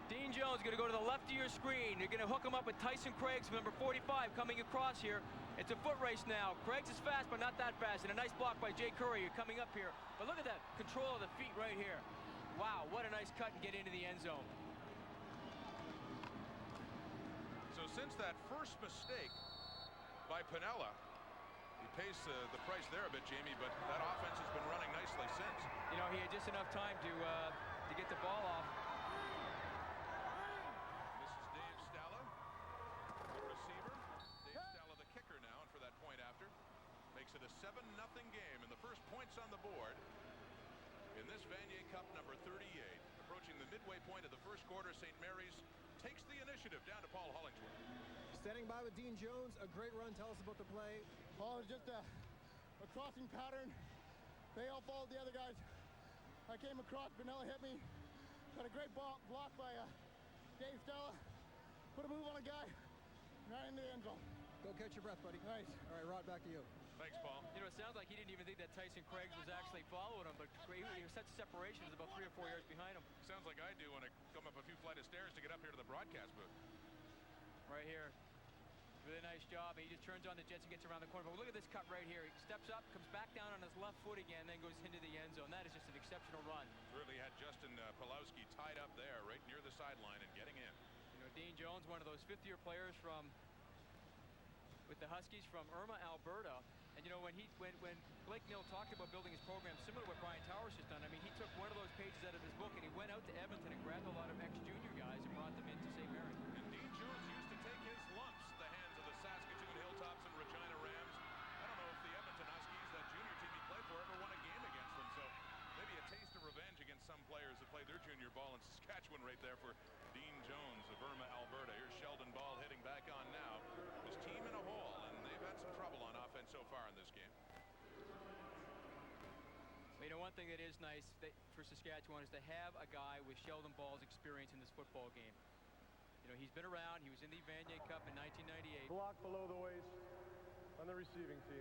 Dean Jones going to go to the left of your screen. You're going to hook him up with Tyson Craigs, number 45, coming across here. It's a foot race now. Craigs is fast, but not that fast. And a nice block by Jay Curry coming up here. But look at that control of the feet right here. Wow, what a nice cut and get into the end zone. So since that first mistake by Piniella, he pays the price there a bit, Jamie, but that offense has been running nicely since. You know, he had just enough time to get the ball off. This is Dave Stala, the receiver. Dave Stala, the kicker now, and for that point after, makes it a 7-0 game, and the first points on the board in this Vanier Cup number 38. Approaching the midway point of the first quarter, St. Mary's takes the initiative down to Paul Hollingsworth. Standing by with Dean Jones, a great run. Tell us about the play. Oh, it was just a crossing pattern. They all followed the other guys. I came across, Piniella hit me. Got a great block by Dave Stella. Put a move on a guy, right into the end zone. Go catch your breath, buddy. Nice. All right, Rod, back to you. Thanks, Paul. You know, it sounds like he didn't even think that Tyson Craigs was actually following him, but he was such separation. He was about 3 or 4 yards behind him. Sounds like I do when I come up a few flight of stairs to get up here to the broadcast booth. Right here. Really nice job. He just turns on the jets and gets around the corner. But look at this cut right here. He steps up, comes back down on his left foot again, then goes into the end zone. That is just an exceptional run. Really had Justin Pulowski tied up there right near the sideline and getting in. You know, Dean Jones, one of those fifth-year players with the Huskies from Irma, Alberta. And you know, when Blake Nill talked about building his program similar to what Brian Towers has done, I mean, he took one of those pages out of his book and he went out to Edmonton and grabbed a lot of ex-junior guys and brought them into St. Mary's. And Dean Jones used to take his lumps at the hands of the Saskatchewan Hilltops and Regina Rams. I don't know if the Edmonton Huskies, that junior team he played for, ever won a game against them. So maybe a taste of revenge against some players that played their junior ball in Saskatchewan right there for Dean Jones of Irma, Alberta. Here's Sheldon Ball hitting back on now. His team in a hole, and they've had some trouble on offense so far in this game. You know, one thing that is nice for Saskatchewan is to have a guy with Sheldon Ball's experience in this football game. You know, he's been around. He was in the Vanier Cup in 1998. Block below the waist on the receiving team.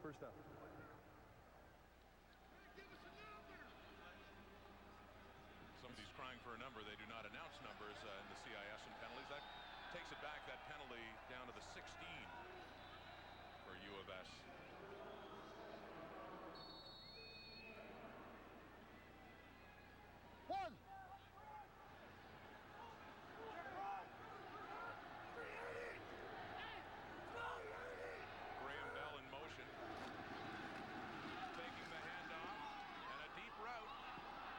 First down. Somebody's crying for a number. They do not announce numbers in the CIS and penalties. That takes it back, that penalty, down to the 16 for U of S. One. Graham Bell in motion. Taking the handoff. And a deep route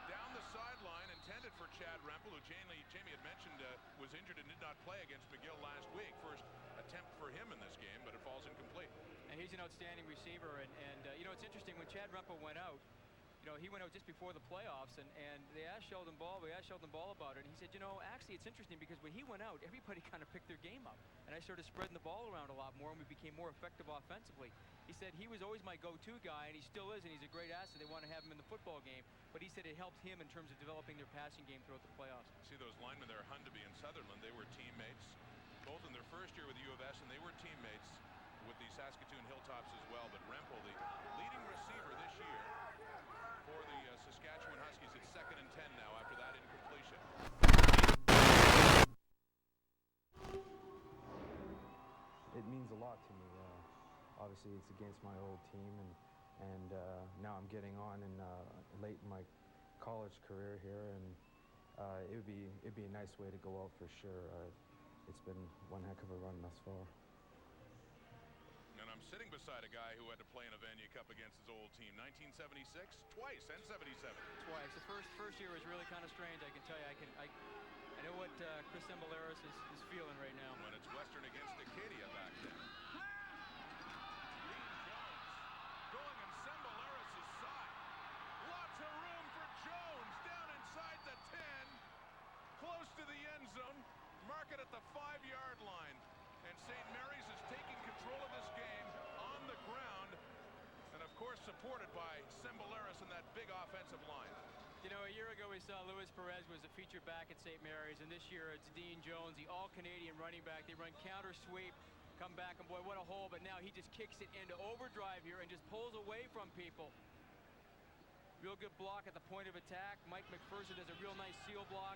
down the sideline intended for Chad Rempel, who Jamie had mentioned was injured and did not play against McGill last week. First attempt for him in this game, but it falls incomplete. And he's an outstanding receiver. And you know, it's interesting, when Chad Rempel went out, you know, he went out just before the playoffs, and they asked Sheldon Ball about it, and he said, you know, actually it's interesting because when he went out, everybody kind of picked their game up, and I started spreading the ball around a lot more, and we became more effective offensively. He said he was always my go-to guy, and he still is, and he's a great asset. They want to have him in the football game, but he said it helped him in terms of developing their passing game throughout the playoffs. See those linemen there, Hundeby and Sutherland, they were teammates, both in their first year with U of S, and they were teammates with the Saskatoon Hilltops as well. But Rempel, the leading receiver this year for the Saskatchewan Huskies, it's 2nd and 10 now after that incompletion. It means a lot to me. Obviously, it's against my old team, and now I'm getting on in late in my college career here, and it'd be a nice way to go out for sure. It's been one heck of a run thus far. And I'm sitting beside a guy who had to play in a Vanier Cup against his old team. 1976, twice, and 77. Twice. The first year was really kind of strange, I can tell you. I know what Chris Semboleris is feeling right now. When it's Western against Acadia back then. Dean Jones going on Semboleris' side. Lots of room for Jones down inside the 10. Close to the end zone. Mark it at the 5-yard line. And St. Mary's is taking control of this game on the ground. And, of course, supported by Semboleris and that big offensive line. You know, a year ago we saw Luis Perez was a featured back at St. Mary's, and this year it's Dean Jones, the all-Canadian running back. They run counter sweep, come back, and boy, what a hole. But now he just kicks it into overdrive here and just pulls away from people. Real good block at the point of attack. Mike McPherson does a real nice seal block.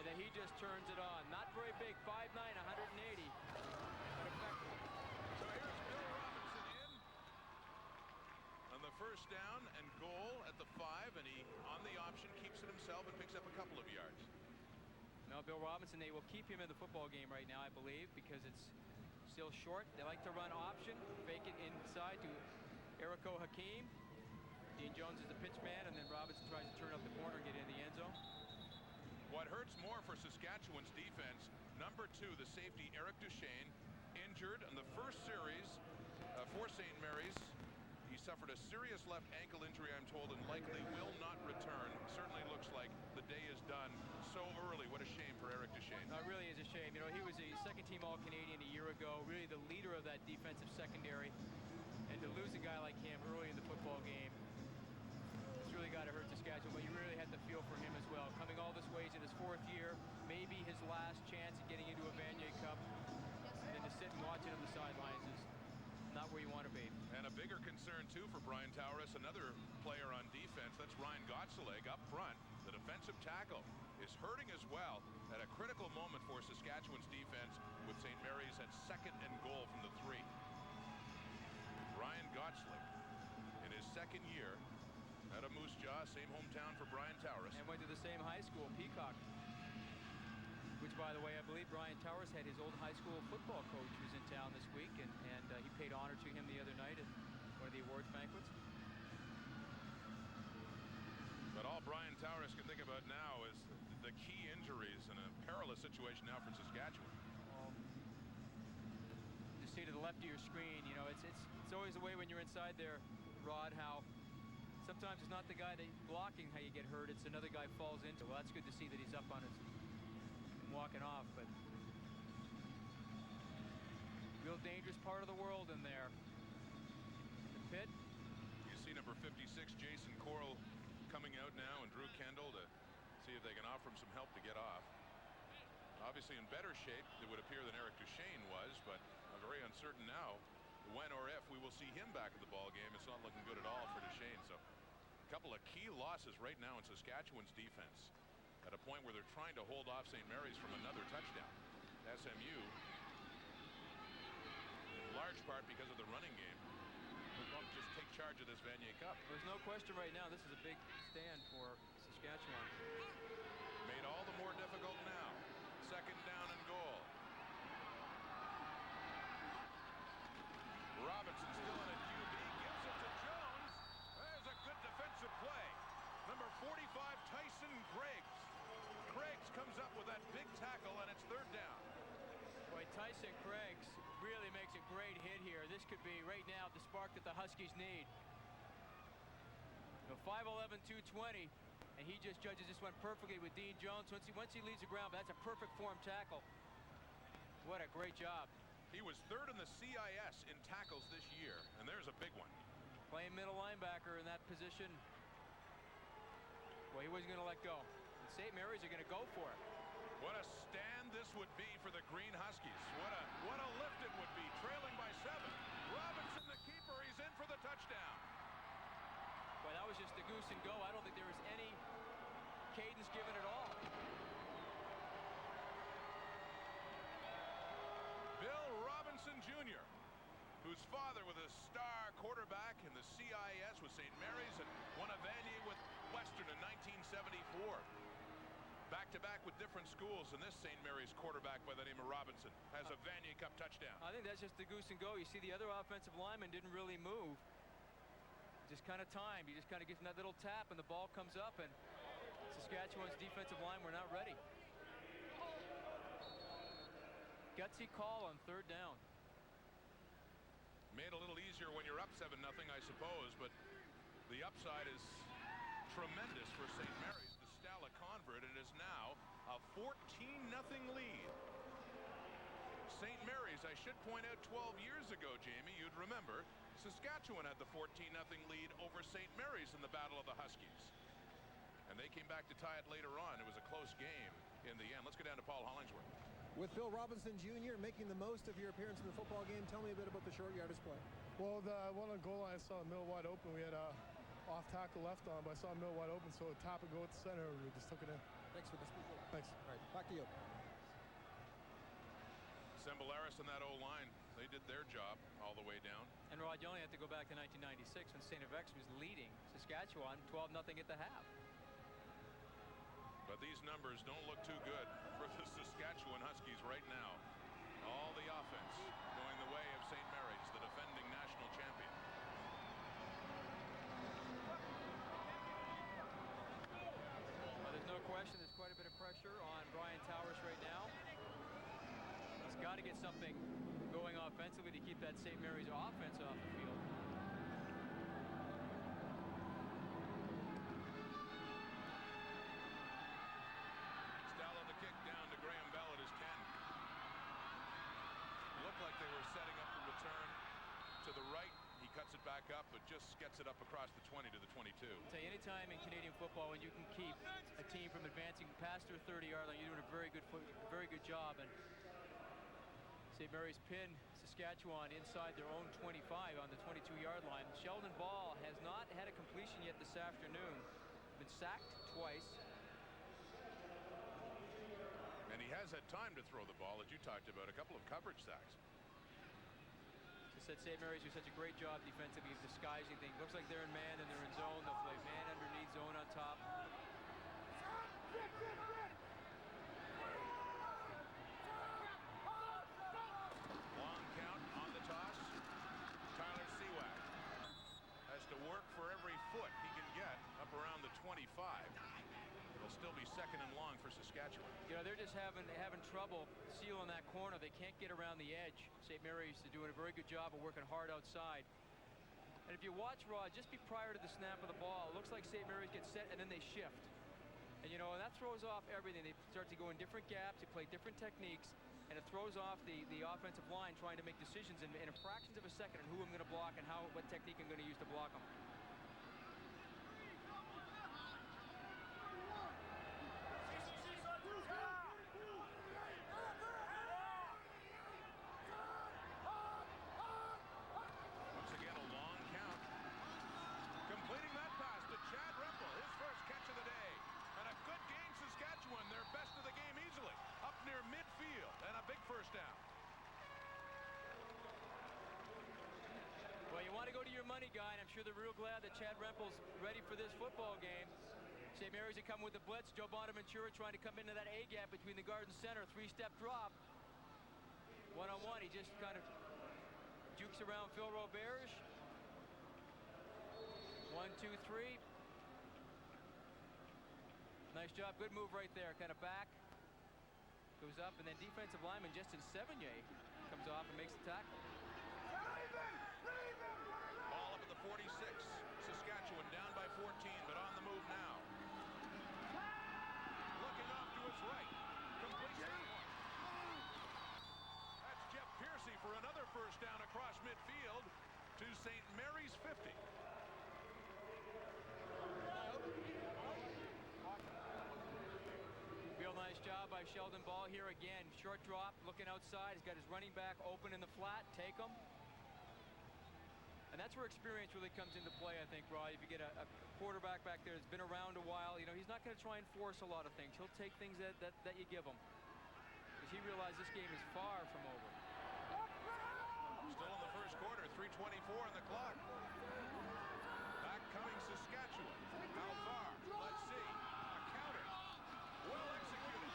and then he just turns it on. Not very big, 5'9", 180, but effective. So here's Bill Robinson in on the first down and goal at the 5, and he, on the option, keeps it himself and picks up a couple of yards. Now Bill Robinson, they will keep him in the football game right now, I believe, because it's still short. They like to run option, fake it inside to Eriko Hakeem. Dean Jones is the pitch man, and then Robinson tries to turn up the corner and get in the end zone. What hurts more for Saskatchewan's defense, number 2, the safety Eric Duchesne, injured in the first series for St. Mary's. He suffered a serious left ankle injury, I'm told, and likely will not return. Certainly looks like the day is done so early. What a shame for Eric Duchesne. It really is a shame. You know, he was a second-team All-Canadian a year ago, really the leader of that defensive secondary. And to lose a guy like him early in the football game, it's really got to hurt Saskatchewan, but you really had to feel for him as well. Coming all this way in his 4th year, maybe his last chance at getting into a Vanier Cup, and then to sit and watch it on the sidelines is not where you want to be. And a bigger concern, too, for Brian Tauris, another player on defense. That's Ryan Gotzeleg up front. The defensive tackle is hurting as well at a critical moment for Saskatchewan's defense with St. Mary's at 2nd and goal from the 3. Ryan Gotzeleg in his 2nd year out of Moose Jaw, same hometown for Brian Tauris. And went to the same high school, Peacock. Which, by the way, I believe Brian Tauris had his old high school football coach who's in town this week, and he paid honor to him the other night at one of the awards banquets. But all Brian Tauris can think about now is the key injuries and a perilous situation now for Saskatchewan. You see to the left of your screen, you know, it's always the way when you're inside there, Rod, how sometimes it's not the guy that blocking how you get hurt, it's another guy falls into. Well, that's good to see that he's up on his walking off, but real dangerous part of the world in there. The pit. You see number 56, Jason Coral, coming out now, and Drew Kendall to see if they can offer him some help to get off. Obviously in better shape, it would appear, than Eric Duchesne was, but very uncertain now when or if we will see him back at the ball game. It's not looking good at all for Duchesne. So a couple of key losses right now in Saskatchewan's defense at a point where they're trying to hold off St. Mary's from another touchdown. SMU, in large part because of the running game, will just take charge of this Vanier Cup. There's no question right now, this is a big stand for Saskatchewan. Made all the more difficult now. 2nd down and goal. Robinson still in a QB, gives it to Jones. There's a good defensive play. Number 45, Tyson Craigs. Craigs comes up with that big tackle, and it's 3rd down. Boy, Tyson Craigs really makes a great hit here. This could be right now the spark that the Huskies need. You know, 5'11", 220, and he just judges this one perfectly with Dean Jones. Once he leaves the ground, that's a perfect form tackle. What a great job. He was 3rd in the CIS in tackles this year, and there's a big one. Playing middle linebacker in that position. Well, he wasn't going to let go. And St. Mary's are going to go for it. What a stand this would be for the Green Huskies. What a lift it would be, trailing by 7. Robinson, the keeper, he's in for the touchdown. Boy, that was just the goose and go. I don't think there was any cadence given at all. Bill Robinson Jr., whose father was a star quarterback in the CIS with St. Mary's and won a Vanier with Western in 1974. Back-to-back with different schools, and this St. Mary's quarterback by the name of Robinson has a Vanier Cup touchdown. I think that's just the goose and go. You see the other offensive lineman didn't really move. Just kind of timed. He just kind of gives him that little tap, and the ball comes up, and Saskatchewan's defensive line were not ready. Gutsy call on 3rd down. Made a little easier when you're up 7-0, I suppose, but the upside is tremendous for St. Mary's. The Stala convert, and it is now a 14-0 lead. St. Mary's, I should point out, 12 years ago, Jamie, you'd remember, Saskatchewan had the 14-0 lead over St. Mary's in the Battle of the Huskies. And they came back to tie it later on. It was a close game in the end. Let's go down to Paul Hollingsworth. With Bill Robinson Jr. making the most of your appearance in the football game, tell me a bit about the short yardage play. Well, the one on goal line, I saw the middle wide open. We had a off tackle left on, but I saw the middle wide open, so the top would go at the center, and we just took it in. Thanks for the speaker. Thanks. All right, back to you. Sembolaris and that O-line, they did their job all the way down. And Rod, you only have to go back to 1996 when St. FX was leading Saskatchewan 12-0 at the half. But these numbers don't look too good for the Saskatchewan Huskies right now. All the offense going the way of St. Mary's, the defending national champion. Well, there's no question there's quite a bit of pressure on Brian Towers right now. He's got to get something going offensively to keep that St. Mary's offense off the field. Stella the kick down to Graham Bell at his 10. Looked like they were setting up the return to the right. He cuts it back up, but just gets it up across the 20 to the 22. I'll tell you, anytime in Canadian football when you can keep a team from advancing past their 30-yard line, you're doing a very good job. And St. Mary's pin Saskatchewan inside their own 25 on the 22-yard line. Sheldon Ball has not had a completion yet this afternoon. Been sacked twice. And he has had time to throw the ball, as you talked about, a couple of coverage sacks. I said St. Mary's do such a great job defensively of disguising things. Looks like they're in man and they're in zone. They'll play man underneath, zone on top. Long count on the toss. Tyler Seawack has to work for every foot he can get up around the 25. It'll still be second and long for Saskatchewan. You know, they're just having trouble sealing that corner. They can't get around the edge. St. Mary's is doing a very good job of working hard outside. And if you watch, Rod, just prior to the snap of the ball, it looks like St. Mary's get set and then they shift. And you know, and that throws off everything. They start to go in different gaps, they play different techniques, and it throws off the offensive line trying to make decisions in fractions of a second on who I'm going to block and what technique I'm going to use to block them. Money guy, and I'm sure they're real glad that Chad Rempel's ready for this football game. St. Mary's are coming with the blitz. Joe Bonaventura trying to come into that A gap between the guard and center. Three-step drop. One-on-one. He just kind of jukes around Phil Roberge. 1, 2, 3. Nice job. Good move right there. Kind of back. Goes up, and then defensive lineman Justin Sevigny comes off and makes the tackle. 46. Saskatchewan down by 14, but on the move now. Looking off to his right. Completes that one. That's Jeff Piercy for another first down across midfield to St. Mary's 50. Real nice job by Sheldon Ball here again. Short drop, looking outside. He's got his running back open in the flat. Take him. And that's where experience really comes into play, I think, Rod. If you get a quarterback back there that's been around a while, you know, he's not going to try and force a lot of things. He'll take things that you give him. Because he realized this game is far from over. Still in the first quarter, 3:24 on the clock. Back coming Saskatchewan. How far? Let's see. A counter. Well executed.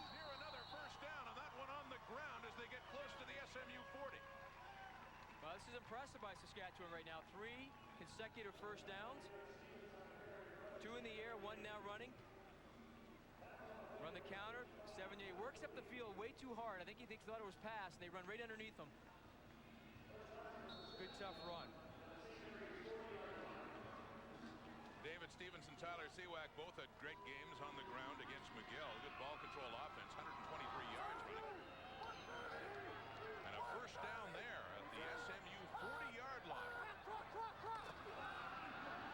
Near another first down on that one on the ground as they get close to the SMU 40. Well, this is impressive by Saskatchewan right now. 3 consecutive first downs. 2 in the air, 1 now running. Run the counter. Sevigny works up the field way too hard. I think he thought it was pass, and they run right underneath him. Good, tough run. David Stevenson, Tyler Seawack both had great games on the ground against McGill. Good ball control offense, 123 yards running. And a first down there at the SMU 40-yard line.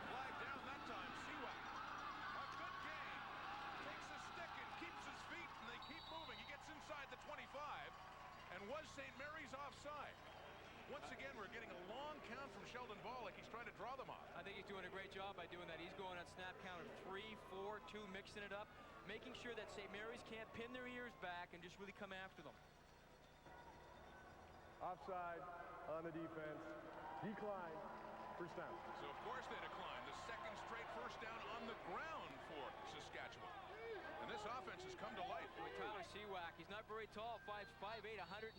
Flag down that time, Seawack. A good game. Takes a stick and keeps his feet, and they keep moving. He gets inside the 25. And was St. Mary's offside? Once again, we're getting a long count from Sheldon Ball like he's trying to draw them off. I think he's doing a great job by doing that. He's going on snap count of 3, 4, 2, mixing it up, making sure that St. Mary's can't pin their ears back and just really come after them. Offside on the defense. Decline. First down. So, of course, they declined. The second straight first down on the ground for Saskatchewan. And this offense has come to life. With Tyler Seawack, he's not very tall, 5'8", 196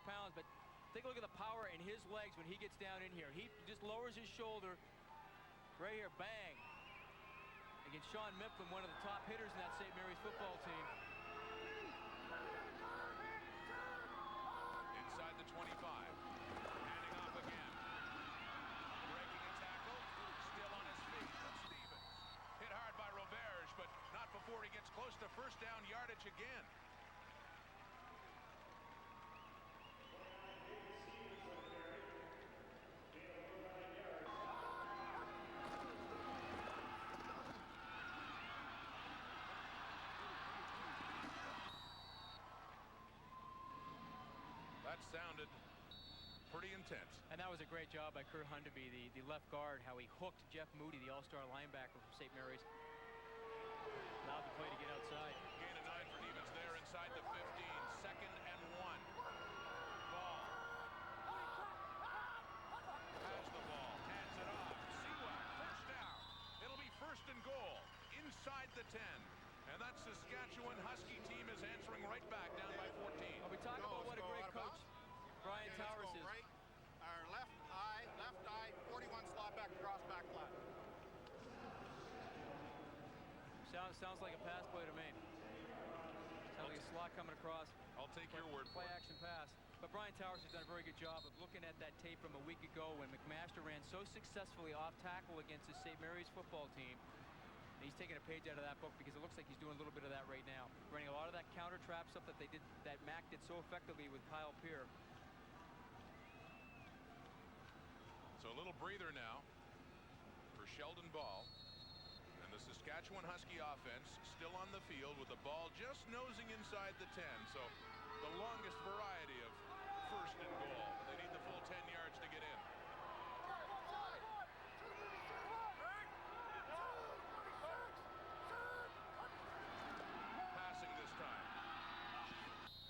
pounds, but take a look at the power in his legs when he gets down in here. He just lowers his shoulder right here, bang. Against Sean Mifflin, one of the top hitters in that St. Mary's football team. Inside the 25. Handing off again. Breaking a tackle. Still on his feet. Stevens. Hit hard by Roberge, but not before he gets close to first down yardage again. That sounded pretty intense. And that was a great job by Kurt Hundeby, the left guard, how he hooked Jeff Moody, the all-star linebacker from St. Mary's. Allowed the play to get outside. Gain of 9 for Stevens there inside the 15. 2nd and 1. Ball. Has the ball. Hands it off. Seawack, first down. It'll be 1st and goal inside the 10. And that Saskatchewan Husky team is answering right back down by 14. Well, we talk about what a great coach Brian Towers is. Right. Our left eye, 41 slot back across back flat. Sounds like a pass play to me. Sounds like a slot coming across. I'll take your word for Play it. action pass. But Brian Towers has done a very good job of looking at that tape from a week ago when McMaster ran so successfully off tackle against the St. Mary's football team. And he's taking a page out of that book because it looks like he's doing a little bit of that right now. Running a lot of that counter trap stuff that Mac did so effectively with Kyle Peer. So a little breather now for Sheldon Ball. And the Saskatchewan Husky offense still on the field with the ball just nosing inside the 10. So the longest variety of 1st and goal. They need the full 10 yards to get in. Passing this time.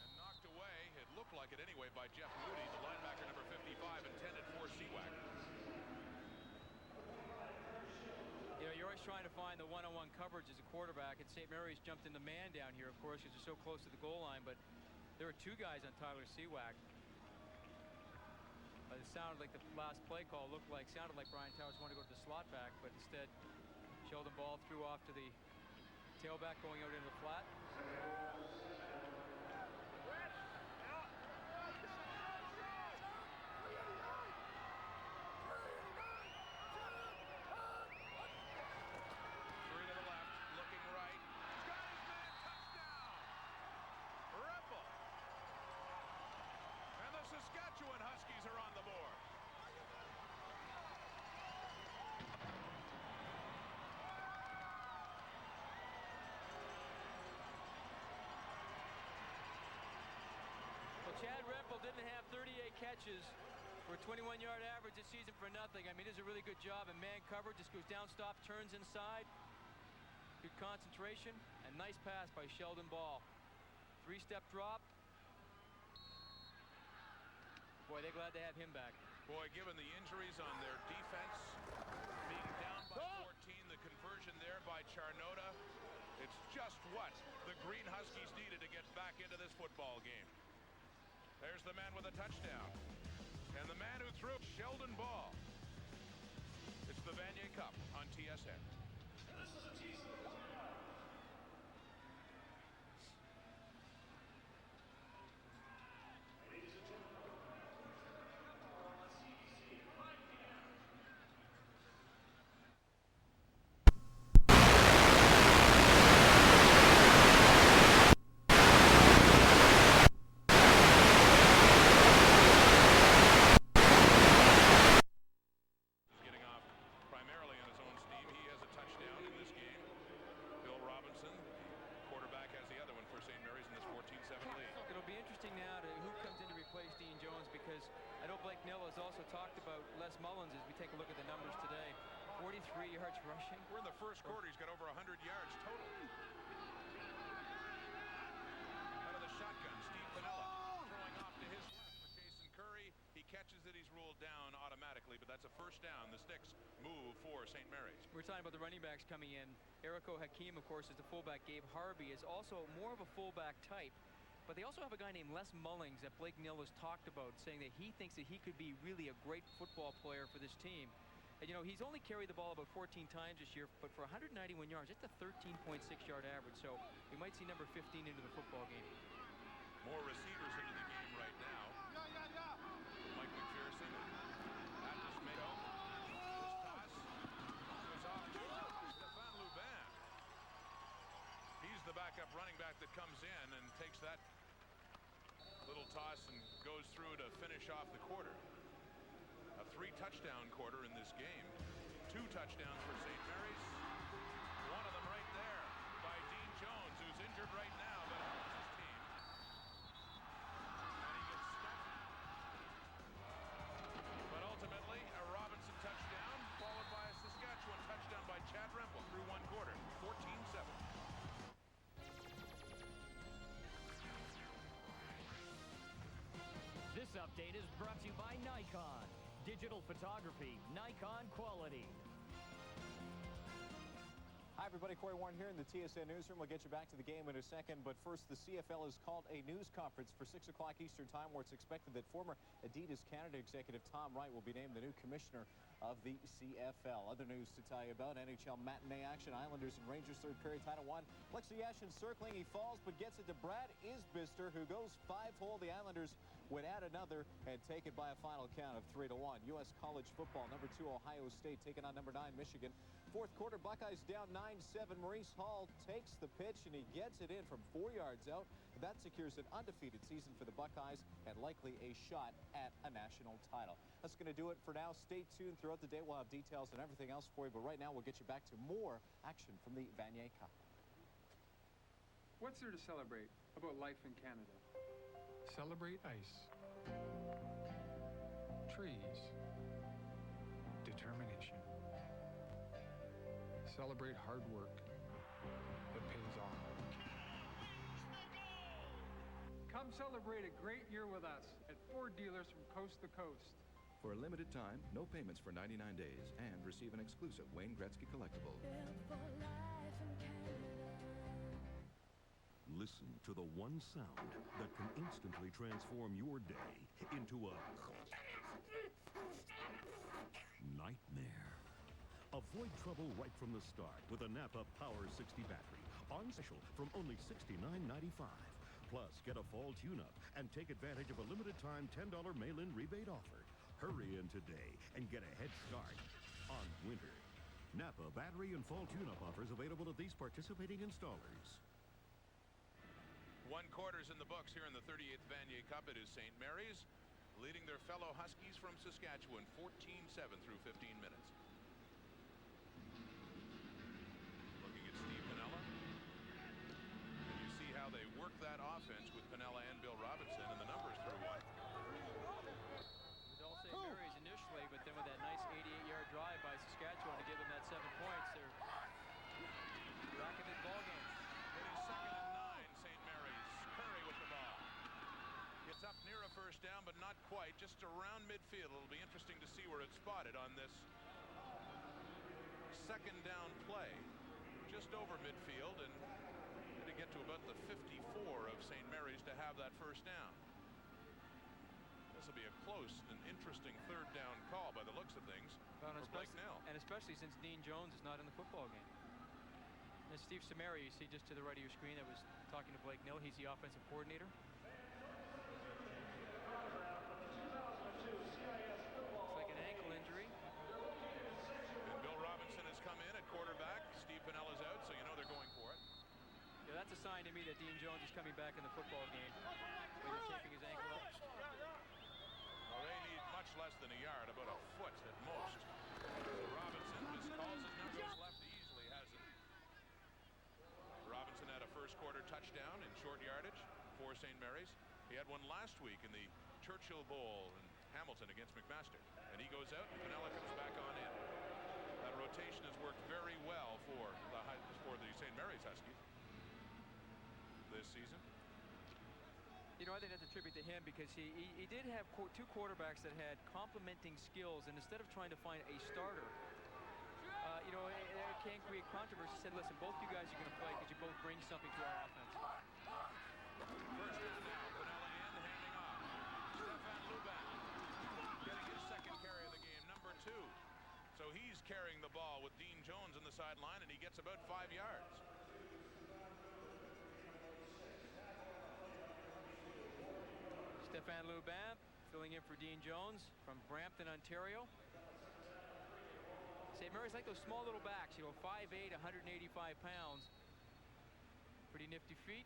And knocked away, it looked like it anyway, by Jeff Moody, the linebacker number 55, intended for Seawack. You know, you're always trying to find the one-on-one coverage as a quarterback, and St. Mary's jumped in the man down here, of course, because they're so close to the goal line, but there were 2 guys on Tyler Seawack. It sounded like the last play call sounded like Brian Towers wanted to go to the slot back, but instead Sheldon Ball threw off to the tailback going out into the flat. Saskatchewan Huskies are on the board. Well, Chad Rempel didn't have 38 catches for a 21-yard average this season for nothing. I mean, he does a really good job in man coverage. Just goes down, stop, turns inside. Good concentration, and nice pass by Sheldon Ball. 3-step drop. Boy, they're glad to have him back. Boy, given the injuries on their defense, being down by 14, the conversion there by Charnota, it's just what the Green Huskies needed to get back into this football game. There's the man with a touchdown. And the man who threw, Sheldon Ball. It's the Vanier Cup on TSN. 43 yards rushing. We're in the first quarter. He's got over 100 yards total. Out of the shotgun, Steve Piniella throwing off to his left for Jason Curry. He catches it. He's ruled down automatically, but that's a first down. The Sticks move for St. Mary's. We're talking about the running backs coming in. Eriko Hakeem, of course, is the fullback. Gabe Harvey is also more of a fullback type. But they also have a guy named Les Mullings that Blake Nill has talked about, saying that he thinks that he could be really a great football player for this team. And, you know, he's only carried the ball about 14 times this year, but for 191 yards, it's a 13.6-yard average. So we might see number 15 into the football game. More receivers into the game right now. Mike McPherson. Atlas Mato. This toss goes off to Stefan Lubin. He's the backup running back that comes in and takes that little toss and goes through to finish off the quarter. A 3-touchdown quarter in this game. 2 touchdowns for St. Mary's. One of them right there by Dean Jones, who's injured right now, but helps his team. And he gets stuffed. But ultimately, a Robinson touchdown, followed by a Saskatchewan touchdown by Chad Rempel through 1 quarter. 14-7. This update is brought to you by Nikon. Digital photography, Nikon quality. Hi, everybody. Corey Warren here in the TSN newsroom. We'll get you back to the game in a second. But first, the CFL has called a news conference for 6 o'clock Eastern time, where it's expected that former Adidas Canada executive Tom Wright will be named the new commissioner of the CFL. Other news to tell you about: NHL matinee action. Islanders and Rangers third period, tie to 1. Lexi Yashin circling. He falls, but gets it to Brad Isbister, who goes 5-hole. The Islanders would add another and take it by a final count of 3-1. U.S. college football, number 2 Ohio State taking on number 9 Michigan. Fourth quarter, Buckeyes down 9-7. Maurice Hall takes the pitch and he gets it in from 4 yards out. That secures an undefeated season for the Buckeyes and likely a shot at a national title. That's going to do it for now. Stay tuned throughout the day. We'll have details and everything else for you. But right now, we'll get you back to more action from the Vanier Cup. What's there to celebrate about life in Canada? Celebrate ice, trees, determination. Celebrate hard work that pays off. Come celebrate a great year with us at Ford dealers from coast to coast. For a limited time, no payments for 99 days, and receive an exclusive Wayne Gretzky collectible. Listen to the one sound that can instantly transform your day into a nightmare. Avoid trouble right from the start with a Napa Power 60 battery. On special from only $69.95. Plus, get a fall tune-up and take advantage of a limited-time $10 mail-in rebate offer. Hurry in today and get a head start on winter. Napa battery and fall tune-up offers available at these participating installers. 1 quarter's in the books here in the 38th Vanier Cup. It is St. Mary's leading their fellow Huskies from Saskatchewan 14-7 through 15 minutes. Looking at Steve Piniella. And you see how they work that offense with Piniella and Bill Robinson, and the numbers through one. With all St. Mary's initially, but then with that nice 88-yard drive by Saskatchewan to give them that 7 points, they're racking this ball game. Getting 2nd and 9, St. Mary's. Curry with the ball. Gets up near a first down, but not quite. Just around midfield. It'll be interesting to see where it's spotted on this 2nd down play. Just over midfield, and to get to about the 54 of St. Mary's to have that first down. This will be a close and interesting 3rd down call by the looks of things for Blake Nill. And especially since Dean Jones is not in the football game. And Steve Samari, you see just to the right of your screen, that was talking to Blake Nill. He's the offensive coordinator. Looks like an ankle injury. And Bill Robinson has come in at quarterback. Steve Piniella's out, so you know they're going for it. Yeah, that's a sign to me that Dean Jones is coming back in the football game. They're taping his ankle up. Well, they need much less than a yard, about a foot at most. Robinson miscalls it, now goes left easily, hasn't. Robinson had a first quarter touchdown in short yardage for St. Mary's. He had one last week in the Churchill Bowl in Hamilton against McMaster. And he goes out, and Piniella comes back on in. That rotation has worked very well for the St. Mary's Huskies this season. You know, I think that's a tribute to him because he did have two quarterbacks that had complementing skills, and instead of trying to find a starter, you know, it can create controversy. He said, listen, both you guys are going to play because you both bring something to our offense. First down now, Pinella in, handing off. Stefan Luban getting his second carry of the game, number 2. So he's carrying the ball with Dean Jones on the sideline, and he gets about 5 yards. Stefan Luban filling in for Dean Jones from Brampton, Ontario. St. Mary's like those small little backs, you know, 5'8", 185 pounds. Pretty nifty feet.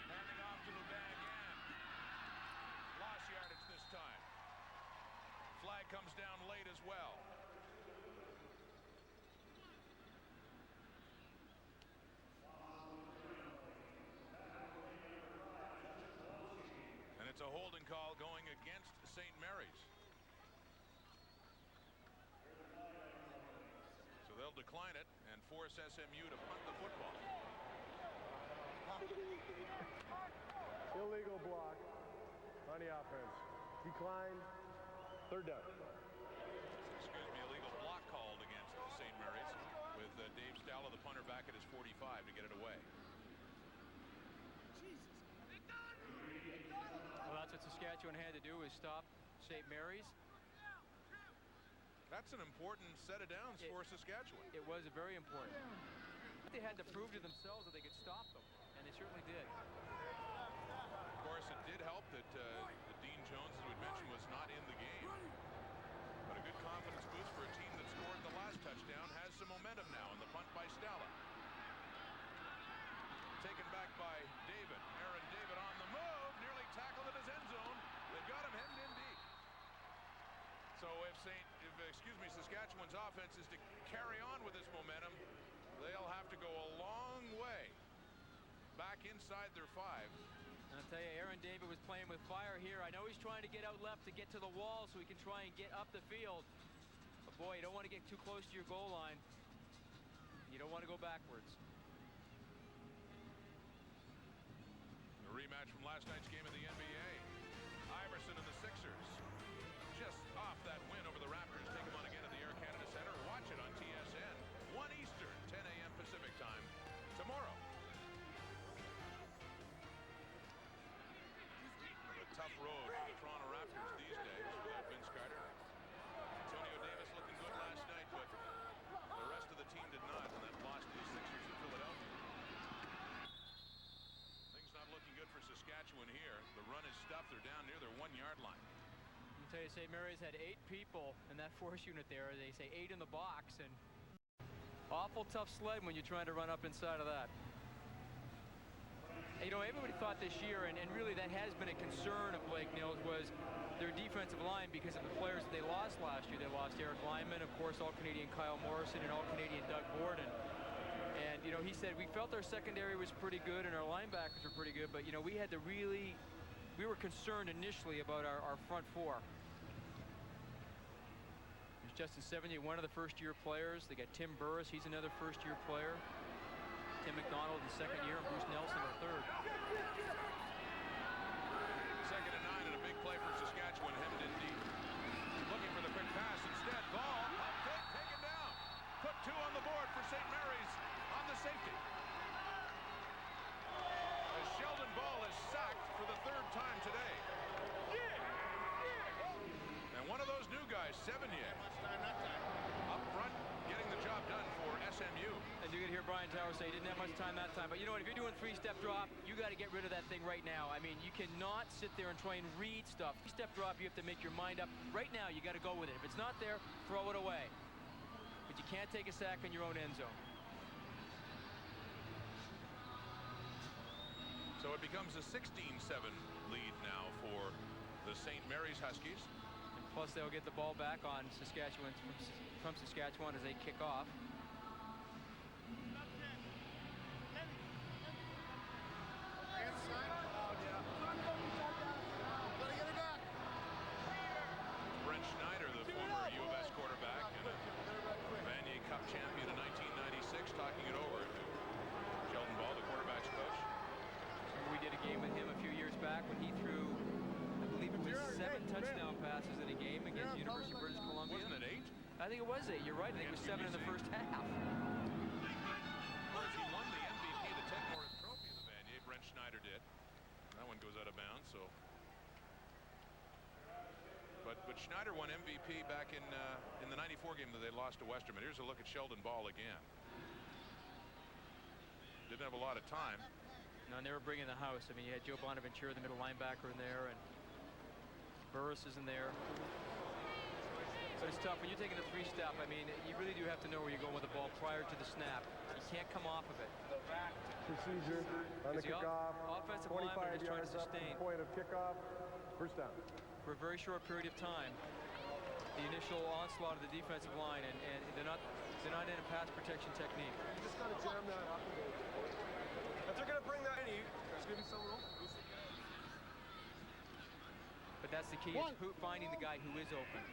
Handing off to Luban again. Lost yardage this time. Flag comes down late as well. And it's a holding call going against St. Mary's. So they'll decline it and force SMU to punt the football. Illegal block on the offense. Decline. Third down. Excuse me, illegal block called against St. Mary's with Dave Stalla, the punter, back at his 45 to get it away. Well, that's what Saskatchewan had to do, is stop St. Mary's. That's an important set of downs for Saskatchewan. It was very important. They had to prove to themselves that they could stop them, and they certainly did. Of course, it did help that Dean Jones, as we mentioned, was not in the game. But a good confidence boost for a team that scored the last touchdown. Has some momentum now in the punt by Stalla. Taken back by David. Aaron David on the move. Nearly tackled in his end zone. They've got him heading in deep. So if Saskatchewan's offense is to carry on with this momentum, they'll have to go a long way back inside their 5. I'll tell you, Aaron David was playing with fire here. I know he's trying to get out left to get to the wall so he can try and get up the field. But boy, you don't want to get too close to your goal line. You don't want to go backwards. A rematch from last night's game of the NBA. Iverson and the Sixers just off that win over the Raptors. Take them on again at the Air Canada Center. Watch it on TSN. 1 Eastern, 10 a.m. Pacific time tomorrow. A tough road for the Toronto Raptors these days without Vince Carter. Antonio Davis looking good last night, but the rest of the team did not, and that lost to the Sixers in Philadelphia. Things not looking good for Saskatchewan here. The run is stuffed. They're down near their 1-yard line. I'll tell you, St. Mary's had 8 people in that force unit there. They say 8 in the box, and awful tough sled when you're trying to run up inside of that. You know, everybody thought this year, and really that has been a concern of Blake Nils, was their defensive line because of the players that they lost last year. They lost Eric Lyman, of course, All-Canadian Kyle Morrison, and All-Canadian Doug Borden. And, you know, he said, we felt our secondary was pretty good and our linebackers were pretty good, but, you know, we had to really, we were concerned initially about our front 4. There's Justin Sevigny, one of the first-year players. They got Tim Burris, he's another first-year player. Tim McDonald in second year, and Bruce Nelson in third. Second and 9, and a big play from Saskatchewan, hemmed in deep. Looking for the quick pass instead. Ball up quick, taken down. Put 2 on the board for St. Mary's on the safety. As Sheldon Ball is sacked for the 3rd time today. And one of those new guys, Vanier, up front, getting the job done for SMU. And you can hear Brian Tower say he didn't have much time that time. But you know what? If you're doing 3-step drop, you got to get rid of that thing right now. I mean, you cannot sit there and try and read stuff. 3-step drop, you have to make your mind up. Right now, you got to go with it. If it's not there, throw it away. But you can't take a sack in your own end zone. So it becomes a 16-7 lead now for the St. Mary's Huskies. And plus, they'll get the ball back on Saskatchewan from Saskatchewan as they kick off. passes in a game against University of British Columbia. Wasn't it 8? I think it was 8. You're right. I think it was 7 in the first half. Of course, he won the MVP, the Ted Morris Trophy of the Vanier. Brent Schneider did. That one goes out of bounds. So, but Schneider won MVP back in the '94 game that they lost to Westerman. Here's a look at Sheldon Ball again. Didn't have a lot of time. No, and they were bringing the house. I mean, you had Joe Bonaventura, the middle linebacker, in there, and Burris is in there. But it's tough when you're taking a 3-step. I mean, you really do have to know where you're going with the ball prior to the snap. You can't come off of it. Procedure on the kickoff. Offensive lineman is trying to sustain. Point of kickoff. First down. For a very short period of time, the initial onslaught of the defensive line, and they're not in a pass protection technique. You just got to jam that up. If they're going to bring that in, there's going to be someone else. But that's the key, is finding the guy who is open.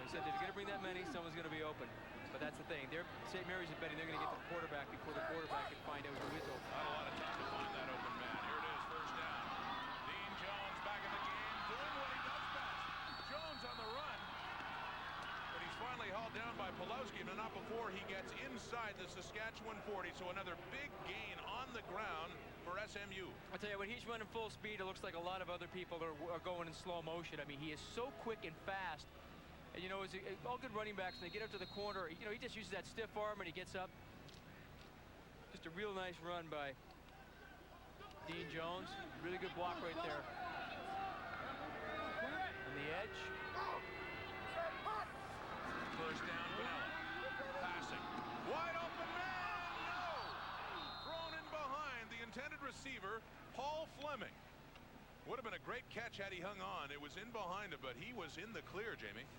He said if you're going to bring that many, someone's going to be open. But that's the thing. St. Mary's is betting they're going to get to the quarterback before the quarterback can find out who is open. Not a lot of time to find that open man. Here it is, first down. Dean Jones back in the game, doing what he does best. Jones on the run. But he's finally hauled down by Pulowski, and not before he gets inside the Saskatchewan 40. So another big gain on the ground for SMU. I tell you, when he's running full speed, it looks like a lot of other people are going in slow motion. I mean, he is so quick and fast. And, you know, all good running backs, when they get up to the corner, you know, he just uses that stiff arm and he gets up. Just a real nice run by Dean Jones. Really good block right there. On the edge. First down, Vanilla. Passing. Wide open man! No! Thrown in behind the intended receiver, Paul Fleming. Would have been a great catch had he hung on. It was in behind him, but he was in the clear, Jamie.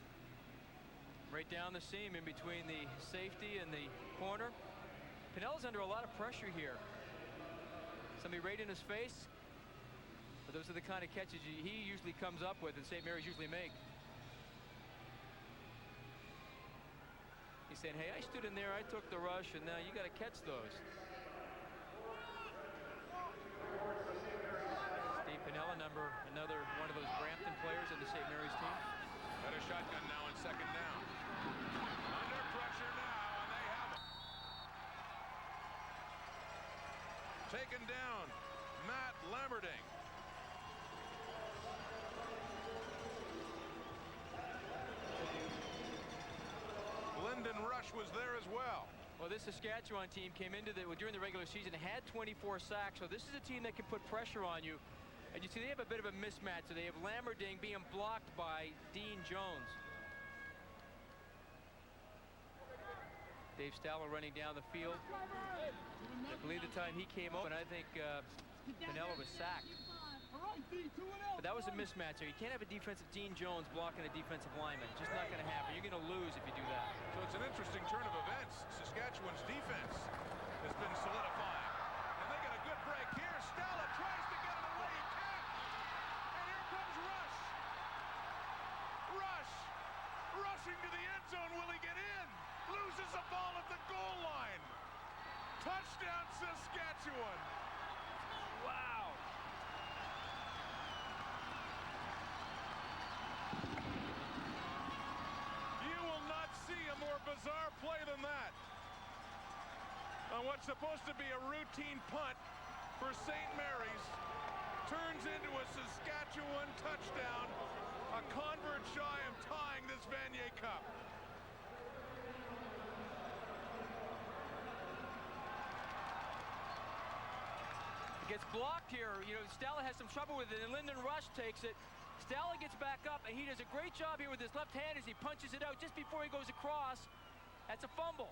Right down the seam in between the safety and the corner. Pinella's under a lot of pressure here. Somebody right in his face. But those are the kind of catches he usually comes up with and St. Mary's usually make. He's saying, hey, I stood in there, I took the rush, and now you got to catch those. Steve Pinella, another one of those Brampton players in the St. Mary's team. Got a shotgun now in second down. Under pressure now, and they have it. Taken down, Matt Lammerding. Lyndon Rush was there as well. Well, this Saskatchewan team came into during the regular season, had 24 sacks, so this is a team that can put pressure on you. And you see they have a bit of a mismatch. So they have Lammerding being blocked by Dean Jones. Dave Stalla running down the field. I believe the time he came open, I think Pinella was sacked. But that was a mismatch there. You can't have a defensive Dean Jones blocking a defensive lineman. Just not going to happen. You're going to lose if you do that. So it's an interesting turn of events. Saskatchewan's defense has been solidifying. And they get a good break here. Stella tries to get it away. He can't. And here comes Rush. Rush. Rushing to the end zone. Will he get in? Loses the ball at the goal line. Touchdown, Saskatchewan. Wow. You will not see a more bizarre play than that. On what's supposed to be a routine punt for St. Mary's turns into a Saskatchewan touchdown. A convert shy of tying this Vanier Cup. Gets blocked here. You know, Stella has some trouble with it, and Lyndon Rush takes it. Stella gets back up, and he does a great job here with his left hand as he punches it out just before he goes across. That's a fumble.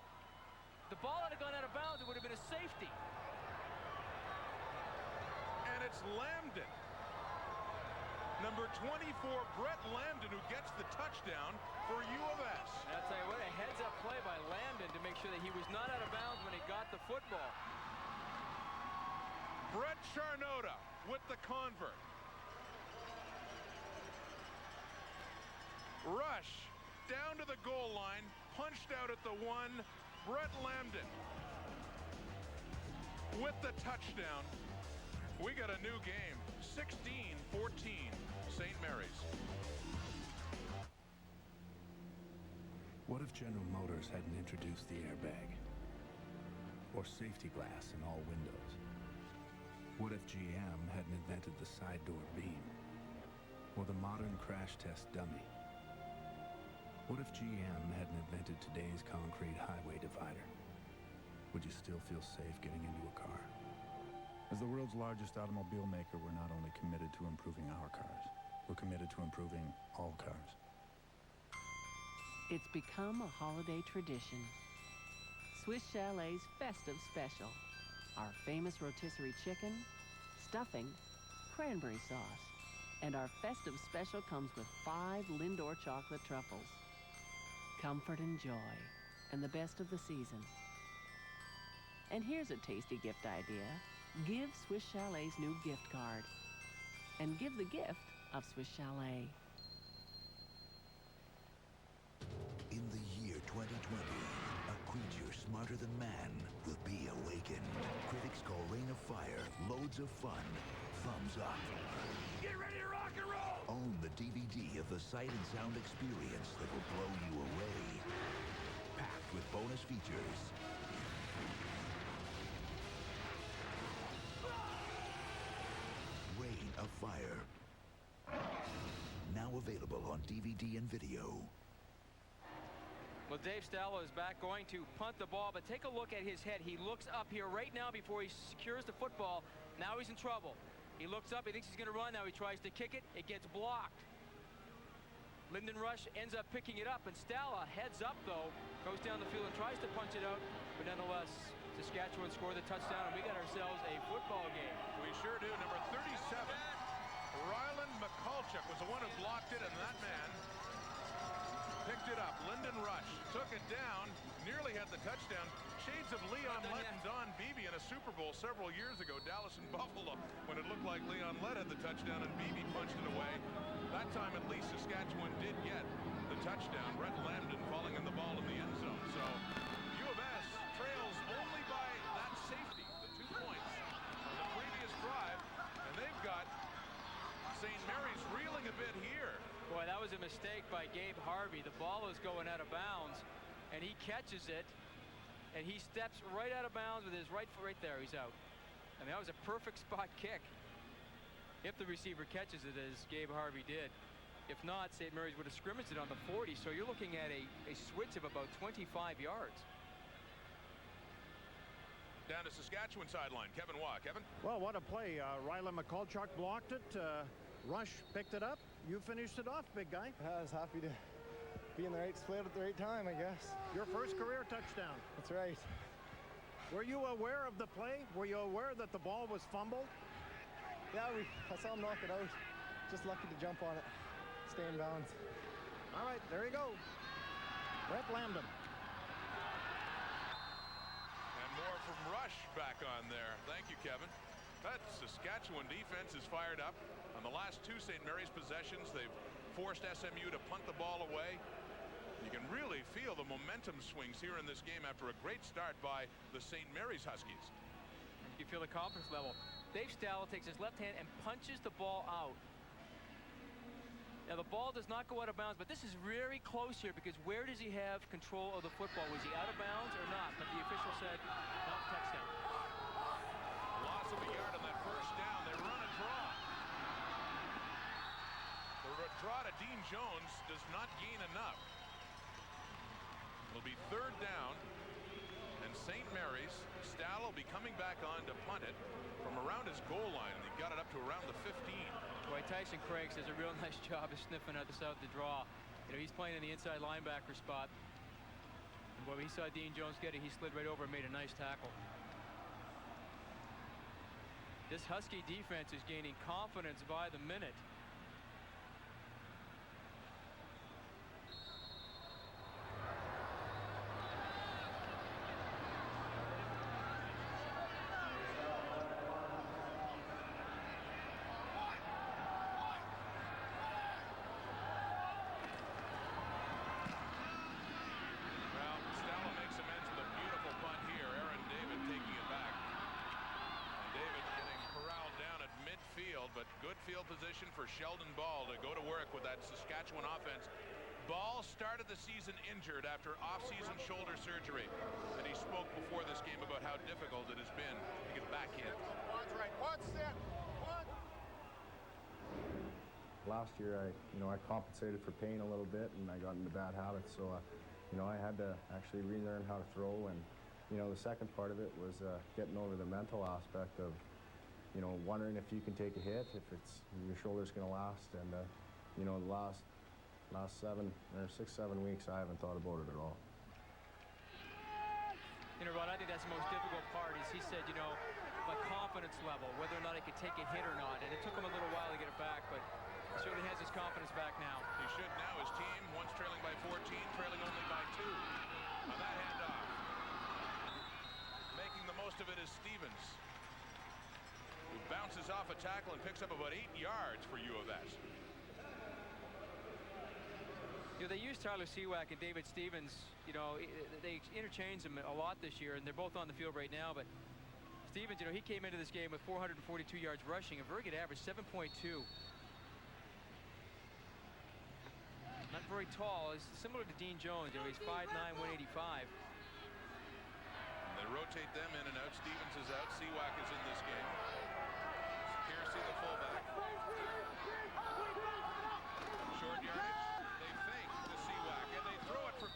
The ball had gone out of bounds. It would have been a safety. And it's Lambden. Number 24, Brett Lambden, who gets the touchdown for U of S. And I'll tell you what, a heads-up play by Lambden to make sure that he was not out of bounds when he got the football. Brett Charnota with the convert. Rush down to the goal line, punched out at the 1. Brett Lambden with the touchdown. We got a new game, 16-14, St. Mary's. if General Motors hadn't introduced the airbag? Or safety glass in all windows? What if GM hadn't invented the side door beam? Or the modern crash test dummy? What if GM hadn't invented today's concrete highway divider? Would you still feel safe getting into a car? As the world's largest automobile maker, we're not only committed to improving our cars, we're committed to improving all cars. It's become a holiday tradition. Swiss Chalet's Festive Special. Our famous rotisserie chicken, stuffing, cranberry sauce. And our Festive Special comes with 5 Lindor chocolate truffles. Comfort and joy, and the best of the season. And here's a tasty gift idea. Give Swiss Chalet's new gift card. And give the gift of Swiss Chalet. In the year 2020, a creature smarter than man will be awakened. Critics call Reign of Fire loads of fun. Thumbs up. Get ready to rock and roll! Own the DVD of the sight and sound experience that will blow you away. Packed with bonus features. Reign of Fire. Now available on DVD and video. Well, Dave Stalo is back, going to punt the ball, but take a look at his head. He looks up here right now before he secures the football. Now he's in trouble. He looks up, he thinks he's going to run. Now he tries to kick it. It gets blocked. Lyndon Rush ends up picking it up, and Stala heads up, though, goes down the field and tries to punch it out. But nonetheless, Saskatchewan scored the touchdown, and we got ourselves a football game. We sure do. Number 37, Ryland McCulchuk was the one who blocked it, and that man picked it up. Lyndon Rush took it down, nearly had the touchdown. Shades of Leon Lett and Don Beebe in a Super Bowl several years ago. Dallas and Buffalo, when it looked like Leon Lett had the touchdown and Beebe punched it away. That time, at least, Saskatchewan did get the touchdown. Brett Lambden falling in the ball in the end zone. So U of S trails only by that safety, the 2 points on the previous drive, and they've got St. Mary's reeling a bit here. Boy, that was a mistake by Gabe Harvey. The ball is going out of bounds, and he catches it, and he steps right out of bounds with his right foot right there. He's out. I mean, that was a perfect spot kick. If the receiver catches it, as Gabe Harvey did. If not, St. Mary's would have scrimmaged it on the 40, so you're looking at a switch of about 25 yards. Down to Saskatchewan sideline, Kevin Waugh. Kevin? Well, what a play. Ryland McCulchuk blocked it. Rush picked it up. You finished it off, big guy. I was happy to be in the right split at the right time, I guess. Your first career touchdown. That's right. Were you aware of the play? Were you aware that the ball was fumbled? Yeah, I saw him knock it out. Just lucky to jump on it. Stay in bounds. All right, there you go. Brett Lambden. And more from Rush back on there. Thank you, Kevin. That Saskatchewan defense is fired up. On the last 2 St. Mary's possessions, they've forced SMU to punt the ball away. You can really feel the momentum swings here in this game after a great start by the St. Mary's Huskies. You feel the confidence level. Dave Stalo takes his left hand and punches the ball out. Now, the ball does not go out of bounds, but this is very close here because where does he have control of the football? Was he out of bounds or not? But the official said, no, touchdown. Loss of a yard on that first down. They run a draw. The draw to Dean Jones does not gain enough. It'll be 3rd down, and St. Mary's, Stalo will be coming back on to punt it from around his goal line, and he got it up to around the 15. Boy, Tyson Craig does a real nice job of sniffing out the draw. You know, he's playing in the inside linebacker spot. And boy, when he saw Dean Jones get it, he slid right over and made a nice tackle. This Husky defense is gaining confidence by the minute. But good field position for Sheldon Ball to go to work with that Saskatchewan offense. Ball started the season injured after off-season shoulder surgery, and he spoke before this game about how difficult it has been to get back in. Last year, I compensated for pain a little bit, and I got into bad habits. So, I had to actually relearn how to throw. And, the second part of it was getting over the mental aspect of, wondering if you can take a hit, if your shoulder's going to last. And, the last 6-7 weeks, I haven't thought about it at all. Ron, I think that's the most difficult part. Is he said, my confidence level, whether or not I could take a hit or not, and it took him a little while to get it back, but he certainly has his confidence back now. He should now. His team, once trailing by 14, trailing only by 2. On that handoff, making the most of it is Stevens, who bounces off a tackle and picks up about 8 yards for U of S. They use Tyler Seawack and David Stevens. They interchange them a lot this year, and they're both on the field right now. But Stevens, he came into this game with 442 yards rushing, a very good average, 7.2. Not very tall. He's similar to Dean Jones. He's 5'9", 185. And they rotate them in and out. Stevens is out. Seawack is in this game. Piercy, the fullback. Short yardage.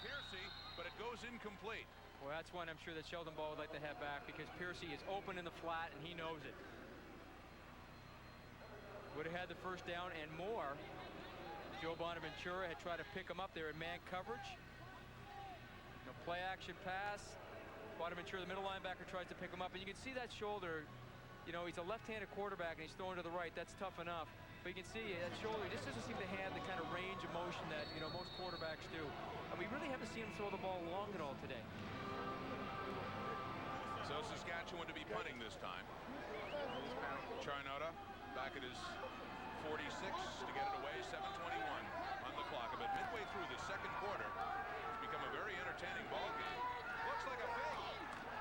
Piercy, but it goes incomplete. Well, that's one I'm sure that Sheldon Ball would like to have back, because Piercy is open in the flat and he knows it. Would have had the first down and more. Joe Bonaventura had tried to pick him up there in man coverage. Play action pass. Bonaventura, the middle linebacker, tries to pick him up, and you can see that shoulder. He's a left-handed quarterback and he's throwing to the right. That's tough enough. But you can see that shoulder just doesn't seem to have the kind of range of motion that most quarterbacks do. And we really haven't seen him throw the ball long at all today. So Saskatchewan to be punting this time. Charnota back at his 46 to get it away. 7:21 on the clock. About midway through the second quarter, it's become a very entertaining ball game. Looks like a fake.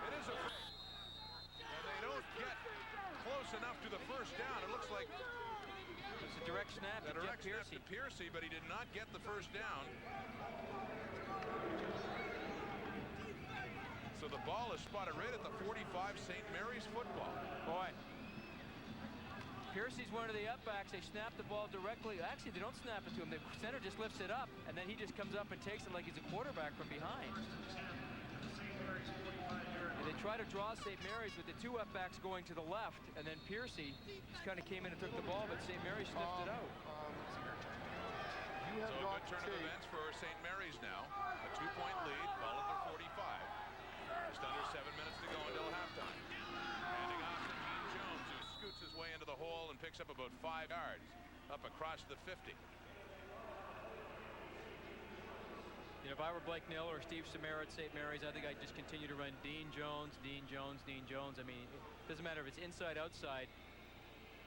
It is a fake. And they don't get close enough to the first down. It looks like it's a direct snap to Jeff Piercy. Piercy, but he did not get the first down. So the ball is spotted right at the 45, St. Mary's football. Boy. Piercy's one of the up-backs. They snap the ball directly. Actually, they don't snap it to him. The center just lifts it up, and then he just comes up and takes it like he's a quarterback from behind. And they try to draw St. Mary's with the two up-backs going to the left, and then Piercy just kind of came in and took the ball, but St. Mary's sniffed it out. So a good turn of events for St. Mary's now. A 2-point lead, ball at their 45. Just under 7 minutes to go until halftime. Handing off to Dean Jones, who scoots his way into the hole and picks up about 5 yards up across the 50. If I were Blake Nill or Steve Samara at St. Mary's, I think I'd just continue to run Dean Jones, Dean Jones, Dean Jones. I mean, it doesn't matter if it's inside, outside.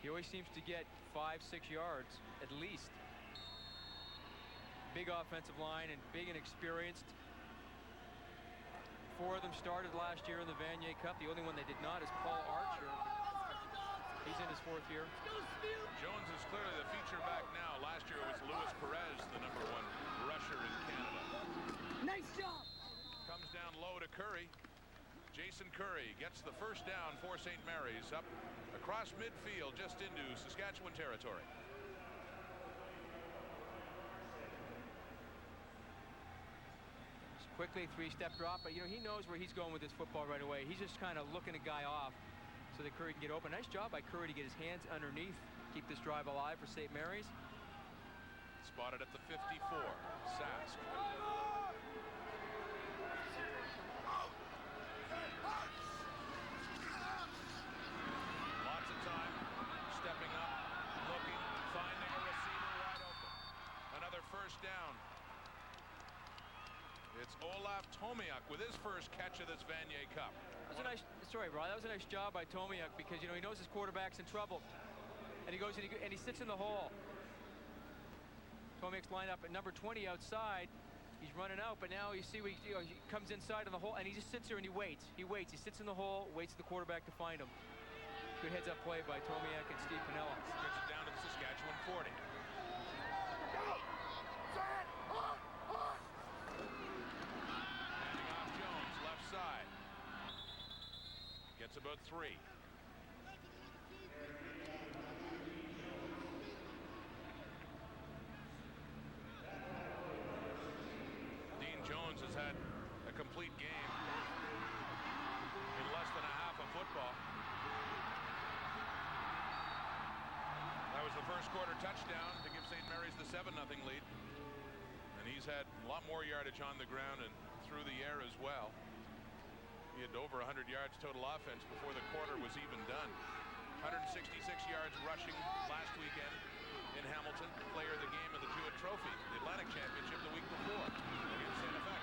He always seems to get 5-6 yards at least. Big offensive line and big and experienced. 4 of them started last year in the Vanier Cup. The only one they did not is Paul Archer. He's in his 4th year. Jones is clearly the feature back now. Last year it was Luis Perez, the #1 rusher in Canada. Nice job. Comes down low to Curry. Jason Curry gets the first down for St. Mary's up across midfield just into Saskatchewan territory. Quickly 3-step drop, but he knows where he's going with this football right away. He's just kind of looking a guy off so that Curry can get open. Nice job by Curry to get his hands underneath, keep this drive alive for St. Mary's. Spotted at the 54. Sask. Lots of time. Stepping up, looking, finding a receiver wide open. Another first down. It's Olaf Tomiak with his first catch of this Vanier Cup. That was a nice, sorry, Rod, that was a nice job by Tomiak, because he knows his quarterback's in trouble, and he goes and he sits in the hole. Tomiak's lined up at number 20 outside. He's running out, but now you see he comes inside in the hole, and he just sits there and he waits. He sits in the hole, waits for the quarterback to find him. Good heads-up play by Tomiak and Steve Piniella. Gets it down to the Saskatchewan 40. Gets about 3. Dean Jones has had a complete game in less than a half of football. That was the first quarter touchdown to give St. Mary's the 7-0 lead. And he's had a lot more yardage on the ground and through the air as well. He had over 100 yards total offense before the quarter was even done. 166 yards rushing last weekend in Hamilton. Player of the game of the Jewett Trophy, the Atlantic Championship the week before against St. FX.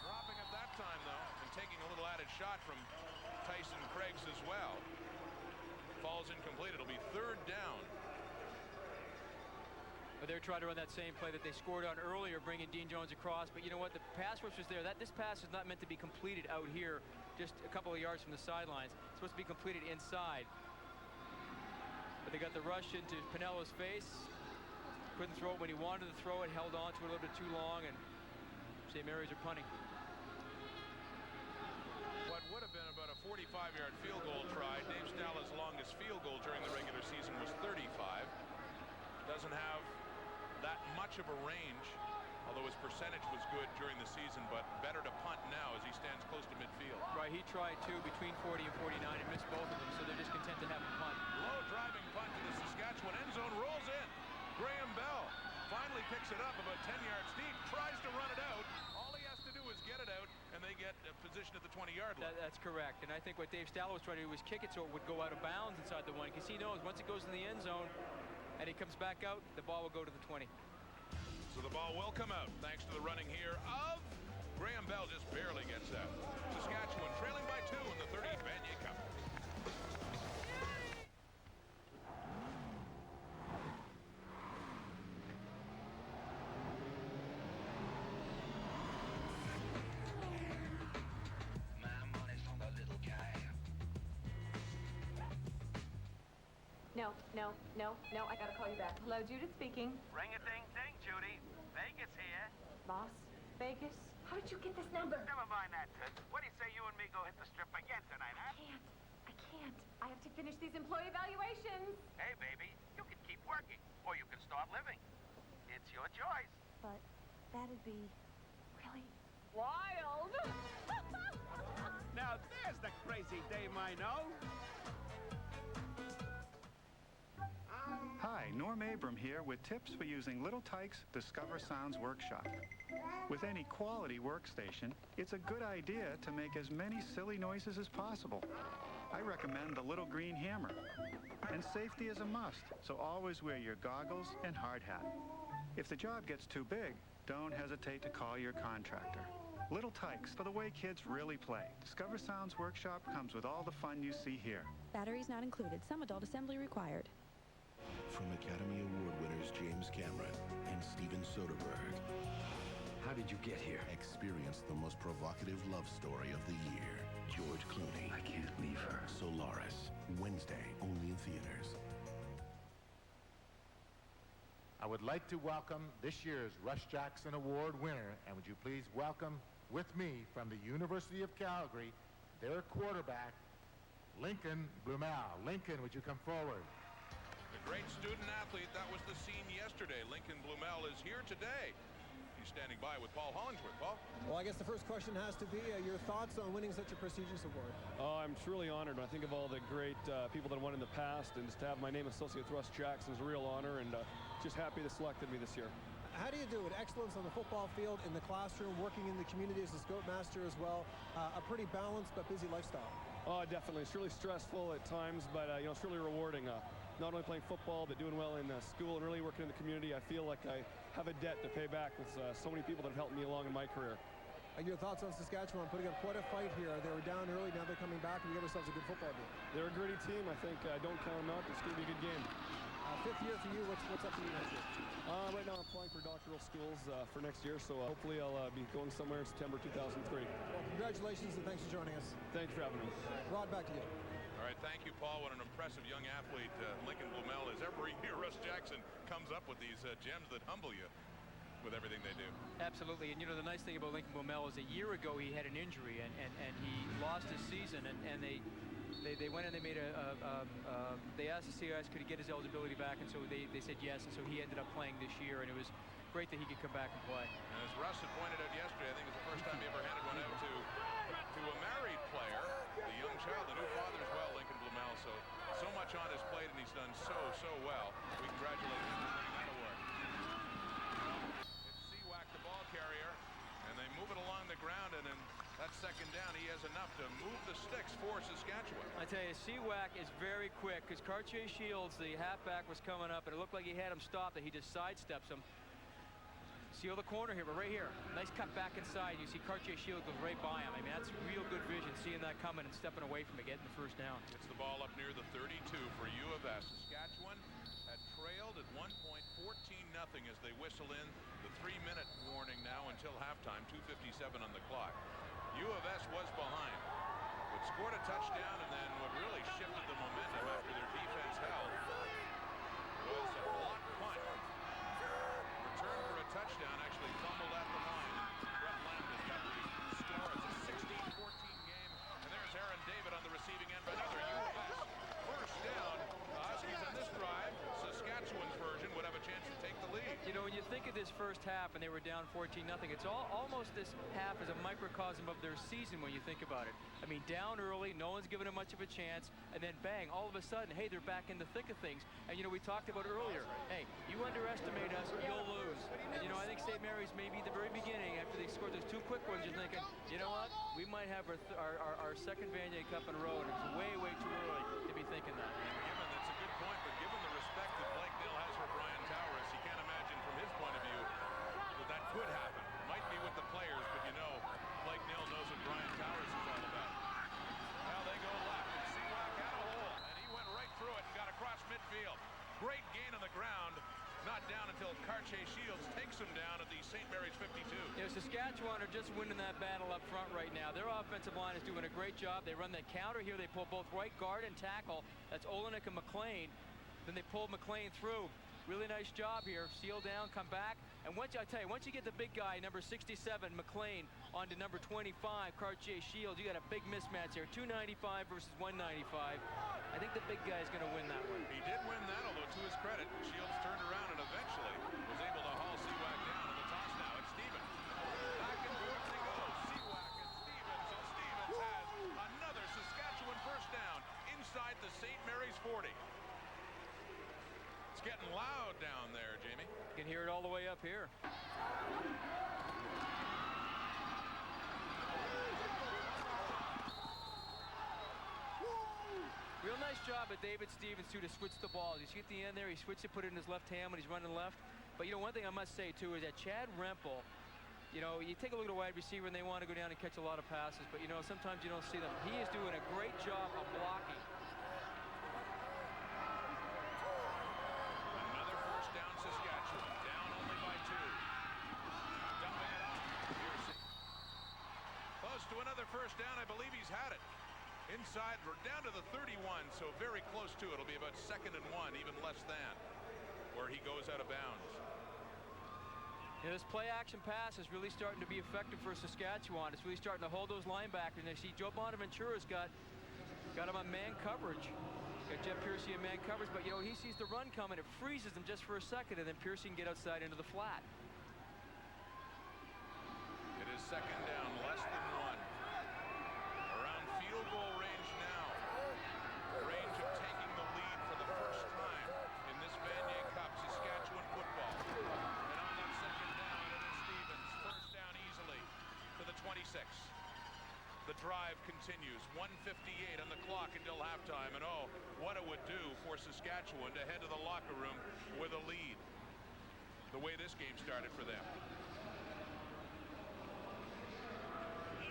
Dropping at that time, though, and taking a little added shot from Tyson Craigs as well. Falls incomplete. It'll be 3rd down. But they're trying to run that same play that they scored on earlier, bringing Dean Jones across. But you know what? The pass rush was there. This pass is not meant to be completed out here, just a couple of yards from the sidelines. It's supposed to be completed inside. But they got the rush into Pinello's face. Couldn't throw it when he wanted to throw it. Held on to it a little bit too long, and St. Mary's are punting. What would have been about a 45-yard field goal try. Dave Stalla's longest field goal during the regular season was 35. Doesn't have that much of a range, although his percentage was good during the season, but better to punt now as he stands close to midfield. Right, he tried two between 40 and 49 and missed both of them, so they're just content to have him punt. Low driving punt to the Saskatchewan end zone, rolls in. Graham Bell finally picks it up about 10 yards deep, tries to run it out. All he has to do is get it out, and they get a position at the 20-yard line. That's correct, and I think what Dave Stalla was trying to do was kick it so it would go out of bounds inside the 1, because he knows once it goes in the end zone and he comes back out, the ball will go to the 20. So the ball will come out thanks to the running here of Graham Bell. Just barely gets out. Saskatchewan trailing by 2 in the 30th Vanier Cup. No, I gotta call you back. Hello, Judith speaking. Ring-a-ding-ding, Judy. Vegas here. Las Vegas? How did you get this number? Never mind that, Toots. What do you say you and me go hit the strip again tonight, huh? I can't. I have to finish these employee evaluations. Hey, baby, you can keep working, or you can start living. It's your choice. But that'd be really wild. Now there's the crazy dame I know. Hi, Norm Abram here with tips for using Little Tyke's Discover Sounds Workshop. With any quality workstation, it's a good idea to make as many silly noises as possible. I recommend the little green hammer. And safety is a must, so always wear your goggles and hard hat. If the job gets too big, don't hesitate to call your contractor. Little Tyke's for the way kids really play. Discover Sounds Workshop comes with all the fun you see here. Batteries not included. Some adult assembly required. From Academy Award winners James Cameron and Steven Soderbergh. How did you get here? Experience the most provocative love story of the year. George Clooney. I can't leave her. Solaris. Wednesday, only in theaters. I would like to welcome this year's Russ Jackson Award winner, and would you please welcome with me from the University of Calgary, their quarterback, Lincoln Blumel. Lincoln, would you come forward? A great student athlete. That was the scene yesterday. Lincoln Blumel is here today. He's standing by with Paul Hollingsworth. Paul? Well, I guess the first question has to be your thoughts on winning such a prestigious award. Oh, I'm truly honored. When I think of all the great people that won in the past, and just to have my name associated with Russ Jackson is a real honor, and just happy they selected me this year. How do you do it? Excellence on the football field, in the classroom, working in the community as a scoutmaster as well. A pretty balanced but busy lifestyle. Oh, definitely. It's really stressful at times, but you know, it's really rewarding. Not only playing football, but doing well in school and really working in the community. I feel like I have a debt to pay back with so many people that have helped me along in my career. Your thoughts on Saskatchewan putting up quite a fight here. They were down early, now they're coming back, and we got ourselves a good football game. They're a gritty team. I think don't count them out. It's going to be a good game. Fifth year for you. What's up for you next year? Right now I'm applying for doctoral schools for next year, so hopefully I'll be going somewhere in September 2003. Well, congratulations and thanks for joining us. Thanks for having me. Rod, back to you. All right, thank you, Paul. What an impressive young athlete Lincoln Blumel is. Every year Russ Jackson comes up with these gems that humble you. with everything they do. Absolutely, and you know the nice thing about Lincoln Blumel is a year ago he had an injury and he lost his season, and they went and they made they asked the CIS could he get his eligibility back, and so they said yes, and so he ended up playing this year, and it was great that he could come back and play. And as Russ had pointed out yesterday, I think it was the first time he ever handed one out to a married player, the young child, the new father as well, Lincoln Blumel. So much on his plate, and he's done so well. We congratulate him for winning that award. It's Seawack, the ball carrier, and they move it along the ground, and then that second down, he has enough to move the sticks for Saskatchewan. I tell you, Seawack is very quick because Cartier Shields, the halfback, was coming up, and it looked like he had him stopped, and he just sidesteps him. Seal the corner here, but right here, nice cut back inside. You see Cartier Shields goes right by him. I mean, that's real good vision, seeing that coming and stepping away from it, getting the first down. Gets the ball up near the 32 for U of S. Saskatchewan had trailed at one point 14-0 as they whistle in the 3-minute warning now until halftime, 2:57 on the clock. U of S was behind, but scored a touchdown, and then what really shifted the momentum after their defense held was a block punt. Return for a touchdown, actually fumbled at the line. Brett Lambton got the score. It's a 16-14 game, and there's Aaron David on the receiving end. Another U of S first down. The Huskies on this drive, Saskatchewan's version, would have a chance to take the lead. You know, when you think of this first half and they were down 14-0, it's almost this half is a microcosm of their season when you think about it. I mean, down early, no one's giving them much of a chance, and then bang, all of a sudden, hey, they're back in the thick of things. And, you know, we talked about earlier, hey, you underestimate us, you'll lose. And, you know, I think St. Mary's maybe the very beginning, after they scored those two quick ones, you're thinking, you know what, we might have our second Vanier Cup in a row, and it's way too early to be thinking that. And that's a good point, but given the respect that Blake Nill has for Brian Towers, you can't imagine from his point of view that could happen. Might be with the players, but you know, Blake Nill knows what Brian Towers is all about. Well, they go left, and Seawack had a hole, and he went right through it and got across midfield. Great gain on the ground. Not down until Cartier Shields takes him down at the St. Mary's 52. You know, Saskatchewan are just winning that battle up front right now. Their offensive line is doing a great job. They run that counter here. They pull both right guard and tackle. That's Olenek and McLean. Then they pull McLean through. Really nice job here. Seal down, come back. And once I tell you, once you get the big guy, number 67, McLean, onto number 25, Cartier Shields, you got a big mismatch here. 295 versus 195. I think the big guy is going to win that one. He did win that, although to his credit, Shields turned around and eventually was able to haul Seawack down in the toss now. It's Stevens. Back and forth they go. Seawack and Stevens. So Stevens has another Saskatchewan first down inside the St. Mary's 40. It's getting loud down there, Jamie. You can hear it all the way up here. Real nice job at David Stevens, too, to switch the ball. You see at the end there, he switched it, put it in his left hand when he's running left. But, you know, one thing I must say, too, is that Chad Rempel, you know, you take a look at a wide receiver and they want to go down and catch a lot of passes. But, you know, sometimes you don't see them. He is doing a great job of blocking. Another first down, Saskatchewan. Down only by 2. Dumping it off. Piercy. Close to another first down. I believe he's had it. Inside, we're down to the 31, so very close to it. It'll be about 2nd and 1, even less than, where he goes out of bounds. You know, this play-action pass is really starting to be effective for Saskatchewan. It's really starting to hold those linebackers. And they see Joe Bonaventura's got him on man coverage. Got Jeff Piercy in man coverage, but, you know, he sees the run coming. It freezes him just for a second, and then Piercy can get outside into the flat. It is 2nd down, less than 1. Around field goal range now. Range of taking the lead for the first time in this Vanier Cup, Saskatchewan football. And on that 2nd down, it is Stevens. First down easily to the 26. The drive continues. 1:58 on the clock until halftime. And oh, what it would do for Saskatchewan to head to the locker room with a lead. The way this game started for them.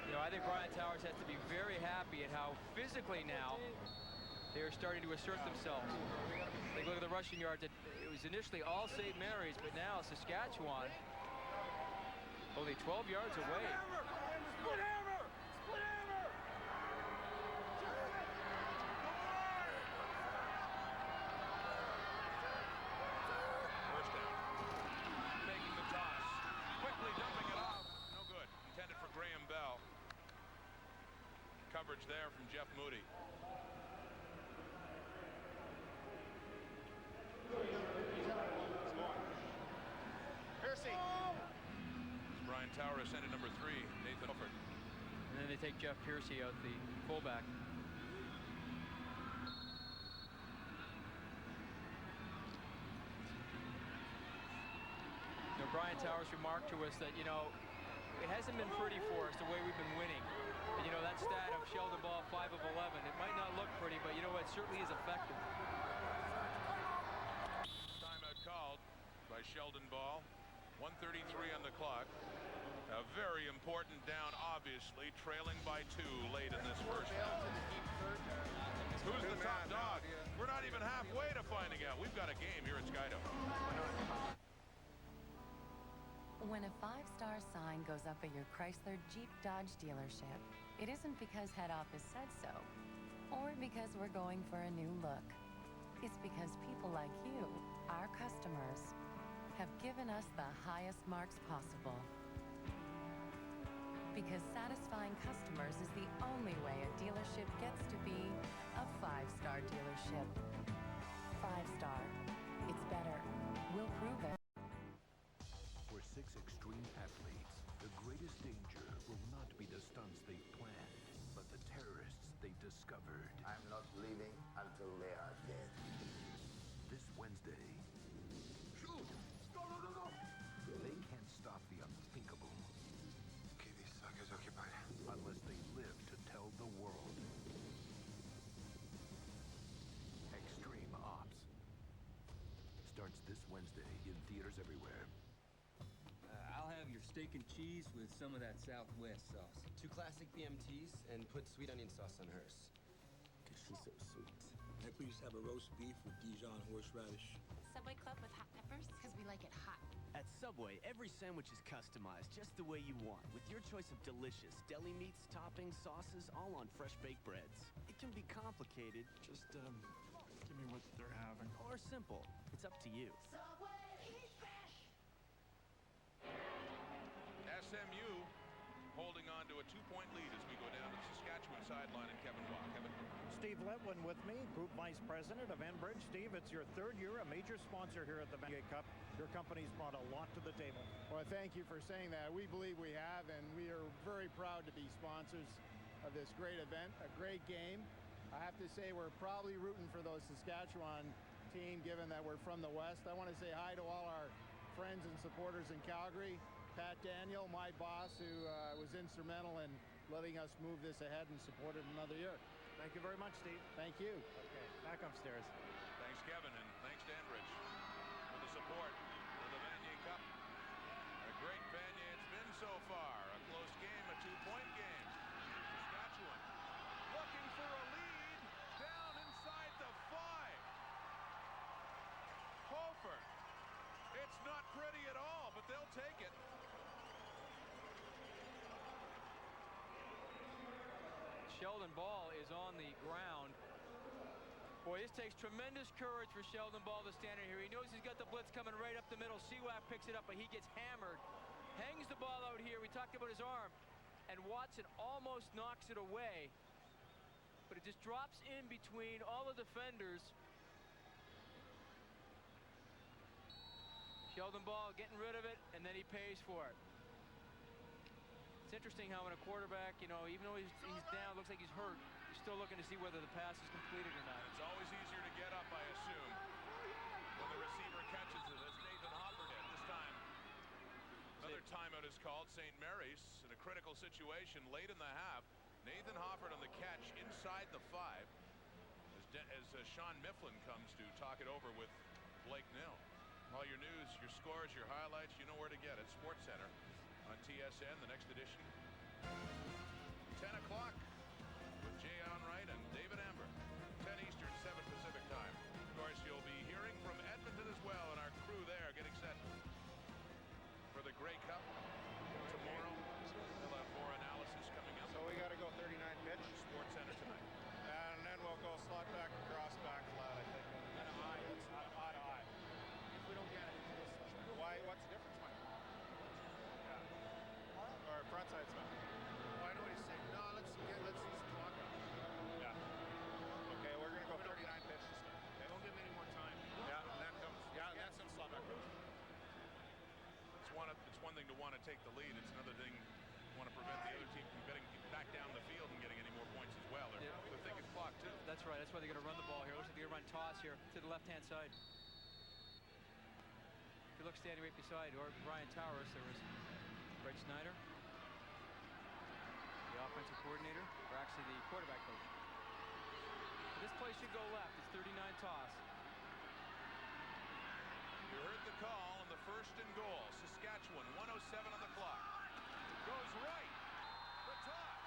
You know, I think Brian Towers has to be very happy at how physically now they are starting to assert themselves. Take a look at the rushing yards. It was initially all St. Mary's, but now Saskatchewan only 12 yards away. Split hammer! Split hammer! First down. Making the toss. coverage there from Jeff Moody. Piercy. Brian Tower ascended number 3, Nathan Hofford. And then they take Jeff Piercy out, the fullback. Brian Towers remarked to us that, you know, it hasn't been pretty for us the way we've been winning. And, you know, that stat of Sheldon Ball 5 of 11, it might not look pretty, but, you know, it certainly is effective. Timeout called by Sheldon Ball. 1:33 on the clock. A very important down, obviously, trailing by 2 late in this first half. Who's the top dog? We're not even halfway to finding out. We've got a game here at Skydome. When a 5-star sign goes up at your Chrysler Jeep Dodge dealership, it isn't because head office said so, or because we're going for a new look. It's because people like you, our customers, have given us the highest marks possible. Because satisfying customers is the only way a dealership gets to be a 5-star dealership. 5-star. It's better. We'll prove it. For 6 extreme athletes, the greatest danger will not be the stunts they've planned, but the terrorists they've discovered. I'm not leaving until they are dead. This Wednesday, Shoot! No! they can't stop the unthinkable. Unless they live to tell the world. Extreme Ops starts this Wednesday in theaters everywhere. I'll have your steak and cheese with some of that Southwest sauce. 2 classic PMTs and put sweet onion sauce on hers. Cause she's so sweet. Can I please have a roast beef with Dijon horseradish? Subway Club with hot peppers, because we like it hot. At Subway, every sandwich is customized just the way you want, with your choice of delicious deli meats, toppings, sauces, all on fresh baked breads. It can be complicated, just give me what they're having. Or simple, it's up to you. Subway, eat fresh! SMU holding on to a 2-point lead as we go down to the Saskatchewan sideline and Kevin Waugh. Kevin. Steve Letwin with me, Group Vice President of Enbridge. Steve, it's your 3rd year, a major sponsor here at the Vanier Cup. Your company's brought a lot to the table. Well, thank you for saying that. We believe we have, and we are very proud to be sponsors of this great event, a great game. I have to say we're probably rooting for those Saskatchewan team, given that we're from the West. I want to say hi to all our friends and supporters in Calgary. Pat Daniel, my boss, who was instrumental in letting us move this ahead and support it another year. Thank you very much, Steve. Thank you. Okay, back upstairs. Thanks, Kevin, and thanks to Enbridge for the support for the Vanier Cup. A great Vanier it's been so far. A close game, a 2-point game. Saskatchewan looking for a lead down inside the 5. Hofer. It's not pretty at all, but they'll take it. Sheldon Ball is on the ground. Boy, this takes tremendous courage for Sheldon Ball to stand in here. He knows he's got the blitz coming right up the middle. Seawack picks it up, but he gets hammered. Hangs the ball out here. We talked about his arm. And Watson almost knocks it away. But it just drops in between all the defenders. Sheldon Ball getting rid of it, and then he pays for it. It's interesting how when a quarterback, you know, even though he's down, looks like he's hurt, you're still looking to see whether the pass is completed or not. It's always easier to get up, I assume, when the receiver catches it, as Nathan Hopper did this time. Another timeout is called. St. Mary's in a critical situation late in the half. Nathan Hofford on the catch inside the 5 as Sean Mifflin comes to talk it over with Blake Nill. All your news, your scores, your highlights, you know where to get it. Sports Center on TSN, the next edition. 10 o'clock with Jay Onright and David Amber. 10 Eastern, 7 Pacific time. Of course, you'll be hearing from Edmonton as well, and our crew there getting set for the Grey Cup tomorrow. We'll have more analysis coming up. So we got to go 39 pitch. Sports Center tonight. And then we'll go slot back, cross back, flat, I think. And eye. It's eye to eye. If we don't get it, why? What's the difference, Mike? Yeah. Or front side stuff. Well, I know what he's saying. No, let's want to take the lead. It's another thing you want to prevent the other team from getting back down the field and getting any more points as well. They're thinking clock, too. That's right. That's why they're going to run the ball here. Looks like they're going to run toss here to the left-hand side. If you look standing right beside Brian Towers, there was Greg Snyder, the offensive coordinator, or actually the quarterback coach. This play should go left. It's 39 toss. You heard the call on the first and goal. Saskatchewan, 1:07 on the clock. Goes right. The toss.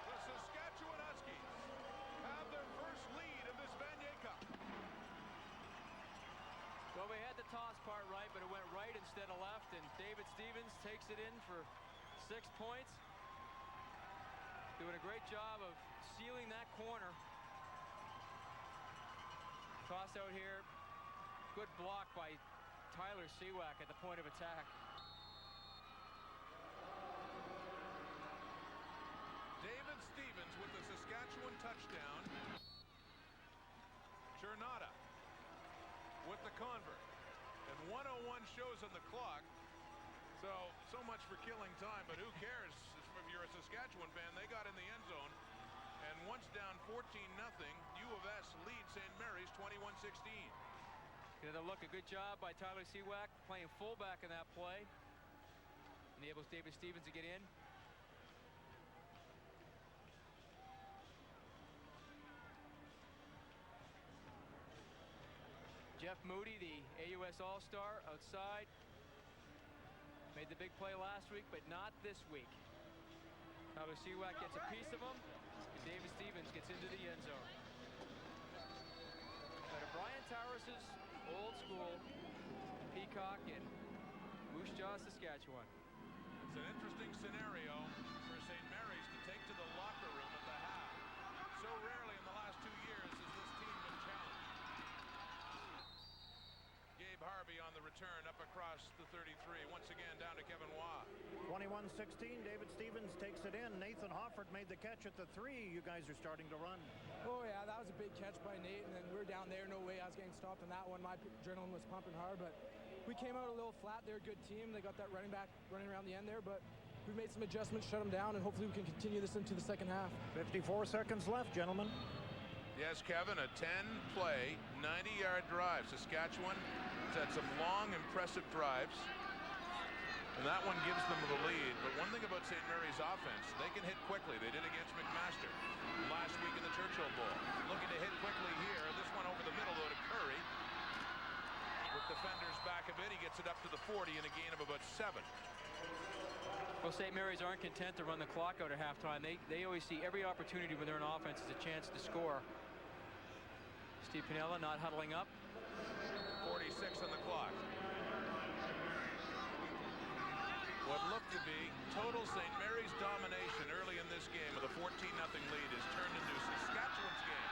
The Saskatchewan Huskies have their first lead of this Vanier Cup. Well, we had the toss part right, but it went right instead of left, and David Stevens takes it in for 6 points. Doing a great job of sealing that corner. Toss out here. Good block by Tyler Seawack at the point of attack. David Stevens with the Saskatchewan touchdown. Jornada with the convert. And 1:01 shows on the clock. So much for killing time, but who cares? If you're a Saskatchewan fan, they got in the end zone. And once down 14-0, U of S leads St. Mary's 21-16. Another look, a good job by Tyler Seawack playing fullback in that play. Enables David Stevens to get in. Jeff Moody, the AUS All-Star, outside. Made the big play last week, but not this week. Tyler Seawack gets a piece of him, and David Stevens gets into the end zone. But Brian Towers' old school Peacock in Moose Jaw, Saskatchewan. It's an interesting scenario for St. Mary's to take to the locker room at the half. So rarely in the last 2 years has this team been challenged. Gabe Harvey on the return up across the 33. Once again down to Kevin Waugh. 21-16. David Stevens takes it in. Nathan Hofford made the catch at the 3. You guys are starting to run. Oh, yeah, that was a big catch by Nate, and then we're down there. No way I was getting stopped on that one. My adrenaline was pumping hard, but we came out a little flat. They're a good team. They got that running back running around the end there, but we've made some adjustments, shut them down, and hopefully we can continue this into the second half. 54 seconds left, gentlemen. Yes, Kevin, a 10-play, 90-yard drive. Saskatchewan has had some long, impressive drives, and that one gives them the lead. But one thing about St. Mary's offense, they can hit quickly. They did against McMaster last week in the Churchill Bowl. Looking to hit quickly here. This one over the middle, though, to Curry. With defenders back a bit, he gets it up to the 40 in a gain of about 7. Well, St. Mary's aren't content to run the clock out at halftime. They always see every opportunity when they're in offense as a chance to score. Steve Pinella not huddling up. 46 on the clock. What looked to be total St. Mary's domination early in this game with a 14-0 lead is turned into Saskatchewan's game.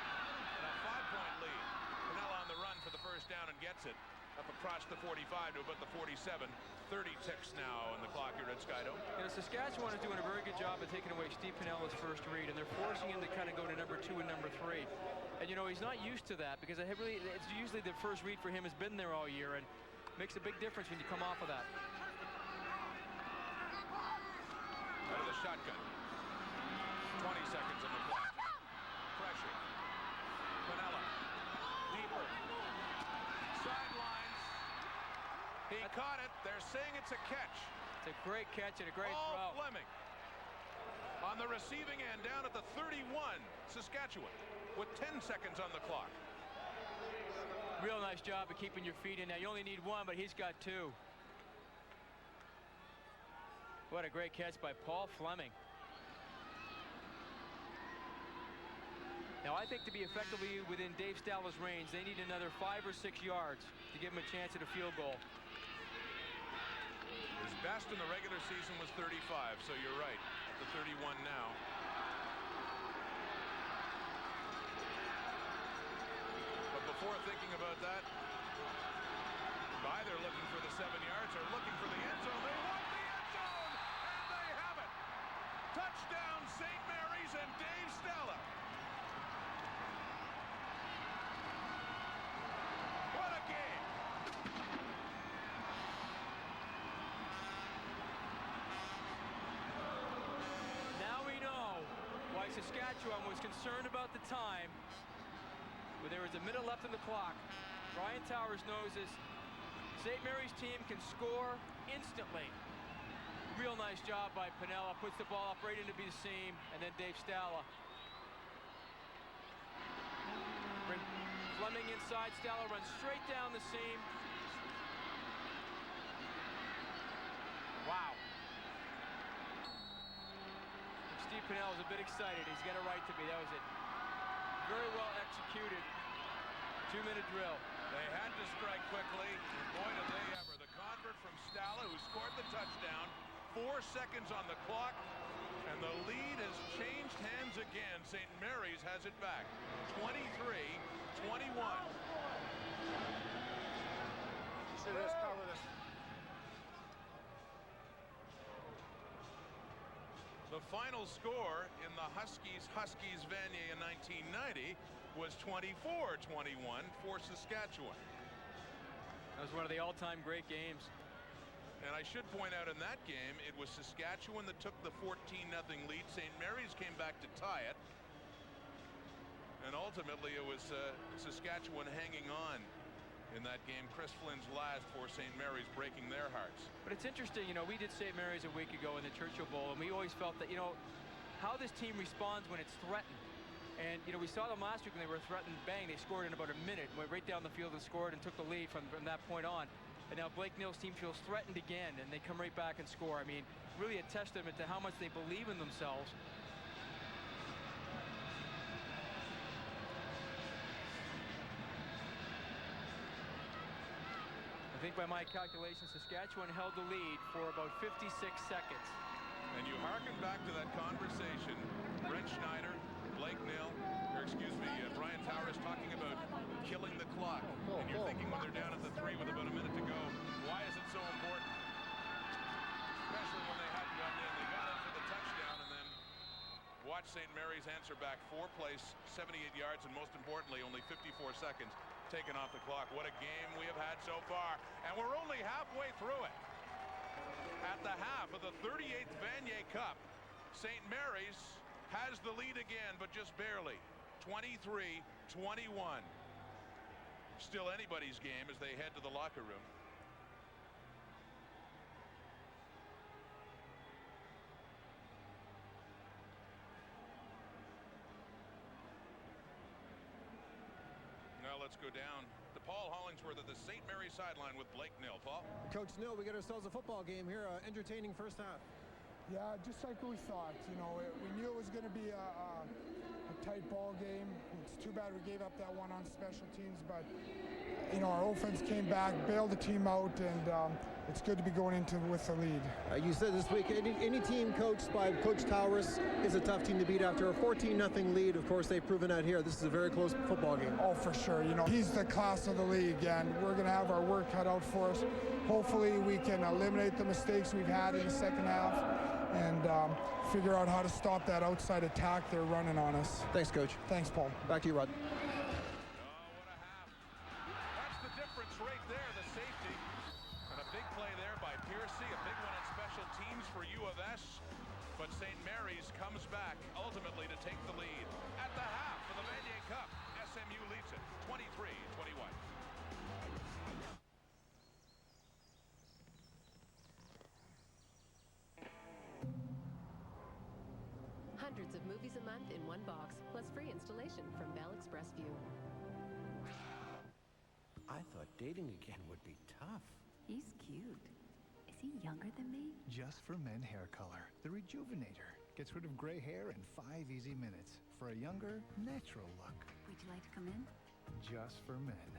And a 5-point lead. Pinella on the run for the first down and gets it up across the 45 to about the 47. 30 ticks now on the clock here at Skydo. You know, Saskatchewan is doing a very good job of taking away Steve Pinella's first read, and they're forcing him to kind of go to number 2 and number 3. And you know, he's not used to that because it's usually the first read for him has been there all year, and makes a big difference when you come off of that. Out of the shotgun. 20 seconds on the clock. Pressure. Pinella. Deeper. Sidelines. He caught it. They're saying it's a catch. It's a great catch and a great Paul throw. Fleming on the receiving end down at the 31. Saskatchewan with 10 seconds on the clock. Real nice job of keeping your feet in there. You only need 1, but he's got 2. What a great catch by Paul Fleming. Now, I think to be effectively within Dave Stalla's range, they need another 5 or 6 yards to give him a chance at a field goal. His best in the regular season was 35, so you're right. The 31 now. But before thinking about that, either looking for the 7 yards or looking for the end zone. They want the end zone, and they have it. Touchdown, St. Mary's and Dave Stella. Saskatchewan was concerned about the time, but there was a minute left on the clock. Brian Towers knows this. St. Mary's team can score instantly. Real nice job by Pinella. Puts the ball up right into the seam, and then Dave Stala. Fleming inside. Stala runs straight down the seam. Wow. Steve Pinella is a bit excited. He's got a right to be. That was it. Very well executed. 2-minute drill. They had to strike quickly. Boy, did they ever. The convert from Stala, who scored the touchdown. 4 seconds on the clock, and the lead has changed hands again. St. Mary's has it back. 23-21. See this, cover this. The final score in the Huskies Vanier in 1990 was 24-21 for Saskatchewan. That was one of the all-time great games. And I should point out in that game, it was Saskatchewan that took the 14-0 lead. St. Mary's came back to tie it. And ultimately, it was Saskatchewan hanging on in that game. Chris Flynn's last for St. Mary's, breaking their hearts. But it's interesting, you know, we did St. Mary's a week ago in the Churchill Bowl, and we always felt that, you know, how this team responds when it's threatened. And, you know, we saw them last week when they were threatened. Bang, they scored in about a minute, went right down the field and scored and took the lead from that point on. And now Blake Neal's team feels threatened again, and they come right back and score. I mean, really a testament to how much they believe in themselves. I think by my calculations, Saskatchewan held the lead for about 56 seconds. And you harken back to that conversation, Brent Schneider, Blake Neal, or excuse me, Brian Towers talking about killing the clock. And you're thinking when they're down at the 3 with about a minute to go, why is it so important? Especially when they hadn't gotten in. They got in for the touchdown, and then watch St. Mary's answer back. 4 plays, 78 yards, and most importantly, only 54 seconds taken off the clock. What a game we have had so far. And we're only halfway through it. At the half of the 38th Vanier Cup, St. Mary's has the lead again, but just barely. 23-21. Still anybody's game as they head to the locker room. Now let's go down to Paul Hollingsworth at the St. Mary's sideline with Blake Neal. Paul? Coach Neal, we got ourselves a football game here. Entertaining first half. Yeah, just like we thought. You know, we knew it was going to be a tight ball game. It's too bad we gave up that one on special teams, but you know, our offense came back, bailed the team out, and it's good to be going into with the lead. You said this week, any team coached by Coach Towers is a tough team to beat after a 14-0 lead. Of course, they've proven out here. This is a very close football game. Oh, for sure. You know, he's the class of the league, and we're going to have our work cut out for us. Hopefully, we can eliminate the mistakes we've had in the second half and figure out how to stop that outside attack they're running on us. Thanks, Coach. Thanks, Paul. Back to you, Rod. For U of S, but St. Mary's comes back ultimately to take the lead. At the half of the Vanier Cup, SMU leads it 23-21. Hundreds of movies a month in one box, plus free installation from Bell Express View. I thought dating again would be tough. He's cute. Is he younger than me? Just for Men hair color. The Rejuvenator gets rid of gray hair in 5 easy minutes for a younger, natural look. Would you like to come in? Just for men.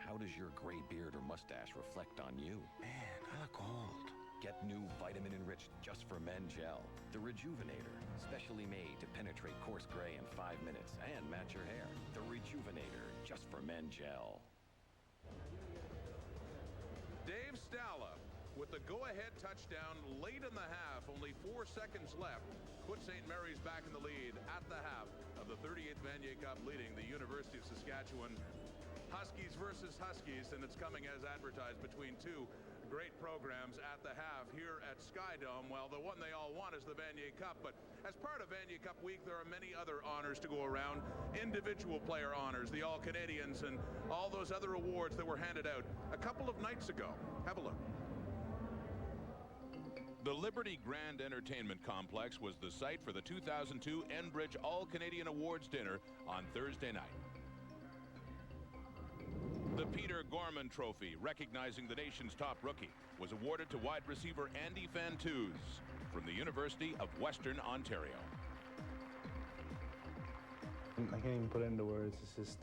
How does your gray beard or mustache reflect on you? Man, I look old. Get new vitamin-enriched Just for Men gel. The Rejuvenator, specially made to penetrate coarse gray in 5 minutes and match your hair. The Rejuvenator, Just for Men gel. Dave Stala with the go-ahead touchdown late in the half, only 4 seconds left, put St. Mary's back in the lead at the half of the 38th Vanier Cup, leading the University of Saskatchewan. Huskies versus Huskies, and it's coming as advertised between two great programs at the half here at Skydome. Well, the one they all want is the Vanier Cup, but as part of Vanier Cup week, there are many other honors to go around. Individual player honors, the All-Canadians, and all those other awards that were handed out a couple of nights ago. Have a look. The Liberty Grand Entertainment Complex was the site for the 2002 Enbridge All-Canadian Awards dinner on Thursday night. The Peter Gorman Trophy, recognizing the nation's top rookie, was awarded to wide receiver Andy Fantuz from the University of Western Ontario. I can't even put it into words. It's just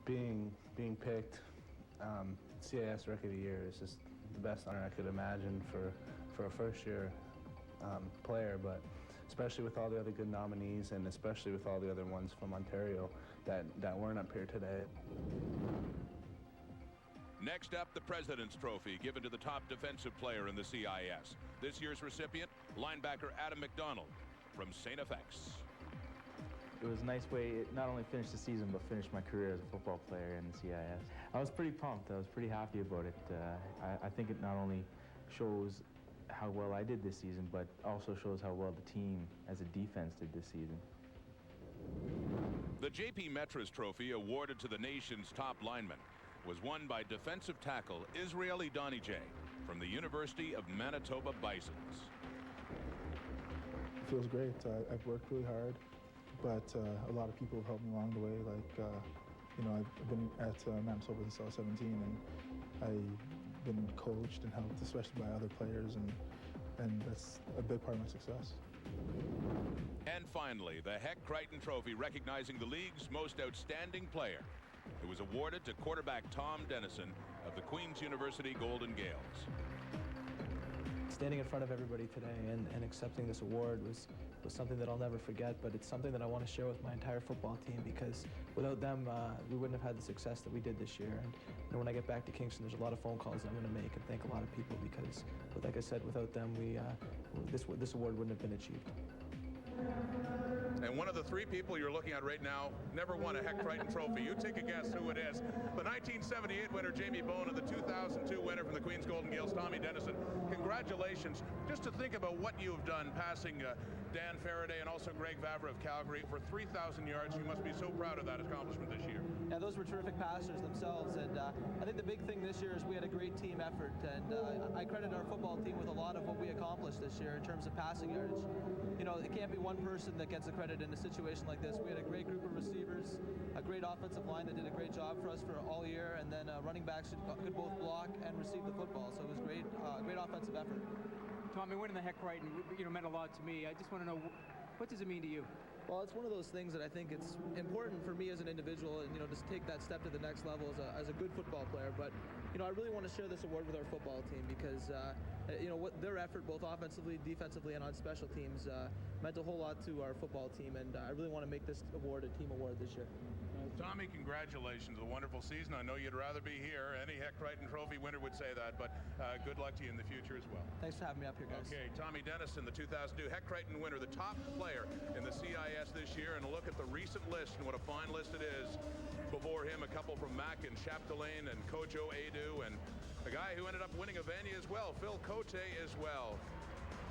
being picked CIS Rookie of the Year is just the best honor I could imagine for a first-year player, but especially with all the other good nominees and especially with all the other ones from Ontario that weren't up here today. Next up, the President's Trophy, given to the top defensive player in the CIS. This year's recipient, linebacker Adam McDonald from St. FX. It was a nice way to not only finish the season, but finish my career as a football player in the CIS. I was pretty pumped. I was pretty happy about it. I think it not only shows how well I did this season, but also shows how well the team as a defense did this season. The J.P. Metras Trophy, awarded to the nation's top lineman, was won by defensive tackle Israeli Donijay from the University of Manitoba Bisons. It feels great. I've worked really hard, but a lot of people have helped me along the way. Like, you know, I've been at Manitoba since I was 17, and I've been coached and helped, especially by other players, and that's a big part of my success. And finally, the Heck Crichton Trophy, recognizing the league's most outstanding player. It was awarded to quarterback Tom Dennison of the Queen's University Golden Gales. Standing in front of everybody today and accepting this award was something that I'll never forget, but it's something that I want to share with my entire football team, because without them, we wouldn't have had the success that we did this year. And you know, when I get back to Kingston, there's a lot of phone calls that I'm going to make and thank a lot of people, because, like I said, without them, this award wouldn't have been achieved. And one of the three people you're looking at right now never won a Heck Crichton Trophy. You take a guess who it is. The 1978 winner, Jamie Bowen, and the 2002 winner from the Queen's Golden Gales, Tommy Dennison. Congratulations. Just to think about what you have done, passing Dan Faraday and also Greg Vavra of Calgary for 3,000 yards. You must be so proud of that accomplishment this year. Yeah, those were terrific passers themselves, and I think the big thing this year is we had a great team effort, and I credit our football team with a lot of what we accomplished this year in terms of passing yardage. You know, it can't be one person that gets the credit in a situation like this. We had a great group of receivers, a great offensive line that did a great job for us for all year, and then running backs who could both block and receive the football. So it was great, great offensive effort. Tommy, winning the Heck Crichton, meant a lot to me. I just want to know, what does it mean to you? Well, it's one of those things that I think it's important for me as an individual, and just take that step to the next level as a good football player. But I really want to share this award with our football team, because what their effort, both offensively, defensively, and on special teams, meant a whole lot to our football team, and I really want to make this award a team award this year. Tommy, congratulations. A wonderful season. I know you'd rather be here. Any Heck Crichton Trophy winner would say that, but good luck to you in the future as well. Thanks for having me up here, guys. Okay, Tommy Dennison, the 2002 Heck Crichton winner, the top player in the CIS this year, and a look at the recent list and what a fine list it is. Before him, a couple from Mac and Chapdelaine and Kojo Adu, and a guy who ended up winning a Vanier as well, Phil Cote as well.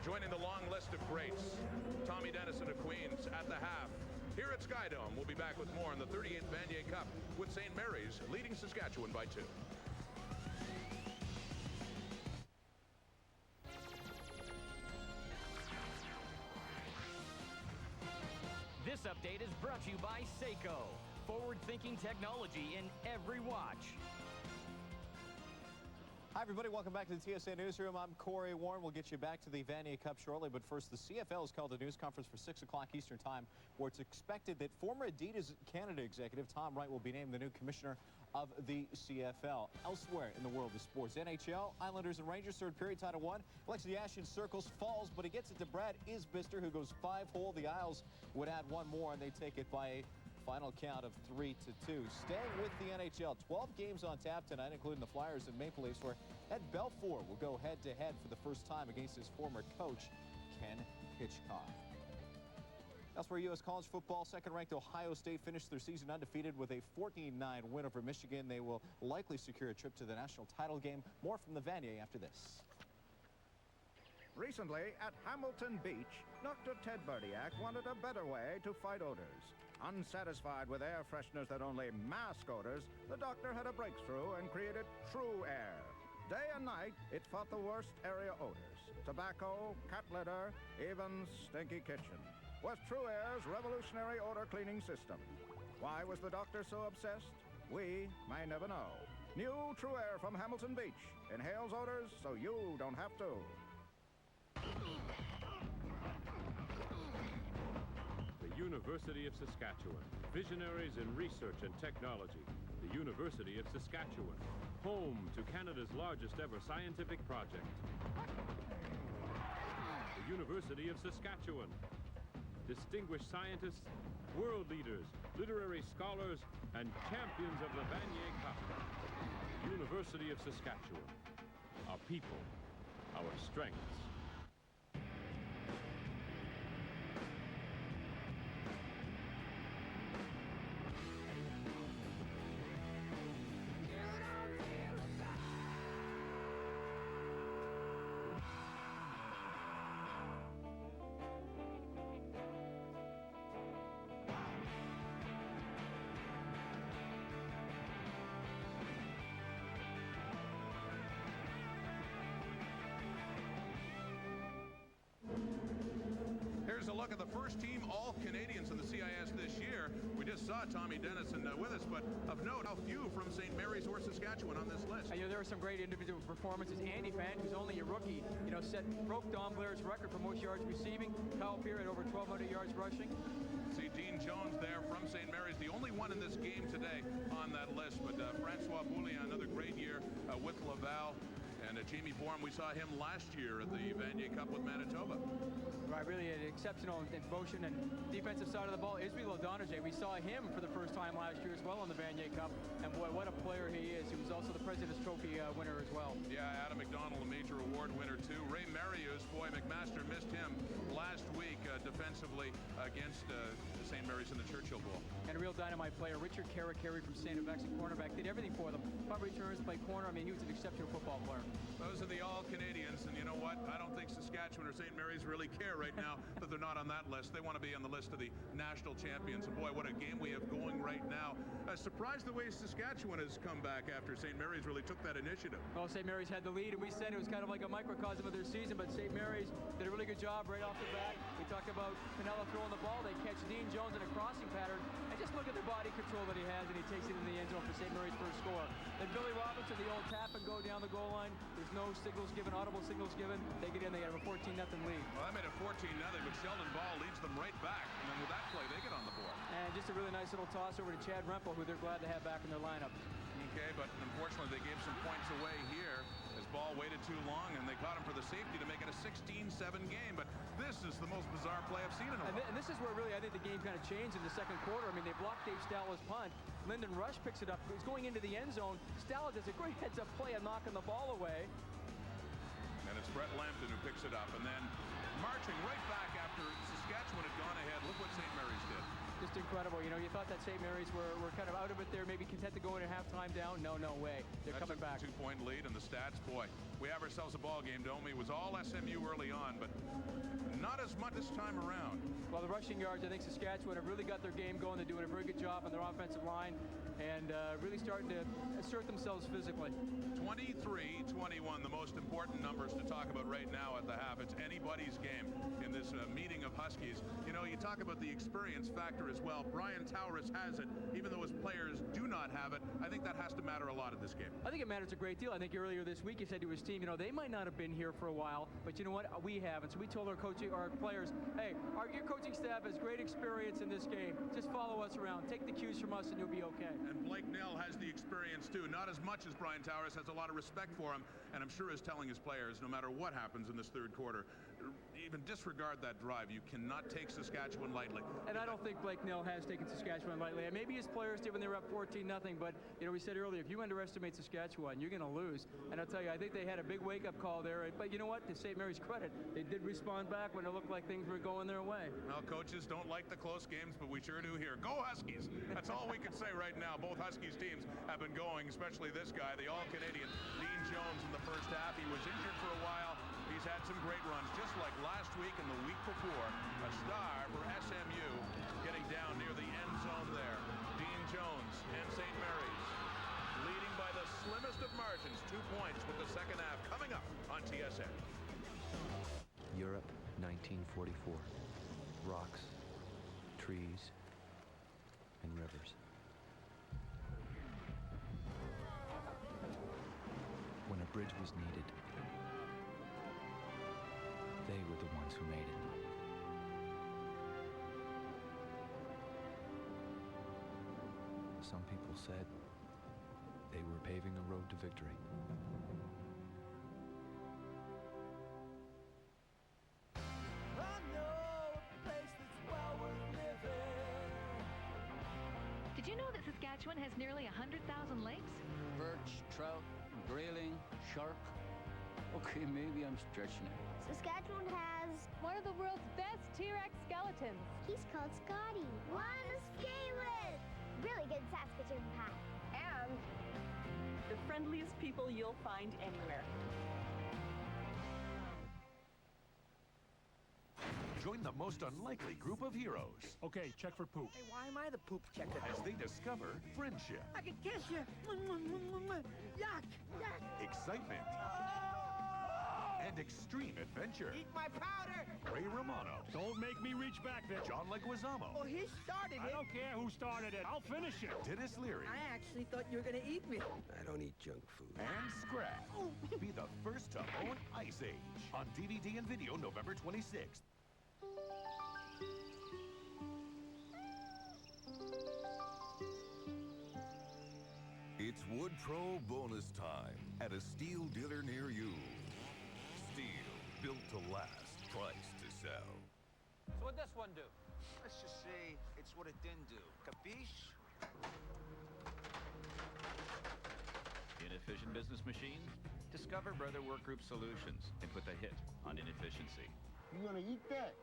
Joining the long list of greats, Tommy Dennison of Queens at the half. Here at Skydome, we'll be back with more in the 38th Vanier Cup, with St. Mary's leading Saskatchewan by 2. This update is brought to you by Seiko. Forward-thinking technology in every watch. Hi, everybody. Welcome back to the TSA Newsroom. I'm Corey Warren. We'll get you back to the Vanier Cup shortly, but first, the CFL has called a news conference for 6 o'clock Eastern Time, where it's expected that former Adidas Canada executive Tom Wright will be named the new commissioner of the CFL. Elsewhere in the world of sports, NHL, Islanders and Rangers, third period, tied at 1. Alexis Yashin circles, falls, but he gets it to Brad Isbister, who goes 5-hole. The Isles would add one more, and they take it by a final count of 3-2. Staying with the NHL, 12 games on tap tonight, including the Flyers and Maple Leafs, where Ed Belfour will go head-to-head for the first time against his former coach, Ken Hitchcock. Elsewhere, U.S. college football, second-ranked Ohio State finished their season undefeated with a 14-9 win over Michigan. They will likely secure a trip to the national title game. More from the Vanier after this. Recently, at Hamilton Beach, Dr. Ted Berdiak wanted a better way to fight odors. Unsatisfied with air fresheners that only mask odors, the doctor had a breakthrough and created True Air. Day and night, it fought the worst area odors. Tobacco, cat litter, even stinky kitchen. Was True Air's revolutionary odor cleaning system. Why was the doctor so obsessed? We may never know. New True Air from Hamilton Beach. Inhales odors so you don't have to. The University of Saskatchewan. Visionaries in research and technology. The University of Saskatchewan. Home to Canada's largest ever scientific project. The University of Saskatchewan. Distinguished scientists, world leaders, literary scholars, and champions of the Vanier Cup. University of Saskatchewan. Our people, our strengths. Here's a look at the first team All-Canadians in the CIS this year. We just saw Tommy Dennison with us, but of note, how few from St. Mary's or Saskatchewan on this list. You know, there were some great individual performances. Andy Fant, who's only a rookie, you know, broke Don Blair's record for most yards receiving. Kyle Peer had over 1,200 yards rushing. See Dean Jones there from St. Mary's, the only one in this game today on that list. But Francois Boulian, another great year with Laval. And Jamie Bourne, we saw him last year at the Vanier Cup with Manitoba. Right, really an exceptional motion and defensive side of the ball. Israel O'Donoghue, we saw him for the first time last year as well on the Vanier Cup. And boy, what a player he is. He was also the President's Trophy winner as well. Yeah, Adam McDonald, a major award winner too. Ray Marius, boy, McMaster missed him last week defensively against St. Mary's in the Churchill Bowl. And a real dynamite player, Richard Carey from St. Vex, cornerback, did everything for them. Punt returns, played corner. I mean, he was an exceptional football player. Those are the All-Canadians, and you know what? I don't think Saskatchewan or St. Mary's really care right now that they're not on that list. They want to be on the list of the national champions. And boy, what a game we have going right now. Surprised the way Saskatchewan has come back after St. Mary's really took that initiative. Well, St. Mary's had the lead, and we said it was kind of like a microcosm of their season, but St. Mary's did a really good job right off the bat. We talked about Pinella throwing the ball. They catch Dean Jones in a crossing pattern, and just look at the body control that he has, and he takes it in the end zone for St. Mary's first score. Then Billy Robinson, the old tap and go down the goal line. There's no signals given, audible signals given. They get in, they have a 14-0 lead. Well, that made it 14-0, but Sheldon Ball leads them right back. And then with that play, they get on the board. And just a really nice little toss over to Chad Rempel, who they're glad to have back in their lineup. Okay, but unfortunately, they gave some points away here as Ball waited too long, and they caught him for the safety to make it a 16-7 game. But this is the most bizarre play I've seen in a while. And this is where really I think the game kind of changed in the second quarter. I mean, they blocked Dave Stala's punt. Lyndon Rush picks it up. He's going into the end zone. Stala does a great heads-up play of knocking the ball away. And it's Brett Lampton who picks it up. And then marching right back after Saskatchewan had gone ahead. Look what St. Mary's did. Just incredible. You know, you thought that St. Mary's were kind of out of it there, maybe content to go in at halftime down. No way. They're coming back. That's a 2-point lead, and the stats, boy, we have ourselves a ball game, don't we? It was all SMU early on, but not as much this time around. Well, the rushing yards, I think Saskatchewan have really got their game going. They're doing a very good job on their offensive line and really starting to assert themselves physically. 23-21, the most important numbers to talk about right now at the half. It's anybody's game in this meeting of Huskies. You know, you talk about the experience factor as well. Brian Towers has it, even though his players do not have it. I think that has to matter a lot in this game. I think it matters a great deal. I think earlier this week he said to his team, you know, they might not have been here for a while, but you know what? We have. And so we told our players, hey, your coaching staff has great experience in this game. Just follow us around. Take the cues from us and you'll be okay. And Blake Nell has the experience too. Not as much as Brian Towers, has a lot of respect for him, and I'm sure is telling his players, no matter what happens in this third quarter, even disregard that drive. You cannot take Saskatchewan lightly. And I don't think Blake Nell has taken Saskatchewan lightly. And maybe his players did when they were up 14-0, but, you know, we said earlier, if you underestimate Saskatchewan, you're going to lose. And I'll tell you, I think they had a big wake-up call there. But you know what? To St. Mary's credit, they did respond back when it looked like things were going their way. Well, coaches don't like the close games, but we sure do here. Go Huskies! That's all we can say right now. Both Huskies teams have been going, especially this guy, the All-Canadian Dean Jones in the first half. He was injured for a while. He's had some great runs, just like last week and the week before. A star for SMU getting down near the end zone there. Dean Jones and St. Mary's leading by the slimmest of margins, 2 points with the second half coming up on TSN. Europe, 1944. Rocks, trees, and rivers. When a bridge was needed, they were the ones who made it. Some people said they were paving a road to victory. Did you know that Saskatchewan has nearly 100,000 lakes? Perch, trout, grayling, shark. Okay, maybe I'm stretching it. Saskatchewan has one of the world's best T-Rex skeletons. He's called Scotty. Wanna scale it? Really good Saskatchewan pie. And the friendliest people you'll find anywhere. Join the most unlikely group of heroes. Okay, check for poop. Hey, why am I the poop checker? As they discover friendship. I can kiss you. Yuck! Yuck! Excitement. And extreme adventure. Eat my powder! Ray Romano. Don't make me reach back there. John Leguizamo. Oh, he started it. I don't care who started it. I'll finish it. Dennis Leary. I actually thought you were going to eat me. I don't eat junk food. And Scrap. Be the first to own Ice Age. On DVD and video November 26th. It's Wood Pro bonus time at a steel dealer near you. Steel, built to last, priced to sell. So what'd this one do? Let's just say it's what it didn't do. Capiche? Inefficient business machines? Discover Brother Work Group Solutions and put the hit on inefficiency. You gonna eat that?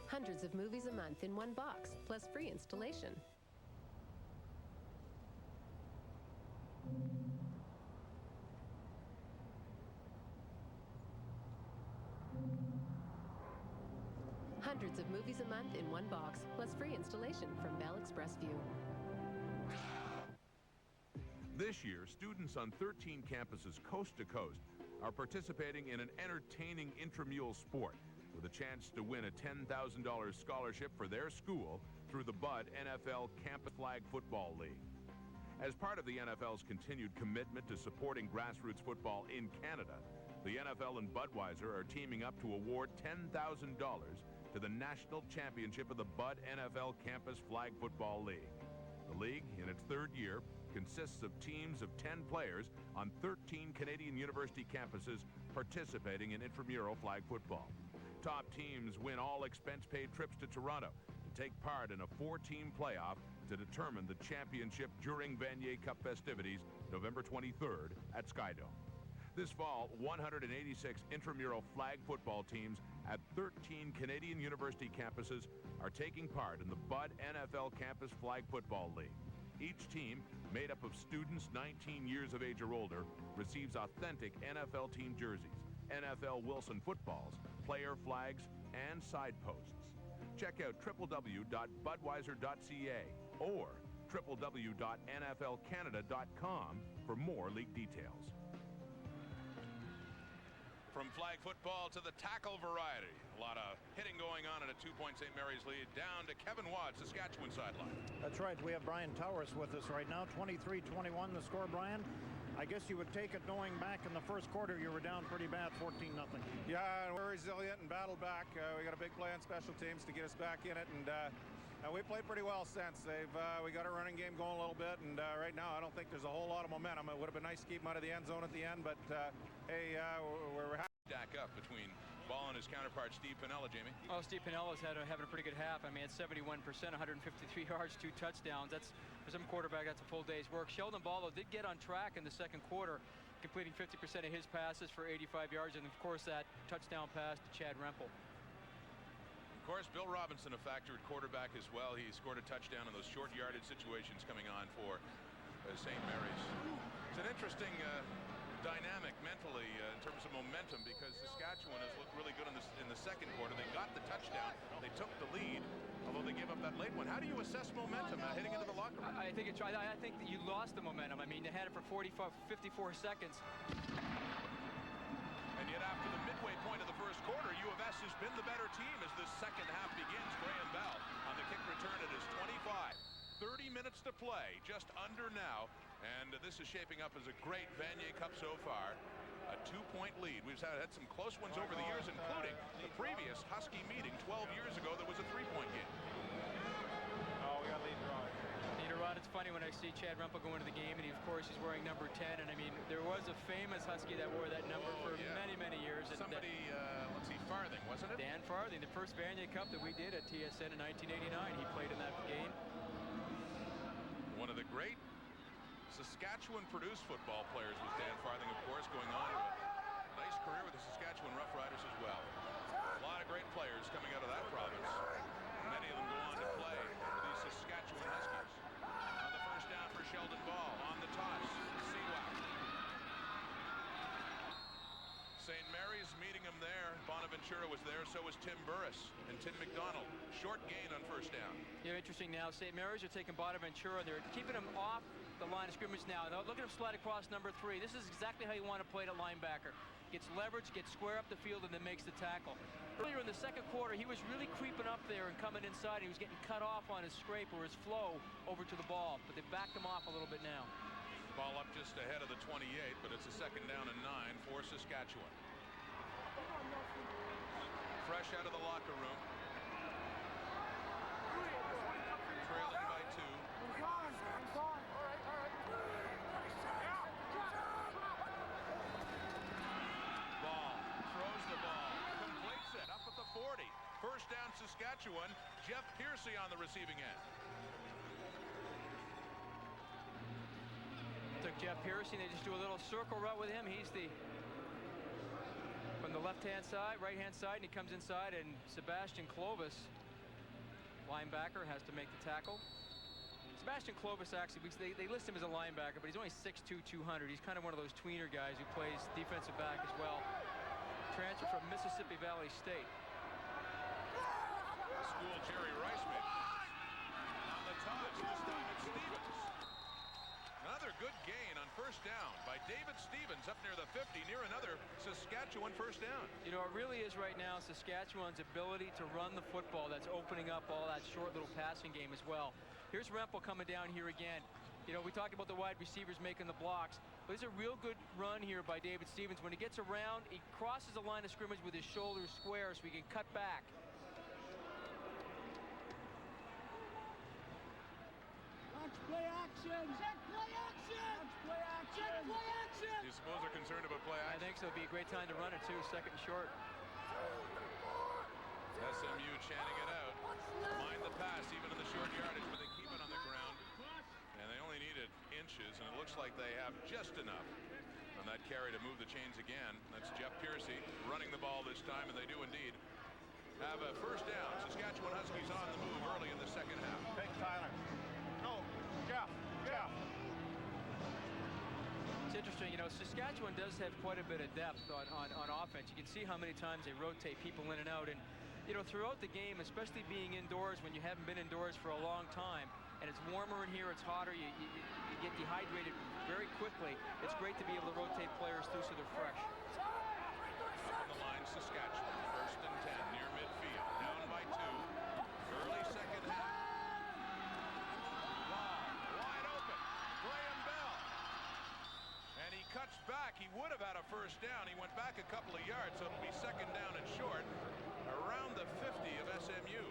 Hundreds of movies a month in one box, plus free installation. Hundreds of movies a month in one box, plus free installation from Bell Express View. This year, students on 13 campuses coast to coast are participating in an entertaining intramural sport with a chance to win a $10,000 scholarship for their school through the Bud NFL Campus Flag Football League. As part of the NFL's continued commitment to supporting grassroots football in Canada, the NFL and Budweiser are teaming up to award $10,000 to the national championship of the Bud NFL Campus Flag Football League. The league, in its third year, consists of teams of 10 players on 13 Canadian university campuses participating in intramural flag football. Top teams win all expense-paid trips to Toronto to take part in a 4-team playoff to determine the championship during Vanier Cup festivities November 23rd at Skydome. This fall, 186 intramural flag football teams at 13 Canadian university campuses are taking part in the Bud NFL Campus Flag Football League. Each team, made up of students 19 years of age or older, receives authentic NFL team jerseys, NFL Wilson footballs, player flags, and side posts. Check out www.budweiser.ca or www.nflcanada.com for more league details. From flag football to the tackle variety. A lot of hitting going on in a 2-point St. Mary's lead. Down to Kevin Watt, Saskatchewan sideline. That's right. We have Brian Towers with us right now. 23-21 the score, Brian. I guess you would take it knowing back in the first quarter you were down pretty bad, 14-0. Yeah, we're resilient and battled back. We got a big play on special teams to get us back in it, and We played pretty well since. We got our running game going a little bit, and right now I don't think there's a whole lot of momentum. It would have been nice to keep him out of the end zone at the end, but hey, we're happy. Stack up between Ball and his counterpart Steve Piniella, Jamie. Oh, Steve Piniella's having a pretty good half. I mean, it's 71%, 153 yards, 2 touchdowns. That's, for some quarterback, that's a full day's work. Sheldon Ball, though, did get on track in the second quarter, completing 50% of his passes for 85 yards, and of course that touchdown pass to Chad Rempel. Of course, Bill Robinson, a factor at quarterback as well. He scored a touchdown in those short yardage situations coming on for St. Mary's. It's an interesting dynamic mentally in terms of momentum, because Saskatchewan has looked really good in the second quarter. They got the touchdown. They took the lead, although they gave up that late one. How do you assess momentum heading into the locker room? I think I think that you lost the momentum. I mean, they had it for 54 seconds. And yet after the midway point of the first quarter, U of S has been the better team as this second half begins. Graham Bell on the kick return at his 25. 30 minutes to play, just under now. And this is shaping up as a great Vanier Cup so far. A 2-point lead. We've had some close ones over the years, including the previous Husky meeting 12 years ago. That was a 3-point game. Oh, we got lead rod. Leader rod. It's funny when I see Chad Rempel go into the game, and of course he's wearing number 10. And I mean, there was a famous Husky that wore that number for many, many years. And somebody, let's see, Farthing, wasn't it? Dan Farthing, the first Vanier Cup that we did at TSN in 1989. He played in that game. One of the great Saskatchewan-produced football players was Dan Farthing, of course, going on to a nice career with the Saskatchewan Roughriders as well. A lot of great players coming out of that province. Many of them go on to play for the Saskatchewan Huskies. On the first down for Sheldon Ball, on the toss, Seawak. St. Mary's meeting him there. Bonaventura was there, so was Tim Burris and Tim McDonald. Short gain on first down. Yeah, interesting now. St. Mary's are taking Bonaventura. They're keeping him off the line of scrimmage now. Now look at him slide across number 3. This is exactly how you want to play it at linebacker. Gets leverage, gets square up the field, and then makes the tackle. Earlier in the second quarter, he was really creeping up there and coming inside. He was getting cut off on his scrape or his flow over to the ball, but they backed him off a little bit now. Ball up just ahead of the 28, but it's a second down and 9 for Saskatchewan. Fresh out of the locker room. Trailing by 2. Ball throws the ball, completes it up at the 40. First down Saskatchewan. Jeff Piercy on the receiving end. Took Jeff Piercy. They just do a little circle route with him. He's from the left-hand side, right-hand side, and he comes inside, and Sebastian Clovis, linebacker, has to make the tackle. Sebastian Clovis, actually, they list him as a linebacker, but he's only 6'2", 200. He's kind of one of those tweener guys who plays defensive back as well. Transfer from Mississippi Valley State. School Jerry Rice made. On the touch, this time it's Stevens. Another good gain on first down by David Stevens up near the 50, near another Saskatchewan first down. You know, it really is right now Saskatchewan's ability to run the football that's opening up all that short little passing game as well. Here's Rempel coming down here again. You know, we talked about the wide receivers making the blocks, but it's a real good run here by David Stevens. When he gets around, he crosses the line of scrimmage with his shoulders square so he can cut back. Watch play action! Check play action! Watch play action! Check play action! You suppose they're concerned about play action? I think so. It'd be a great time to run it, too. Second and short. SMU chanting it out. Mind the pass, even in the short yardage, but they keep it on the ground. And they only needed inches, and it looks like they have just enough on that carry to move the chains again. That's Jeff Piercy running the ball this time, and they do indeed have a first down. Saskatchewan Huskies on the move early in the second half. Take Tyler. No, Jeff. It's interesting, you know, Saskatchewan does have quite a bit of depth on offense. You can see how many times they rotate people in and out. And, you know, throughout the game, especially being indoors when you haven't been indoors for a long time, and it's warmer in here, it's hotter, you get dehydrated very quickly. It's great to be able to rotate players through so they're fresh. Up on the line, Saskatchewan, first and 10, near midfield, down by 2. Early second half. Ball wide open. Graham Bell. And he cuts back. He would have had a first down. He went back a couple of yards, so it'll be second down and short around the 50 of SMU.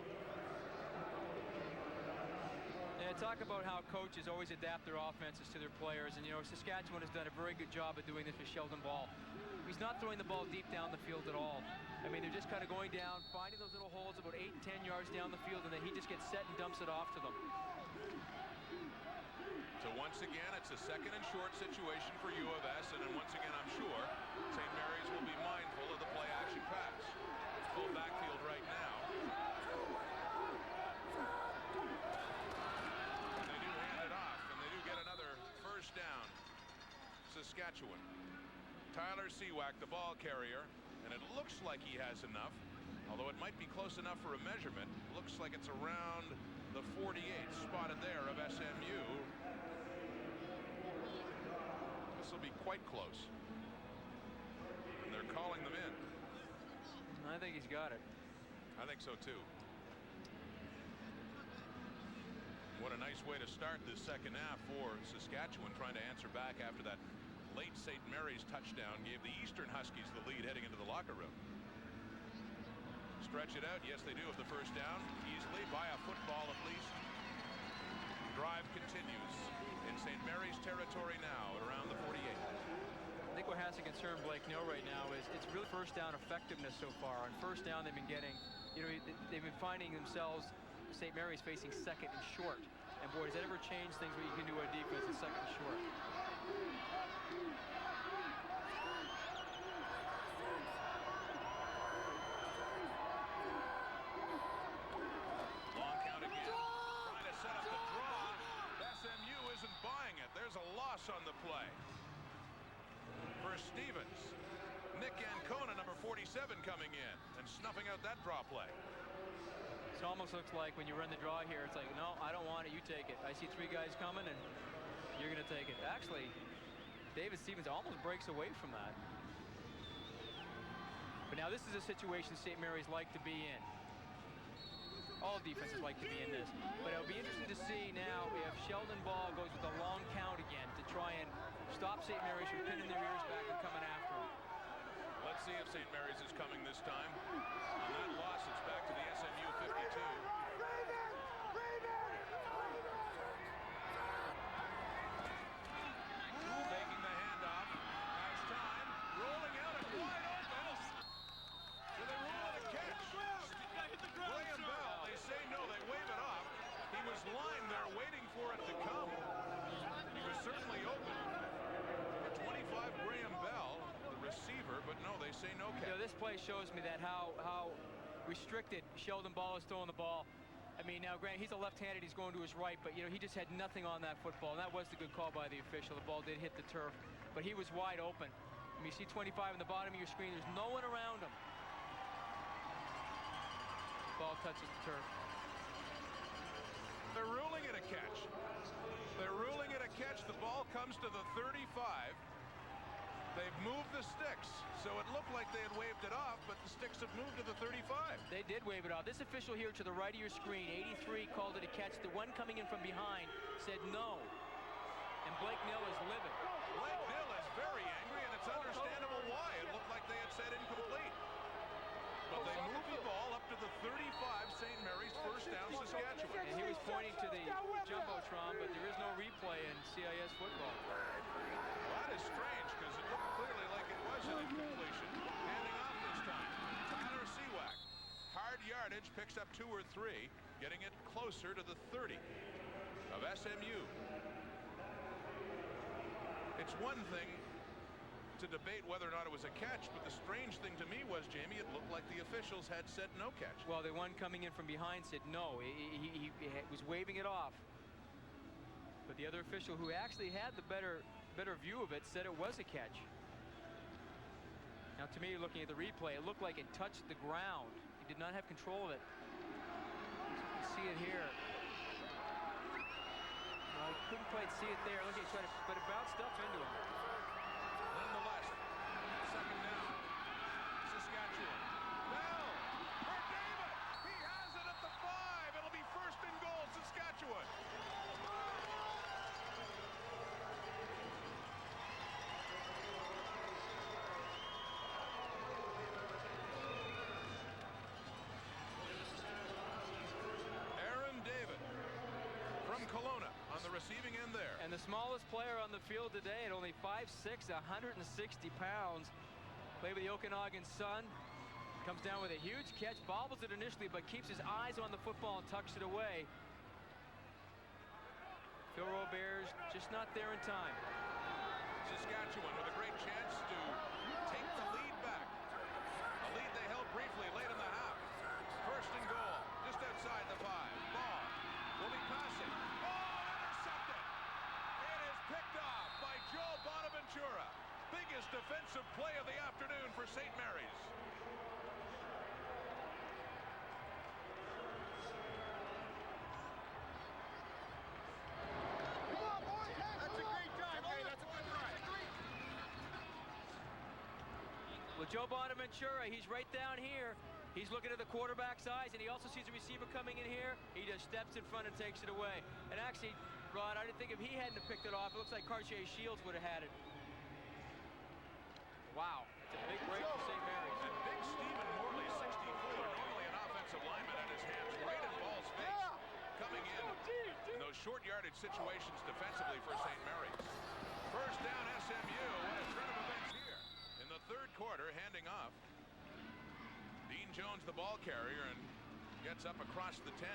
Yeah, talk about how coaches always adapt their offenses to their players. And, you know, Saskatchewan has done a very good job of doing this with Sheldon Ball. He's not throwing the ball deep down the field at all. I mean, they're just kind of going down, finding those little holes about 8 and 10 yards down the field, and then he just gets set and dumps it off to them. So once again, it's a second and short situation for U of S, and then once again, I'm sure St. Mary's will be mindful of the play-action pass. It's full backfield right now. And they do hand it off, and they do get another first down. Saskatchewan. Tyler Seawack, the ball carrier, and it looks like he has enough, although it might be close enough for a measurement. Looks like it's around the 48 spotted there of SMU. This will be quite close. And they're calling them in. I think he's got it. I think so too. What a nice way to start this second half for Saskatchewan, trying to answer back after that late St. Mary's touchdown gave the Eastern Huskies the lead heading into the locker room. Stretch it out. Yes, they do have the first down easily by a football at least. Drive continues in St. Mary's territory now at around the 48. I think what has to concern Blake Neal right now is it's really first down effectiveness so far. On first down, they've been getting, you know, they've been finding themselves, St. Mary's facing second and short. And boy, does that ever change things what you can do on defense in second and short. Long count again. Trying to set up the draw. SMU isn't buying it. There's a loss on the play. For Stevens. Nick Ancona, number 47, coming in and snuffing out that draw play. It almost looks like when you run the draw here, it's like, no, I don't want it, you take it. I see 3 guys coming, and you're going to take it. Actually, David Stevens almost breaks away from that. But now this is a situation St. Mary's like to be in. All defenses like to be in this. But it'll be interesting to see now if Sheldon Ball goes with a long count again to try and stop St. Mary's from pinning their ears back and coming after them. Let's see if St. Mary's is coming this time. On that loss, it's back to the SMU 52. Taking the handoff. Has time. Rolling out and wide open. Do they rule it a catch? Graham Bell, they say no. They wave it off. He was lying there waiting for it to come. He was certainly open. For 25, Graham Bell, the receiver, but no, they say no catch. You know, this play shows me that how restricted Sheldon Ball is throwing the ball. I mean, now, Grant, he's a left-handed, he's going to his right, but, you know, he just had nothing on that football, and that was the good call by the official. The ball did hit the turf, but he was wide open. I mean, you see 25 in the bottom of your screen, there's no one around him. Ball touches the turf. They're ruling it a catch. They're ruling it a catch. The ball comes to the 35. They've moved the sticks, so it looked like they had waved it off, but the sticks have moved to the 35. They did wave it off. This official here to the right of your screen, 83, called it a catch. The one coming in from behind said no. And Blake Neal is livid. Blake Neal is very angry, and it's understandable why. It looked like they had said incomplete. But they moved the ball up to the 35, St. Mary's, first down, Saskatchewan. And he was pointing to the Jumbotron, but there is no replay in CIS football. Well, that is strange, because it looked clearly like it was an incompletion. Handing off this time. Tyler Seawack. Hard yardage, picks up 2 or 3, getting it closer to the 30 of SMU. It's one thing to debate whether or not it was a catch, but the strange thing to me was, Jamie, it looked like the officials had said no catch. Well, the one coming in from behind said no. He was waving it off. But the other official, who actually had the better view of it, said it was a catch. Now, to me, looking at the replay, it looked like it touched the ground. He did not have control of it. You see it here. Well, I couldn't quite see it there. Look, he tried to, but it bounced up into him. Nonetheless, second down. Saskatchewan. Bell for David. He has it at the 5. It'll be first and goal, Saskatchewan. Aaron David from Kelowna. receiving end there. And the smallest player on the field today at only 5'6", 160 pounds. Played with the Okanagan Sun. Comes down with a huge catch, bobbles it initially, but keeps his eyes on the football and tucks it away. Phil Robert's just not there in time. Saskatchewan with a great chance to take the lead back. A lead they held briefly late in the half. First and goal, just outside the 5. Ball will be passing. Ball intercepted. It is picked off by Joe Bonaventura. Biggest defensive play of the afternoon for St. Mary's. Well, Joe Bonaventura, he's right down here. He's looking at the quarterback's eyes, and he also sees a receiver coming in here. He just steps in front and takes it away. And actually, Rod, I didn't think if he hadn't have picked it off, it looks like Cartier Shields would have had it. Wow, it's a big break for St. Mary's. And big Stephen Morley, 64, normally an offensive lineman at his hands, right in Ball's face. Coming in those short yardage situations defensively for St. Mary's. First down, SMU. What a turn of events here. In the third quarter, handing off. Dean Jones, the ball carrier, and gets up across the 10.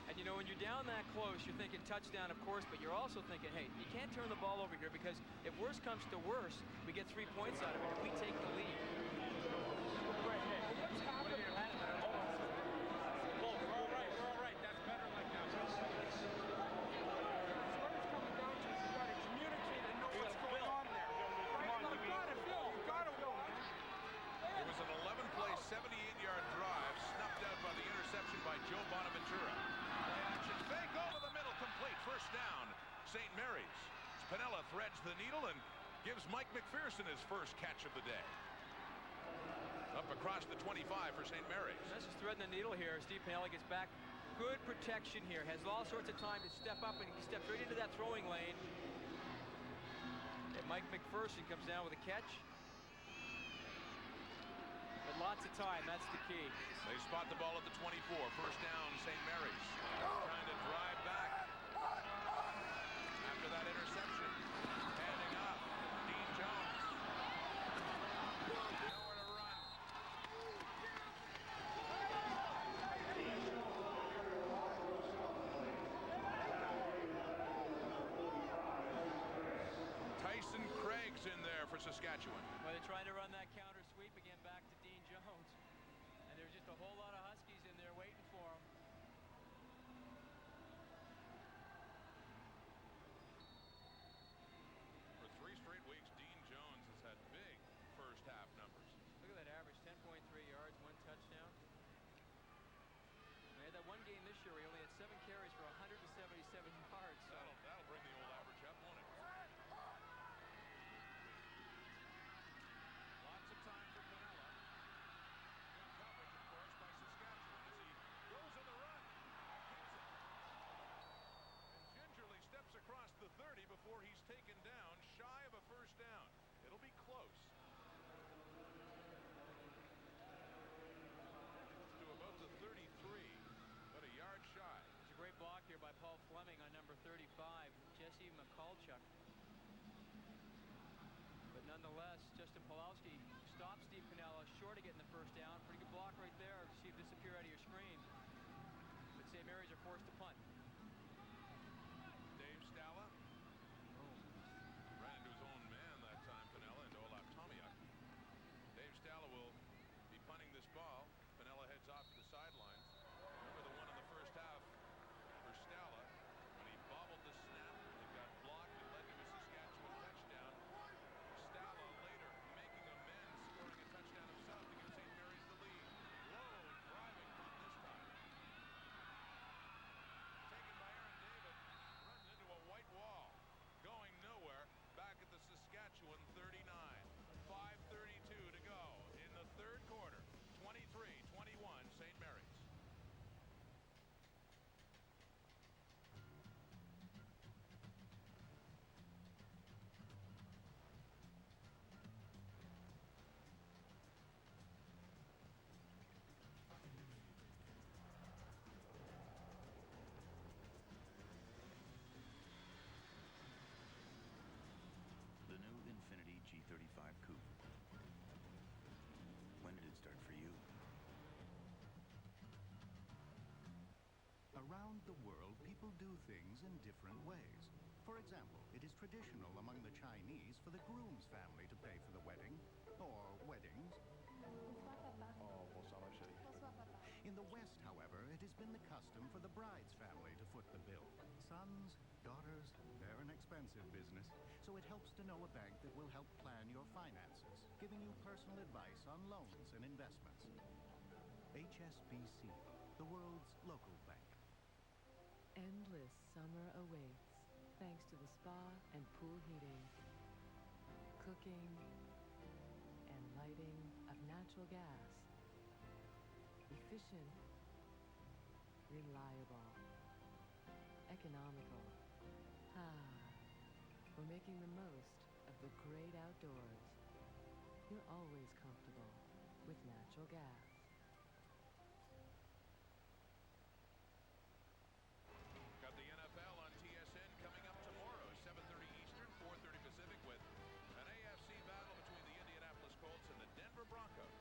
And you know, when you're down that close, you're thinking touchdown, of course, but you're also thinking, hey, you can't turn the ball over here, because if worse comes to worse, we get 3 points out of it if we take the lead. St. Mary's. Spinella threads the needle and gives Mike McPherson his first catch of the day. Up across the 25 for St. Mary's. That's just threading the needle here. Steve Spinella gets back. Good protection here. Has all sorts of time to step up, and he steps right into that throwing lane. And Mike McPherson comes down with a catch. But lots of time, that's the key. They spot the ball at the 24. First down, St. Mary's. Trying to drive back. After that interception, handing off, Dean Jones. Nowhere to run. Tyson Craig's in there for Saskatchewan. Well, they're trying to run that counter sweep again back to Dean Jones. And there's just a whole lot of Huskies in there waiting for him. One game this year, he only had 7 carries for 177 yards. So. That'll bring the old average up, won't it? Lots of time for Pinella. Good coverage, of course, by Saskatchewan as he goes on the run. And gingerly steps across the 30 before he's taken down, shy of a first down. It'll be close. To about the 33. Great block here by Paul Fleming on number 35, Jesse McCulchuk. But nonetheless, Justin Pawlowski stops Steve Pinella short of getting the first down. Pretty good block right there. See it disappear out of your screen. But St. Mary's are forced to punt. Dave Stala ran into his own man that time, Pinella, and Olaf Tomiuk. Dave Stala will be punting this ball. Pinella heads off to the sidelines. Remember the one in the first half for Stala when he bobbled the snap. It got blocked and led to a Saskatchewan touchdown. Stala later making amends, scoring a touchdown himself to give St. Mary's the lead. Low driving punt this time. Around the world, people do things in different ways. For example, it is traditional among the Chinese for the groom's family to pay for the wedding, or weddings. In the West, however, it has been the custom for the bride's family to foot the bill. Sons, daughters, they're an expensive business, so it helps to know a bank that will help plan your finances, giving you personal advice on loans and investments. HSBC, the world's local bank. Endless summer awaits, thanks to the spa and pool heating, cooking, and lighting of natural gas. Efficient, reliable, economical. We're making the most of the great outdoors. You're always comfortable with natural gas. Got the NFL on TSN coming up tomorrow, 7:30 Eastern, 4:30 Pacific, with an AFC battle between the Indianapolis Colts and the Denver Broncos.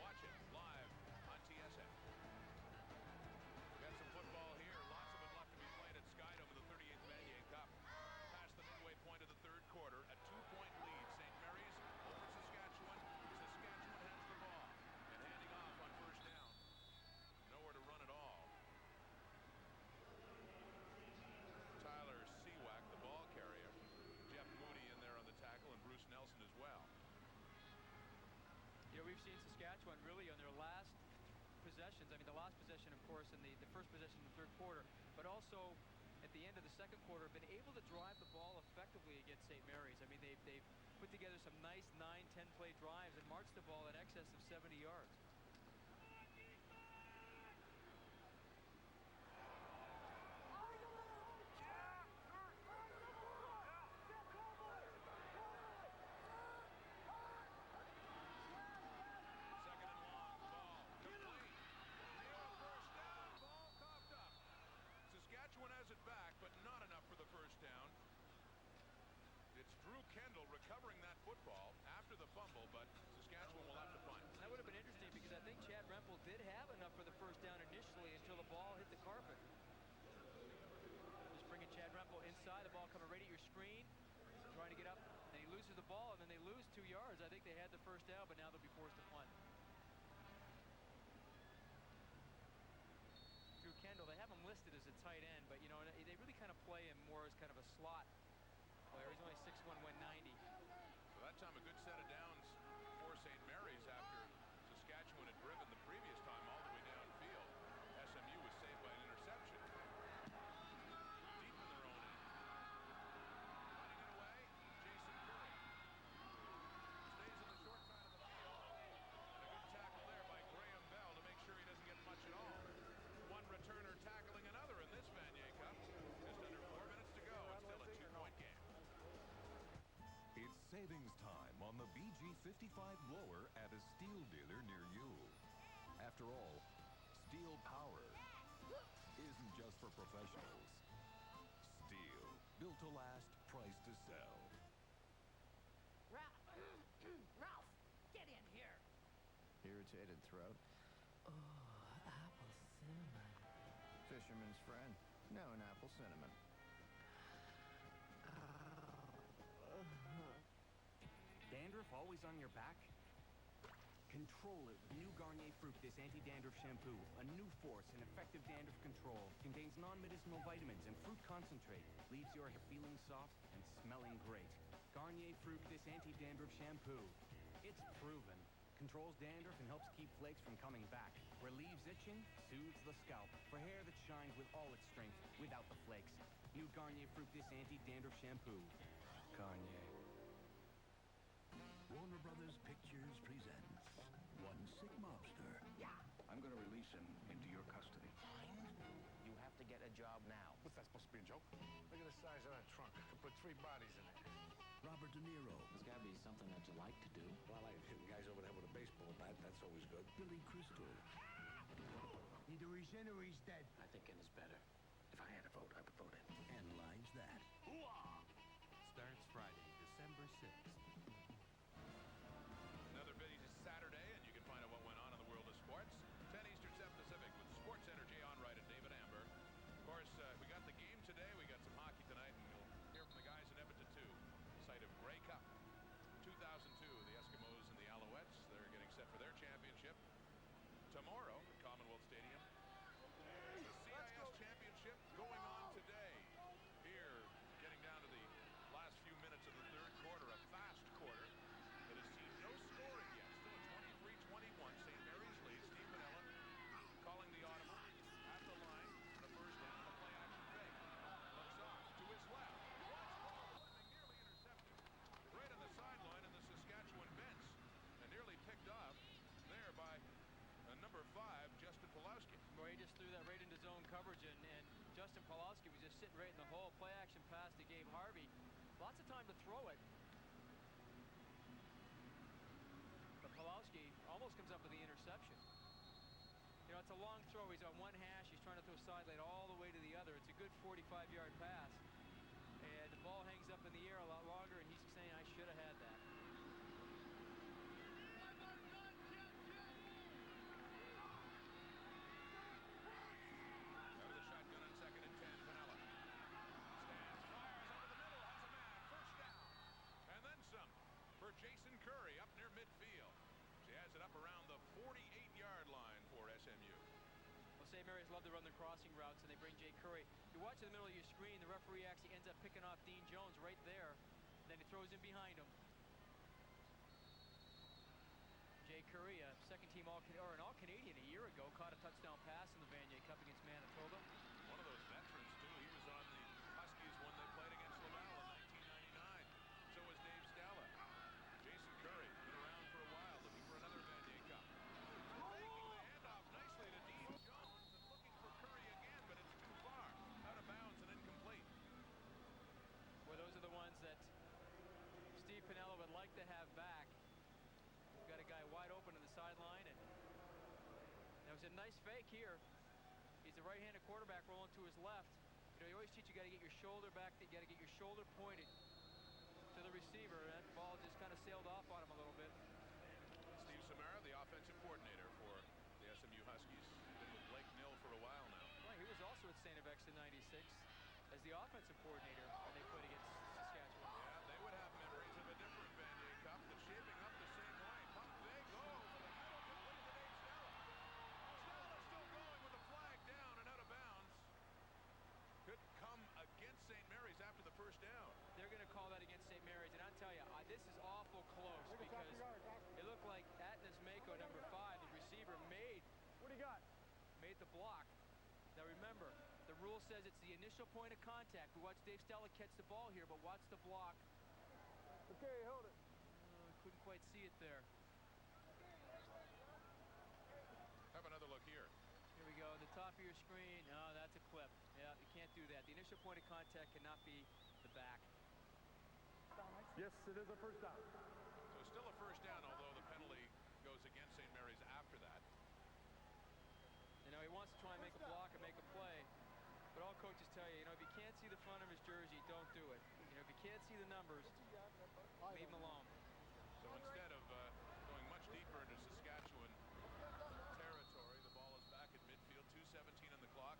Watch it live on TSN. Got some football here. Lots of it left to be played at Skydome in the 38th Vanier Cup. Past the midway point of the third quarter, a 2-point lead. St. Mary's over Saskatchewan. Saskatchewan has the ball and handing off on first down. Nowhere to run at all. Tyler Seawack, the ball carrier. Jeff Moody in there on the tackle, and Bruce Nelson as well. You know, we've seen Saskatchewan really on their last possessions. I mean, the last possession, of course, and the first possession in the third quarter, but also at the end of the second quarter, been able to drive the ball effectively against St. Mary's. I mean, they've put together some nice 9-10 play drives and marched the ball in excess of 70 yards. Saskatchewan has it back, but not enough for the first down. It's Drew Kendall recovering that football after the fumble, but Saskatchewan will have to punt. That would have been interesting because I think Chad Rempel did have enough for the first down initially until the ball hit the carpet. Just bringing Chad Rempel inside, the ball coming right at your screen, trying to get up, and he loses the ball, and then they lose 2 yards. I think they had the first down, but now they'll be forced to punt. Drew Kendall, they have him listed as a tight end, but, you know, they really kind of play him more as kind of a slot player. He's only 6'1", 190. So that time a good set of downs for St. Mary's after Saskatchewan had driven the previous time all the way downfield. SMU was saved by an interception. Deep in their own end. Running it away, Jason Curry. Stays on the short side of the field. And a good tackle there by Graham Bell to make sure he doesn't get much at all. One returner tackling another in this Vanier Cup. Just under 4 minutes to go. It's still a 2-point game. It's savings time on the BG55 blower at a Steel dealer near you. After all, Steel power isn't just for professionals. Steel, built to last, priced to sell. Ralph, get in here. Irritated throat. Oh, apple cinnamon. Fisherman's friend. No, an apple cinnamon. Dandruff always on your back? Control it with new Garnier Fructis Anti-Dandruff Shampoo. A new force in effective dandruff control. Contains non-medicinal vitamins and fruit concentrate. Leaves your hair feeling soft and smelling great. Garnier Fructis Anti-Dandruff Shampoo. It's proven. Controls dandruff and helps keep flakes from coming back. Relieves itching, soothes the scalp. For hair that shines with all its strength, without the flakes. New Garnier Fructis Anti-Dandruff Shampoo. Garnier. Warner Brothers Pictures presents One Sick Mobster. Yeah. I'm going to release him into your custody. You have to get a job now. What's that supposed to be a joke? Look at the size of that trunk. I could put 3 bodies in it. Robert De Niro. There's got to be something that you like to do. Well, I like hitting guys over the head with a baseball bat. That's always good. Billy Crystal. Either he's in or he's dead. I think in is better. If I had a vote, I would vote in. And Lives That. Starts Friday, December 6th. Another busy Saturday, and you can find out what went on in the world of sports. 10 Eastern, 7 Pacific with Sports Center, Jay Onright and David Amber. threw that right into zone coverage, and Justin Pawlowski was just sitting right in the hole. Play action pass to Gabe Harvey. Lots of time to throw it. But Pawlowski almost comes up with the interception. You know, it's a long throw. He's on one hash. He's trying to throw sideline all the way to the other. It's a good 45-yard pass. And the ball hangs up in the air a lot longer, and he's saying, I should have had that. Out of the shotgun on 2nd and 10, Pinella. Stands, fires over the middle, has a man, first down. And then some for Jason Curry up near midfield. She has it up around the 48-yard line for SMU. Well, St. Mary's love to run the crossing routes, and they bring Jay Curry. You watch in the middle of your screen, the referee actually ends up picking off Dean Jones right there. Then he throws in behind him. Jay Curry, a second-team or an All-Canadian a year ago, caught a touchdown pass in the Vanier Cup against Manitoba. One of those veterans, too. He was on the Huskies when they played against Laval in 1999. So was Dave Stella. Jason Curry, been around for a while, looking for another Vanier Cup. Making the handoff nicely to Dean Jones, and looking for Curry again, but it's too far. Out of bounds and incomplete. Well, those are the ones that Steve Pinella would like to have back. We've got a guy wide open on the sideline, and that was a nice fake here. He's a right-handed quarterback rolling to his left. You know, you always teach you got to get your shoulder back, you got to get your shoulder pointed to the receiver, and that ball just kind of sailed off on him a little bit. Steve Samara, the offensive coordinator for the SMU Huskies. Been with Blake Nill for a while now. Well, he was also at St. FX in '96 as the offensive coordinator when they played against Saskatchewan. Yeah, they would have memories of a different Vanier Cup that's shaping up the same way. Pump fake, oh, for the middle, complete to Dave Stella. Stella still going with the flag down and out of bounds. Could come against St. Mary's after the first down. They're going to call that against St. Mary's, and I'll tell you, this is awful close because it looked like Atnas Mako, number 5, the receiver, made the block. Now remember, the rule says it's the initial point of contact. We watched Dave Stella catch the ball here, but watch the block. Okay, hold it. Couldn't quite see it there. Have another look here. Here we go, the top of your screen. Oh, that's a clip. Yeah, you can't do that. The initial point of contact cannot be the back. Yes, it is a first down. So still a first down, although the penalty goes against St. Mary's after that. You know, he wants to try and make a block and make a play, but all coaches tell you, you know, if you can't see the front of his jersey, don't do it. You know, if you can't see the numbers, leave him alone. So instead of going much deeper into Saskatchewan territory, the ball is back at midfield, 2:17 on the clock.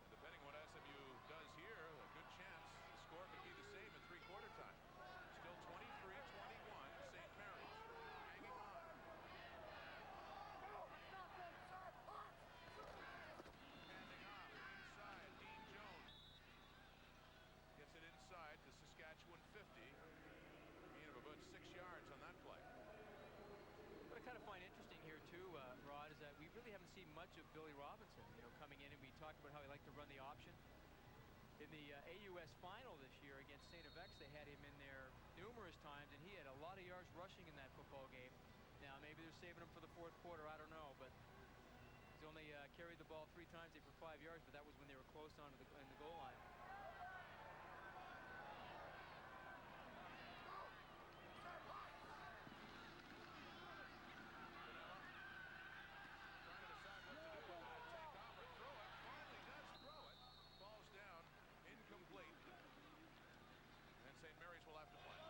And depending what SMU does here, a good chance the score could be the same at three-quarter time. Still 23-21, St. Mary's hanging on. Handing off inside, Dean Jones gets it inside to Saskatchewan 50. Gain of about 6 yards on that play. What I kind of find interesting here too, Rod, is that we really haven't seen much of Billy Robinson, you know, coming in, and we talked about how he liked to run the option. In the AUS final this year against St. FX, they had him in there numerous times, and he had a lot of yards rushing in that football game. Now, maybe they're saving him for the fourth quarter, I don't know, but he's only carried the ball 3 times for 5 yards, but that was when they were close on to the goal line. St. Mary's will have to play.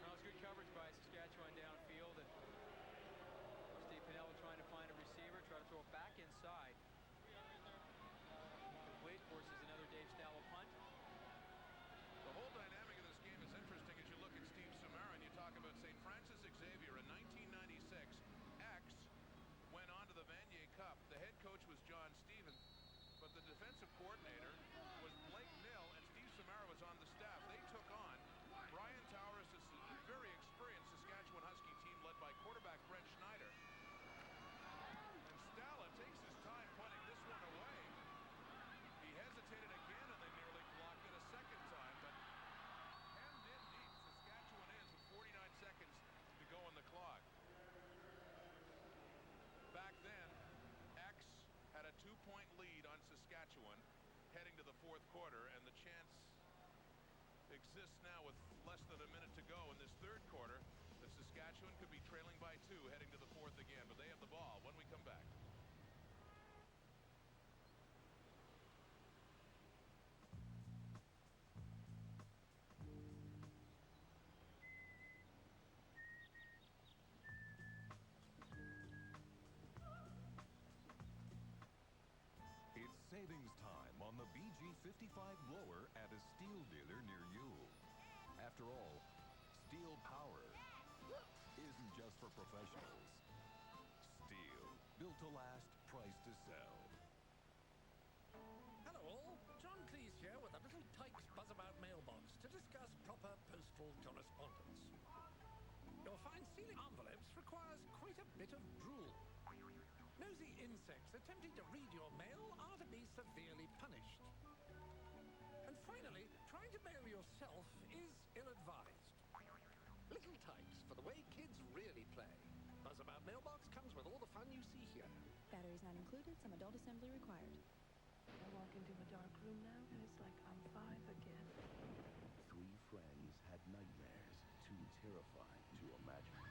That was good coverage by Saskatchewan downfield, and Steve Pinella trying to find a receiver, try to throw it back inside. Complete forces another Dave Stella punt. The whole dynamic of this game is interesting as you look at Steve Samara and you talk about St. Francis Xavier in 1996. X went on to the Vanier Cup. The head coach was John Stevens. But the defensive coordinator was Blake Nill, and Steve Samara was on the staff. They took on Brian Towers, a very experienced Saskatchewan Husky team led by quarterback Brent Schneider. And Stella takes his time punting this one away. He hesitated again, and they nearly blocked it a second time, but hemmed in deep. Saskatchewan is with 49 seconds to go on the clock. exists now with less than a minute to go in this third quarter that Saskatchewan could be trailing by 2 heading to the fourth again, but they have the ball when we come back. It's savings time on the BG55 blower at a steel dealer near you. After all, steel power isn't just for professionals. Steel, built to last, priced to sell. Hello all, John Cleese here with a little Tykes Buzzabout mailbox to discuss proper postal correspondence. Your fine sealing envelopes requires quite a bit of drool. Nosy insects attempting to read your mail are to be severely punished. And finally, trying to mail yourself is ill-advised. Little Tykes for the way kids really play. Buzzabout mailbox comes with all the fun you see here. Batteries not included, some adult assembly required. I walk into a dark room now, and it's like I'm 5 again. 3 friends had nightmares too terrifying to imagine.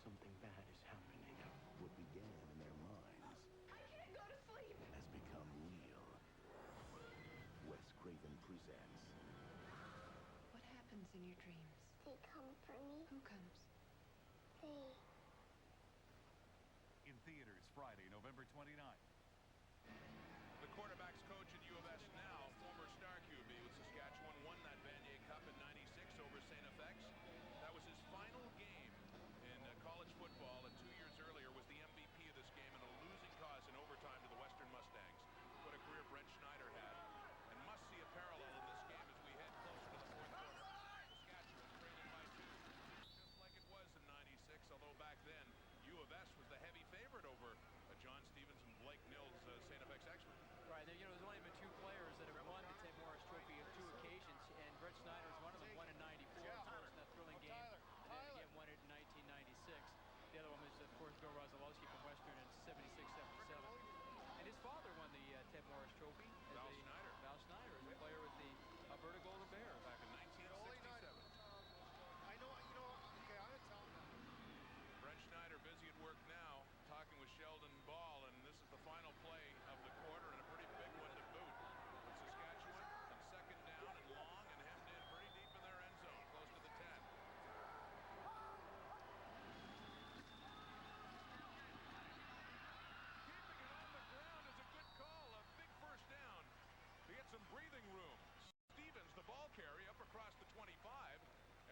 Something bad is happening. What began in their minds I can't go to sleep! has become real. Wes Craven presents What happens in your dreams? They come for me. Who comes? They. In theaters Friday, November 29th. The quarterback's coach at U of S now, former star QB with Saskatchewan, won that Vanier Cup in '96 over St. FX. That was his final game in college football, and 2 years earlier was the MVP of this game in a losing cause in overtime to the Western Mustangs. What a career Brent Schneider had. And must see a parallel in this game as we head closer to the fourth quarter. Saskatchewan trailing by 2, just like it was in '96, although back then U of S was the heavy favorite over John Stevens and Blake Nils, St. FX expert. Right, there, there's only been 2 players that have won the Ted Morris Trophy on 2 occasions, and Brett Schneider is one of them, won in '94, of course, in that thrilling game, and then again won it in 1996. The other one was, of course, Bill Rozalowski from Western in '76-77. And his father won the Ted Morris Trophy. Val Schneider. Val Schneider, as a player with the Alberta Golden Bears. Back in 1967. I know, okay, I'm going to tell him that. Brent Schneider busy at work now, talking with Sheldon Ball, and this is the final play of the quarter, and a pretty big one to boot. But Saskatchewan on second down and long and hemmed in pretty deep in their end zone, close to the 10. Keeping it on the ground is a good call, a big first down to get some breathing room. Stevens, the ball carry, up across the 25,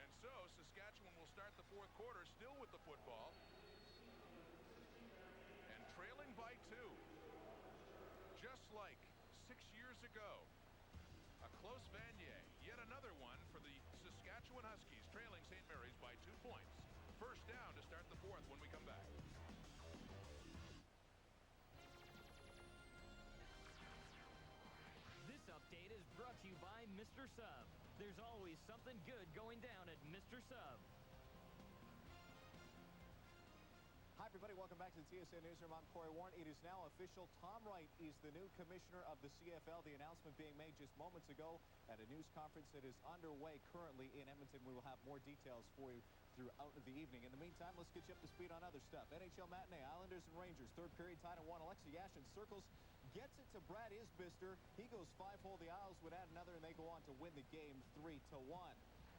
and so Saskatchewan will start the fourth quarter still with the football and trailing by 2. Just like 6 years ago. A close Vanier, yet another one for the Saskatchewan Huskies, trailing St. Mary's by 2 points. First down to start the fourth when we come back. This update is brought to you by Mr. Sub. There's always something good going down at Mr. Sub. Hi, everybody. Welcome back to the TSN Newsroom. I'm Corey Warren. It is now official. Tom Wright is the new commissioner of the CFL. The announcement being made just moments ago at a news conference that is underway currently in Edmonton. We will have more details for you throughout the evening. In the meantime, let's get you up to speed on other stuff. NHL matinee, Islanders and Rangers. Third period tied at 1. Alexei Yashin circles, gets it to Brad Isbister. He goes 5-hole. The Isles would add another, and they go on to win the game 3-1.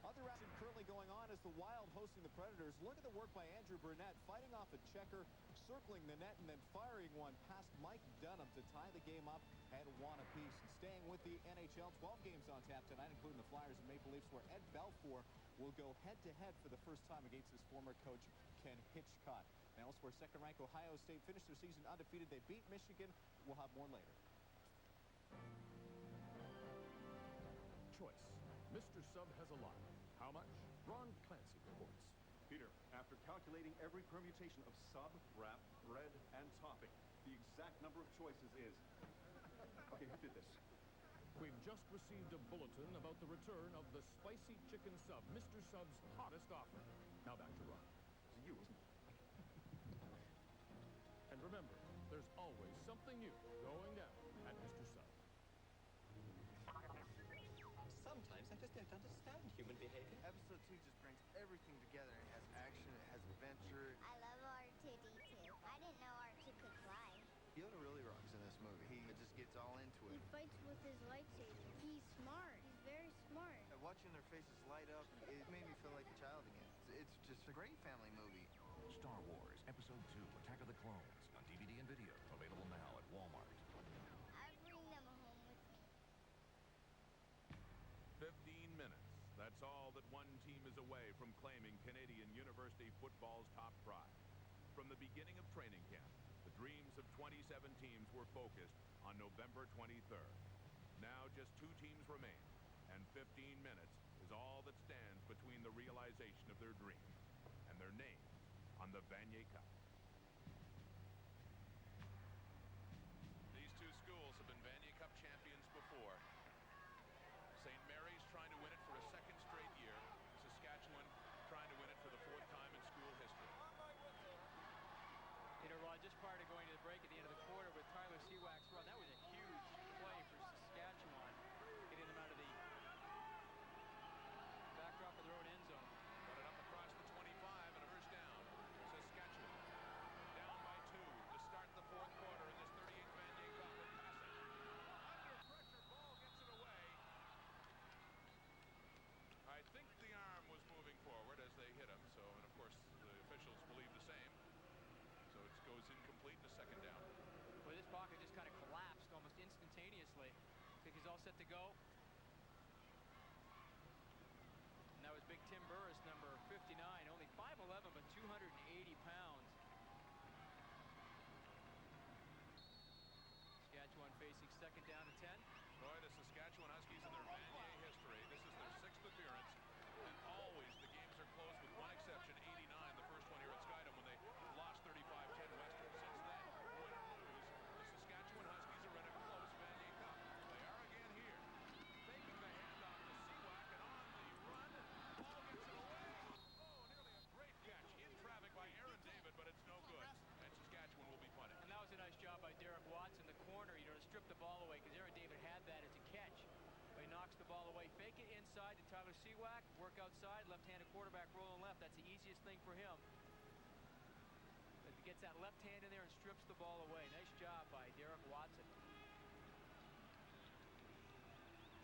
Other action currently going on is the Wild hosting the Predators. Look at the work by Andrew Burnett, fighting off a checker, circling the net, and then firing one past Mike Dunham to tie the game up at 1 apiece. And staying with the NHL, 12 games on tap tonight, including the Flyers and Maple Leafs, where Ed Belfour will go head-to-head for the first time against his former coach, Ken Hitchcock. Now, elsewhere, second-ranked Ohio State finished their season undefeated. They beat Michigan. We'll have more later. Choice. Mr. Sub has a lot. How much? Ron Clancy reports. Peter, after calculating every permutation of sub, wrap, bread, and topping, the exact number of choices is... Okay, who did this? We've just received a bulletin about the return of the spicy chicken sub, Mr. Sub's hottest offer. Now back to Ron. It's you, isn't it? And remember, there's always something new going down at Mr. Sub. adventure. I love R2-D2. I didn't know R2 could fly. Yoda really rocks in this movie. He just gets all into He it. fights with his lightsaber. He's smart. He's very smart. Watching their faces light up, it made me feel like a child again. It's just a great family movie. Star Wars Episode 2, Attack of the Clones, on DVD and video. Available now at Walmart. I bring them home with me. 15 minutes. That's all that one team is away from claiming Canadian University football's top prize. From the beginning of training camp, the dreams of 27 teams were focused on November 23rd. Now just 2 teams remain, and 15 minutes is all that stands between the realization of their dreams and their names on the Vanier Cup. These two schools have been Vanier Cup champions before. St. Mary's trying to win it for a second straight year. Saskatchewan trying to win it for the 4th time in school history. You know, Rod, just prior to going to the break at the end of the quarter with Tyler Seawack's run, that was a huge play for Saskatchewan, getting them out of the backdrop of their own end zone. Got it up across the 25 and a first down. Saskatchewan down by 2 to start the 4th quarter in this 38th Vanier Cup. They're passing. Under pressure, ball gets it away. I think the arm was moving forward as they hit him, so, and of course the officials believe the same. So it goes incomplete to 2nd down. Well, this pocket just kind of collapsed almost instantaneously. I think he's all set to go. And that was big Tim Burris, number 59, only 5'11", but 280 pounds. Saskatchewan facing 2nd down and 10. Boy, the Saskatchewan Huskies in their Vanier history, this is their 6th appearance, and always the games are close with one exception, 89, the first one here at Skydome when they lost 35-10 Western. Since then, win or lose, the Saskatchewan Huskies are in a close Vanier Cup. They are again here. Faking the handoff to Seawack, and on the run, ball gets it away. Oh, nearly a great catch in traffic by Aaron David, but it's no good, and Saskatchewan will be punted. And that was a nice job by Derek Watson, the corner, you know, to strip the ball away, because Aaron David had that as a catch. But he knocks the ball away. Fake it inside to Tyler Seawack. Work outside. Left-handed quarterback rolling left. That's the easiest thing for him. But he gets that left hand in there and strips the ball away. Nice job by Derek Watson.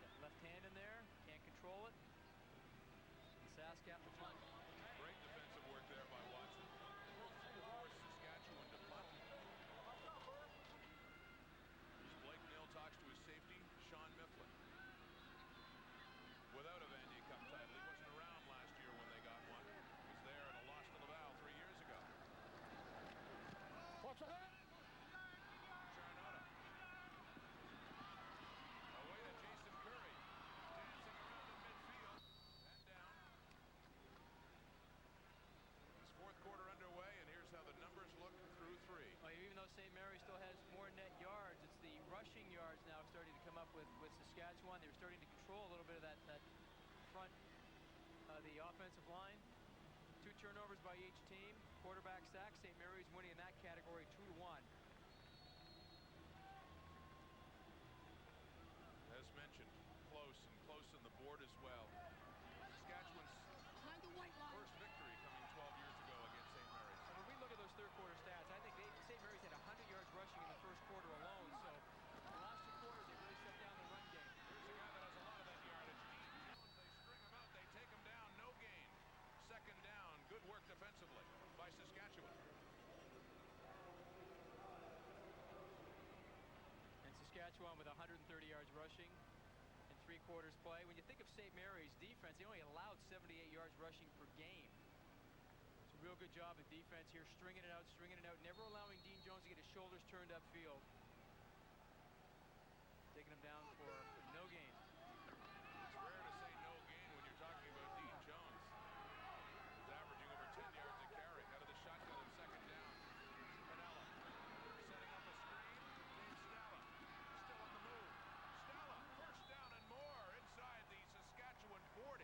That left hand in there. Can't control it. And Sask got the punt. Great defensive work there by Watson. Force Saskatchewan to punt. Blake Nill talks to his safety, Sean Mifflin. Without a Vanier Cup title, he wasn't around last year when they got one. He was there in a loss to Laval 3 years ago. Watch ahead! Charnotta. Away to Jason Curry. Dancing around in midfield. And down. This 4th quarter underway, and here's how the numbers look through 3. Well, even though St. Mary still has more net yards, it's the rushing yards now starting to come up with Saskatchewan. They're starting to control a little bit of that front, the offensive line. 2 turnovers by each team. Quarterback sack. St. Mary's winning in that category 2-1. As mentioned, close and close on the board as well. Saskatchewan's first victory coming 12 years ago against St. Mary's. And when we look at those 3rd quarter stats, I think St. Mary's had 100 yards rushing in the 1st quarter alone. So the last 2 quarters, they really shut down the run game. Here's a guy that has a lot of that yardage. Dean Jones, they string him out. They take him down. No gain. 2nd down. Good work defensively by Saskatchewan. And Saskatchewan with 130 yards rushing in 3 quarters play. When you think of St. Mary's defense, they only allowed 78 yards rushing per game. It's a real good job of defense here, stringing it out, never allowing Dean Jones to get his shoulders turned upfield. Taking him down for no gain. It's rare to say no gain when you're talking about Dean Jones. He's averaging over 10 yards a carry out of the shotgun on 2nd down. Pinella setting up a screen. James Stella still on the move. Stella, 1st down and more inside the Saskatchewan 40.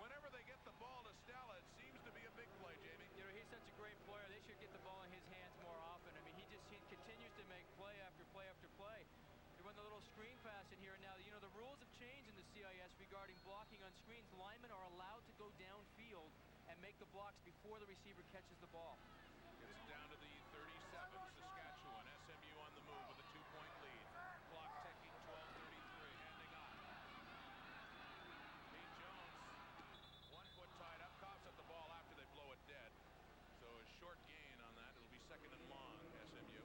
Whenever they get the ball to Stella, it seems to be a big play, Jamie. You know, he's such a great player. They should get the ball in his hands more often. I mean, he continues to make play after play after play. They run the little screen pass in here. Now, you know, the rules have changed in the CIS regarding blocking on screens. Linemen are allowed to go downfield and make the blocks before the receiver catches the ball. It's down to the 37. Saskatchewan. SMU on the move with a 2-point lead. Clock ticking. 12:33. Handing off. Dean Jones, 1 foot tied up, coughs at the ball after they blow it dead. So a short gain on that. It'll be 2nd and long. SMU.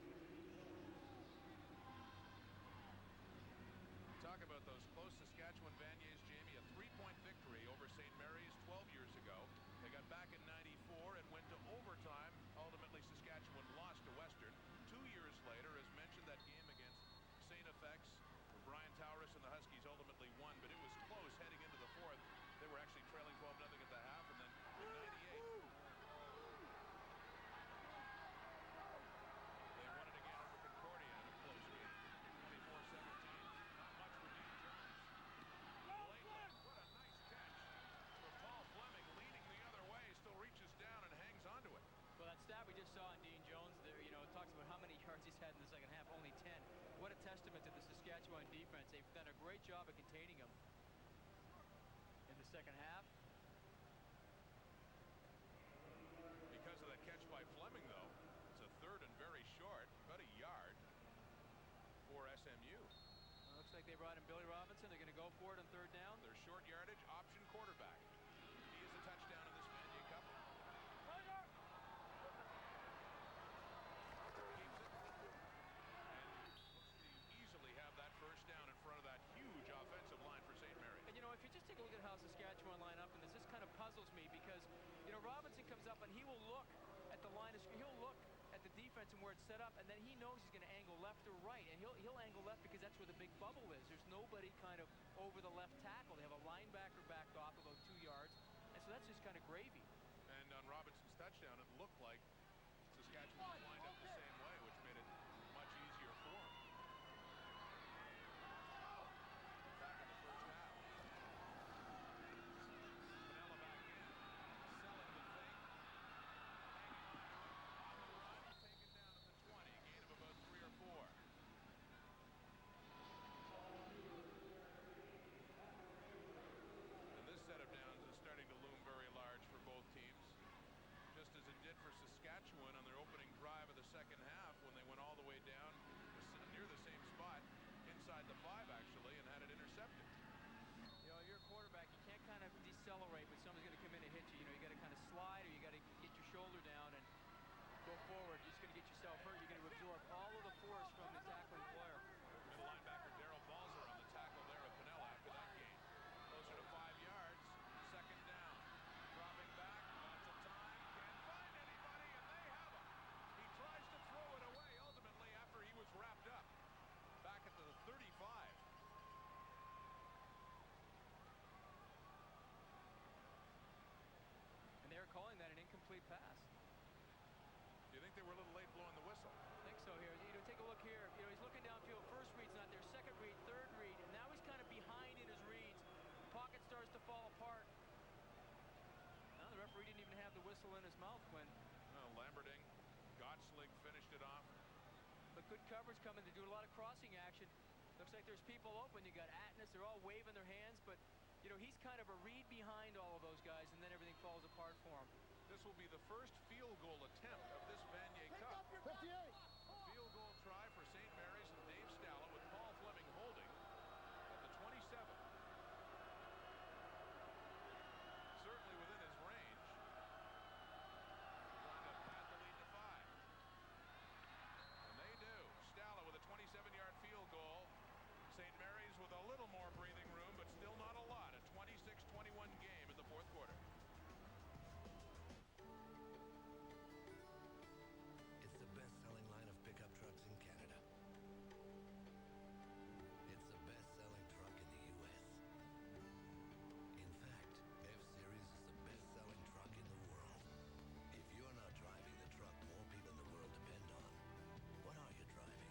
Talk about those close Saskatchewan Vaniers, Jamie. A 3-point victory over St. Mary's 12 years ago. They got back in '94 and went to overtime. Ultimately, Saskatchewan lost to Western. 2 years later, as mentioned, that game against St. FX, where Brian Taurus and the Huskies ultimately won, but it was close heading into the 4th. They were actually trailing 12-0 at the half, and then in '98, they won it again over Concordia in a close game, 24-17. Not much for Dean Jones. Lately, what a nice catch for Paul Fleming, leaning the other way, still reaches down and hangs onto it. Well, that stat we just saw on Dean Jones there, you know, it talks about how many yards he's had in the second half, only 10. What a testament to the Saskatchewan defense. They've done a great job of containing him in the second half. Because of that catch by Fleming, though, it's a 3rd and very short, about a yard for SMU. Well, looks like they brought in Billy Robinson. They're going to go for it on 3rd down. Their short yardage option quarterback. He is a touchdown in this Vanier Cup. Easily have that 1st down in front of that huge offensive line for St. Mary's. And, you know, if you just take a look at how Saskatchewan line up, and this kind of puzzles me because, you know, Robinson comes up and he will look at the line of he'll look at the defense and where it's set up, and then he knows he's going to angle left or right, and he'll angle left because that's where the big bubble is. There's nobody kind of over the left tackle. They have a linebacker backed off about 2 yards, and so that's just kind of gravy. And on Robinson's touchdown, it looked like Saskatchewan was lined up the same way, which made it much easier for him. Back in the 1st half. Vanilla back in, selling the fake, hanging on to it, on the run, taken down at the 20, gain of about 3 or 4. And this set of downs is starting to loom very large for both teams, just as it did for Saskatchewan on their opening drive of the second half when they went all the way down near the same spot, inside the 5 actually, and had it intercepted. You know, you're a quarterback, you can't kind of decelerate when someone's going to come in and hit you. You know, you got to kind of slide or you got to get your shoulder down and go forward. You're just going to get yourself hurt. You're going to absorb all of the force from the tackling player. Middle linebacker Darryl Balzer on the tackle there at Pinella after that game. Closer to 5 yards, 2nd down. Dropping back, lots of time, can't find anybody, and they have him. He tries to throw it away ultimately after he was wrapped up. Back at the 35. And they're calling that an incomplete pass. Do you think they were a little late blowing the whistle? I think so here. You know, take a look here. You know, he's looking downfield. 1st read's not there. 2nd read, 3rd read, and now he's kind of behind in his reads. Pocket starts to fall apart. Now the referee didn't even have the whistle in his mouth when. Well, Lamberding, Gottslig finished it off. But good coverage coming. They're doing a lot of crossing action. Looks like there's people open. You got Atnas. They're all waving their hands, but you know he's kind of a read behind all of those guys, and then everything falls apart for him. This will be the 1st field goal attempt of this Vanier Cup. 58. A field goal try for St. Mary's and Dave Stalla with Paul Fleming holding at the 27. Certainly within his range. Trying to pad the lead to 5. And they do. Stalla with a 27-yard field goal. St. Mary's with a little more breathing room, but still not a lot. A 26-21 game in the 4th quarter. It's the best-selling line of pickup trucks in Canada. It's the best-selling truck in the U.S. In fact, F-Series is the best-selling truck in the world. If you're not driving the truck more people in the world depend on, what are you driving?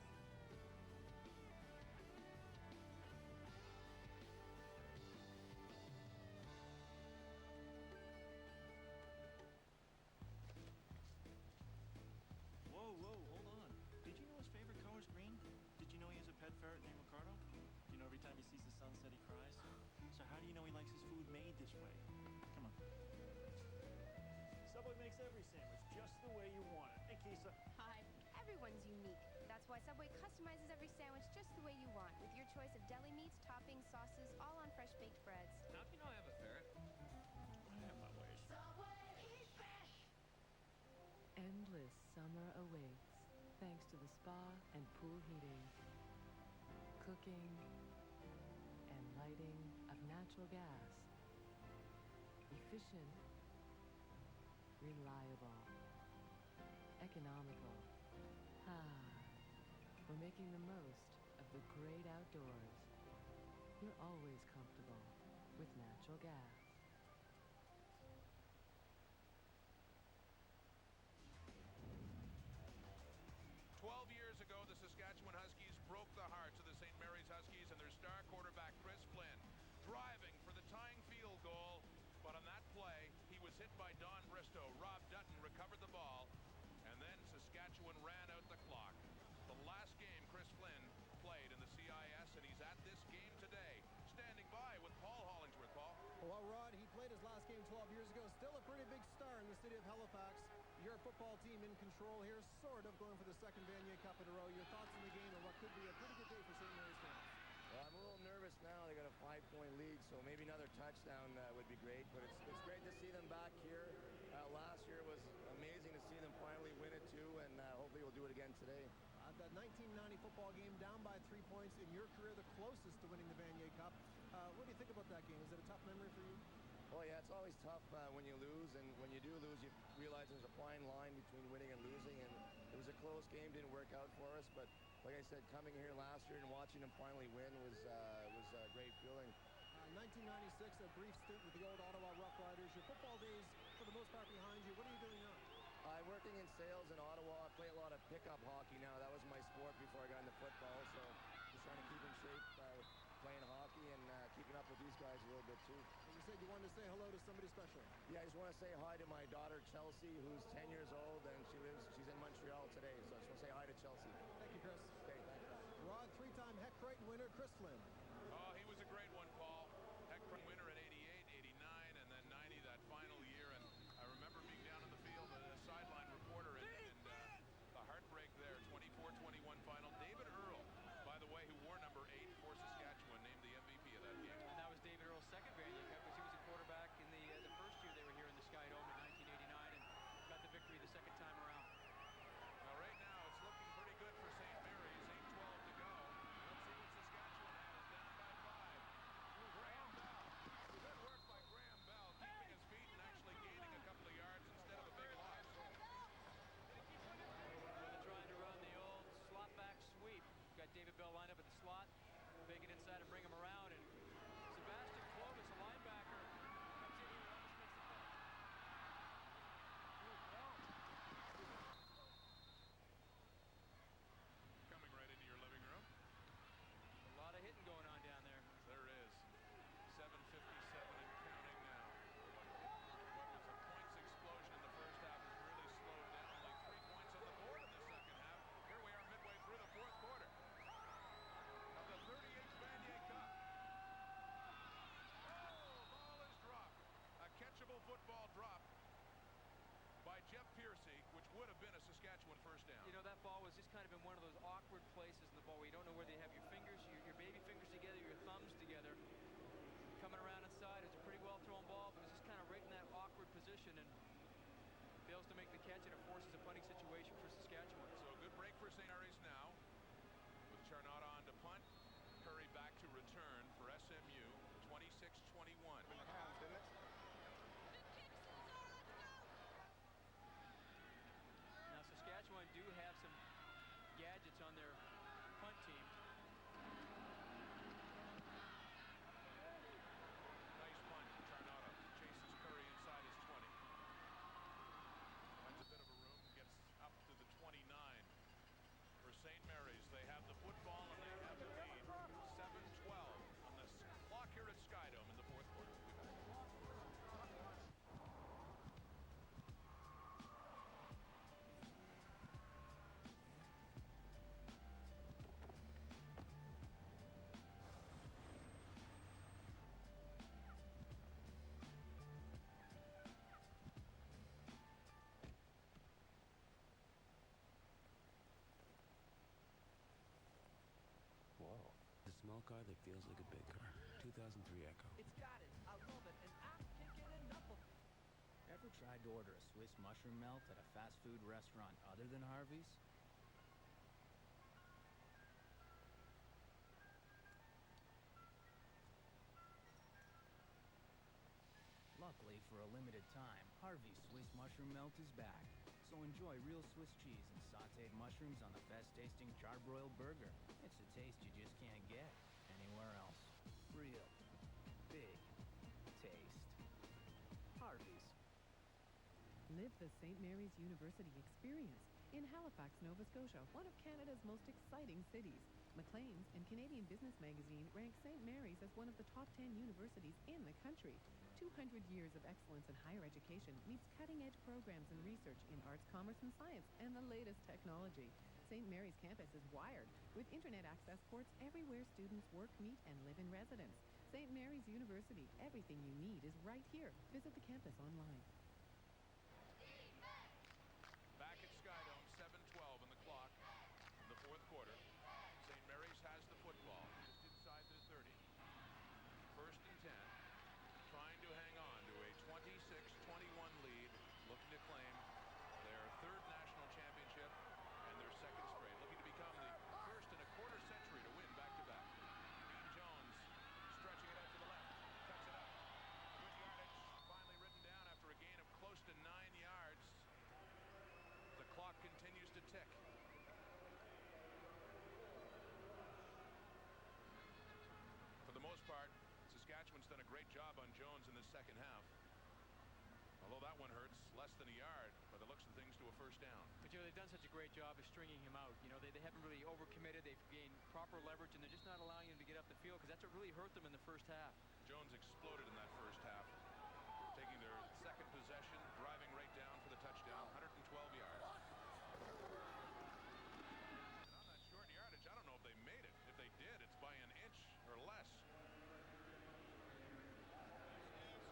Whoa, hold on. Did you know his favorite color is green? Did you know he has a pet ferret named Ricardo? You know every time he sees the sunset he cries? So how do you know he likes his food made this way? Come on. every sandwich just the way you want it. Hey, Kisa. Hi. Everyone's unique. That's why Subway customizes every sandwich just the way you want, with your choice of deli meats, toppings, sauces, all on fresh baked breads. How can I have a ferret? I have my ways. Endless summer awaits, thanks to the spa and pool heating, cooking, and lighting of natural gas. Efficient, reliable, economical. We're making the most of the great outdoors. You're always comfortable with natural gas. 12 years ago, the Saskatchewan Huskies broke the hearts of the St. Mary's Huskies and their star quarterback, Chris Flynn, driving for the tying field goal. But on that play, he was hit by Don Bristow. Rob Dutton recovered the ball, and then Saskatchewan ran out the clock. The last game Chris Flynn played in the CIS, and he's at this game today. Standing by with Paul Hollingsworth. Paul? Well, Rod, he played his last game 12 years ago. Still a pretty big star in the city of Halifax. Your football team in control here, sort of going for the second Vanier Cup in a row. Your thoughts on the game and what could be a pretty good day for St. Mary's fans? Well, I'm a little nervous now. They got a 5-point lead, so maybe another touchdown would be great. But it's great to see them back here. Last year was amazing to see them finally win it too, and hopefully we'll do it again today. That 1990 football game, down by 3 points in your career, the closest to winning the Vanier Cup. What do you think about that game? Is it a tough memory for you? Oh yeah, it's always tough when you lose, and when you do lose, you realize there's a fine line between winning and losing, and it was a close game, didn't work out for us, but like I said, coming here last year and watching them finally win was a great feeling. 1996, a brief stint with the old Ottawa Rough Riders. Your football days, for the most part, behind you. What are you doing now? I'm working in sales in Ottawa. I play a lot of pickup hockey now. That was my sport before I got into football, so just trying to keep in shape playing hockey and keeping up with these guys a little bit too. And you said you wanted to say hello to somebody special. Yeah, I just want to say hi to my daughter Chelsea, who's 10 years old, and she's in Montreal today, so I just want to say hi to Chelsea. Thank you, Chris. Okay, thanks. Rod, 3-time Heck Crichton winner, Chris Flynn. Oh, he was a great one, Paul. Heck Crichton winner at 88, 89, and then 90 that final year. And I remember being down on the field, a sideline reporter, and the heartbreak there, 24-21 final. David Earl, by the way, who wore number 8 for Saskatchewan, named the MVP of that game. And that was David Earl's second Vanier Cup, because he was a quarterback in the first year they were here in the Sky Dome in 1989 and got the victory the second time around. Now, right now, it's looking pretty good for St. Mary's. 8:12 to go. Let's see what Saskatchewan has. Down by 5. Graham Bell. Good work by Graham Bell, keeping his feet and actually gaining a couple of yards instead of a big loss. They're trying to run the old slot back sweep. Got David Bell lined up at the slot, big it inside and bring him around, and Sebastian Clovis, a linebacker, comes in here and almost makes the play. Coming right into your living room. A lot of hitting going on down there. There is. 7:57 and counting now. What was a points explosion in the first half has really slowed down. Only 3 points on the board in the second half. Here we are midway through the fourth quarter of the 38th Vanier Cup. Oh, ball is dropped. A catchable football drop by Jeff Piercy, which would have been a Saskatchewan first down. You know, that ball was just kind of in one of those awkward places in the ball where you don't know whether you have your fingers, your baby fingers together, your thumbs together. Coming around inside, it's a pretty well thrown ball, but it was just kind of right in that awkward position and fails to make the catch, and it forces a punting situation for Saskatchewan. So a good break for St. Mary's now, with Charnotta on to punt. Curry back to return for SMU, 26-21. Now, Saskatchewan do have some gadgets on their punt team. Nice punt. Charnotta chases Curry inside his 20. Finds a bit of a room, gets small car that feels like a big car. 2003 Echo. It's got it. I love it, and I can't get enough of it. Ever tried to order a Swiss mushroom melt at a fast food restaurant other than Harvey's? Luckily, for a limited time, Harvey's Swiss mushroom melt is back. So enjoy real Swiss cheese and sautéed mushrooms on the best-tasting charbroiled burger. It's a taste you just can't get anywhere else. Real. Big. Taste. Harvey's. Live the St. Mary's University experience in Halifax, Nova Scotia, one of Canada's most exciting cities. Maclean's and Canadian Business Magazine rank St. Mary's as one of the top 10 universities in the country. 200 years of excellence in higher education meets cutting-edge programs and research in arts, commerce, and science, and the latest technology. St. Mary's campus is wired with internet access ports everywhere students work, meet, and live in residence. St. Mary's University, everything you need is right here. Visit the campus online. Back at Skydome, 7:12 in the clock in the fourth quarter. St. Mary's has the football just inside their 30. First and 10. Trying to hang on to a 26-21 lead, looking to claim their third national championship and their second straight, looking to become the first in a quarter century to win back-to-back. Dean Jones stretching it out to the left, cuts it up. Good yardage, finally written down after a gain of close to 9 yards. The clock continues to tick. For the most part, Saskatchewan's done a great job on Jones in the second half. Although that one hurts, less than a yard by the looks of things to a first down. But they've done such a great job of stringing him out. They haven't really overcommitted. They've gained proper leverage, and they're just not allowing him to get up the field because that's what really hurt them in the first half. Jones exploded in that first half, taking their second possession, driving right down for the touchdown, 112 yards. And on that short yardage, I don't know if they made it. If they did, it's by an inch or less.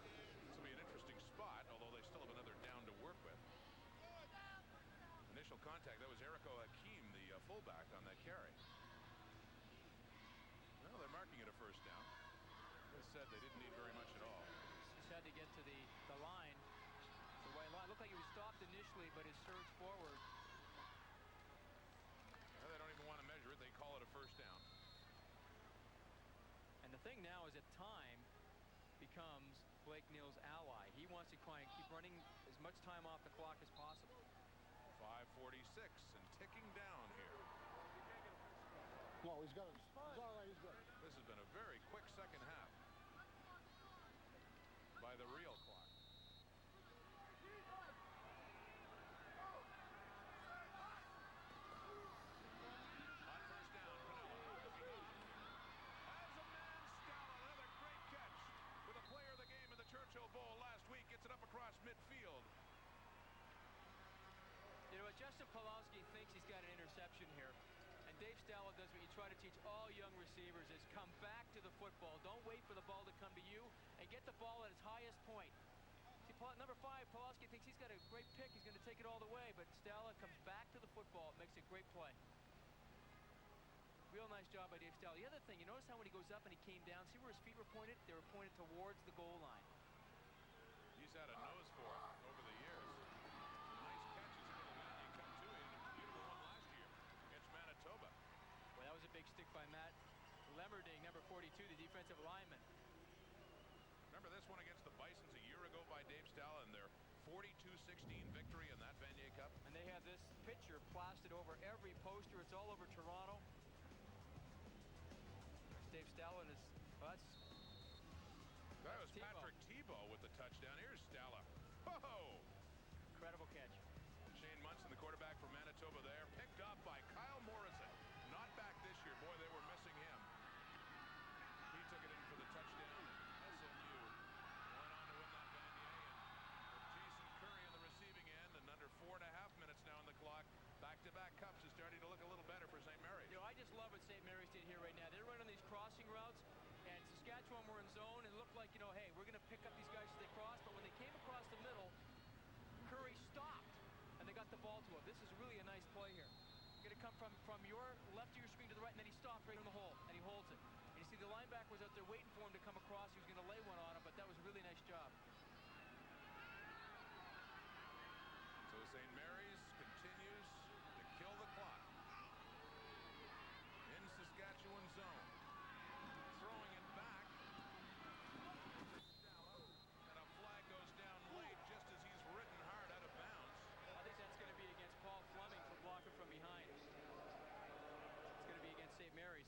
This will be an interesting spot, although they still have another down to work with. Initial contact, that was Erico Hakeem, the fullback, on that carry. Well, they're marking it a first down. They said they didn't need very much at all. Just had to get to the line. The white line. Looked like he was stopped initially, but his surge forward. Well, they don't even want to measure it. They call it a first down. And the thing now is that time becomes Blake Neal's ally. He wants to keep running as much time off the clock as possible. 5:46 and ticking down here. No, he's got it. He's all right. He's good. This has been a very quick second half by the real clock. On first down, Piniella. As a man, Stalla, another great catch with a player of the game in the Churchill Bowl last week. Gets it up across midfield. You know what, Justin Pawlowski thinks he's got an interception here. And Dave Stalla does what you try to teach all young receivers is come back to the football. Don't wait for the ball to come to you and get the ball at its highest point. See, number 5, Pawlowski thinks he's got a great pick. He's going to take it all the way, but Stalla comes back to the football. Makes a great play. Real nice job by Dave Stalla. The other thing, you notice how when he goes up and he came down, see where his feet were pointed? They were pointed towards the goal line. He's had a nose for it over the years. Nice catches for the Vanier Cup, too. He had a beautiful one last year against Manitoba. Well, that was a big stick by Matt Lemmerding, number 42, the defensive lineman. Remember this one against the Bisons a year ago by Dave Stalla and their 42-16 victory in that Vanier Cup? And they have this picture plastered over every poster. It's all over Toronto. Dave Stalla and his... Well, that was Patrick Tebow with the touchdown. Here's Stalla. Whoa! Incredible catch. Shane Munson, the quarterback for Manitoba there, picked up by Kyle Morrison. Not back this year. Boy, they were missing him. He took it in for the touchdown. SMU went on to win that Vanier. And with Jason Curry on the receiving end and under 4.5 minutes now on the clock, back-to-back cups is starting to look a little better for St. Mary's. You know, I just love what St. Mary's did here right now. They're running these crossing routes, and Saskatchewan were in zone, and it looked like, hey, we're going to pick up these guys as they cross, but when they came across the middle, Curry stopped, and they got the ball to him. This is really a nice play here. You're going to come from your left of your screen to the right, and then he stops right in the hole, and he holds it. And you the linebacker was out there waiting for him to come across. He was going to lay one on him, but that was a really nice job. So St. Mary's continues to kill the clock in Saskatchewan zone. Throwing it back. And a flag goes down late just as he's ridden hard out of bounds. I think that's going to be against Paul Fleming for blocking from behind. It's going to be against St. Mary's.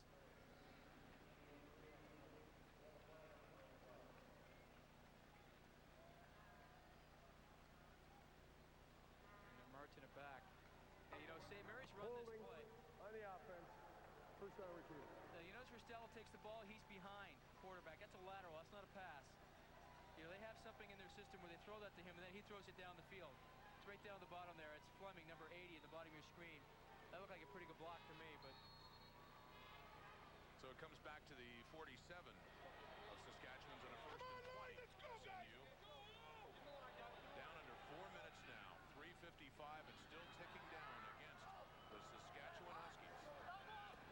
Marching it back. And you know, St. Mary's run this play. On the offense. First down receiver. Now, you notice where Stella takes the ball, he's behind the quarterback. That's a lateral, that's not a pass. You know, they have something in their system where they throw that to him, and then he throws it down the field. It's right down the bottom there. It's Fleming, number 80, at the bottom of your screen. That looked like a pretty good block for me, but... So it comes back to the 47 of Saskatchewan's on a first and 20. SNU. Down under 4 minutes now. 3:55 and still ticking down against the Saskatchewan Huskies.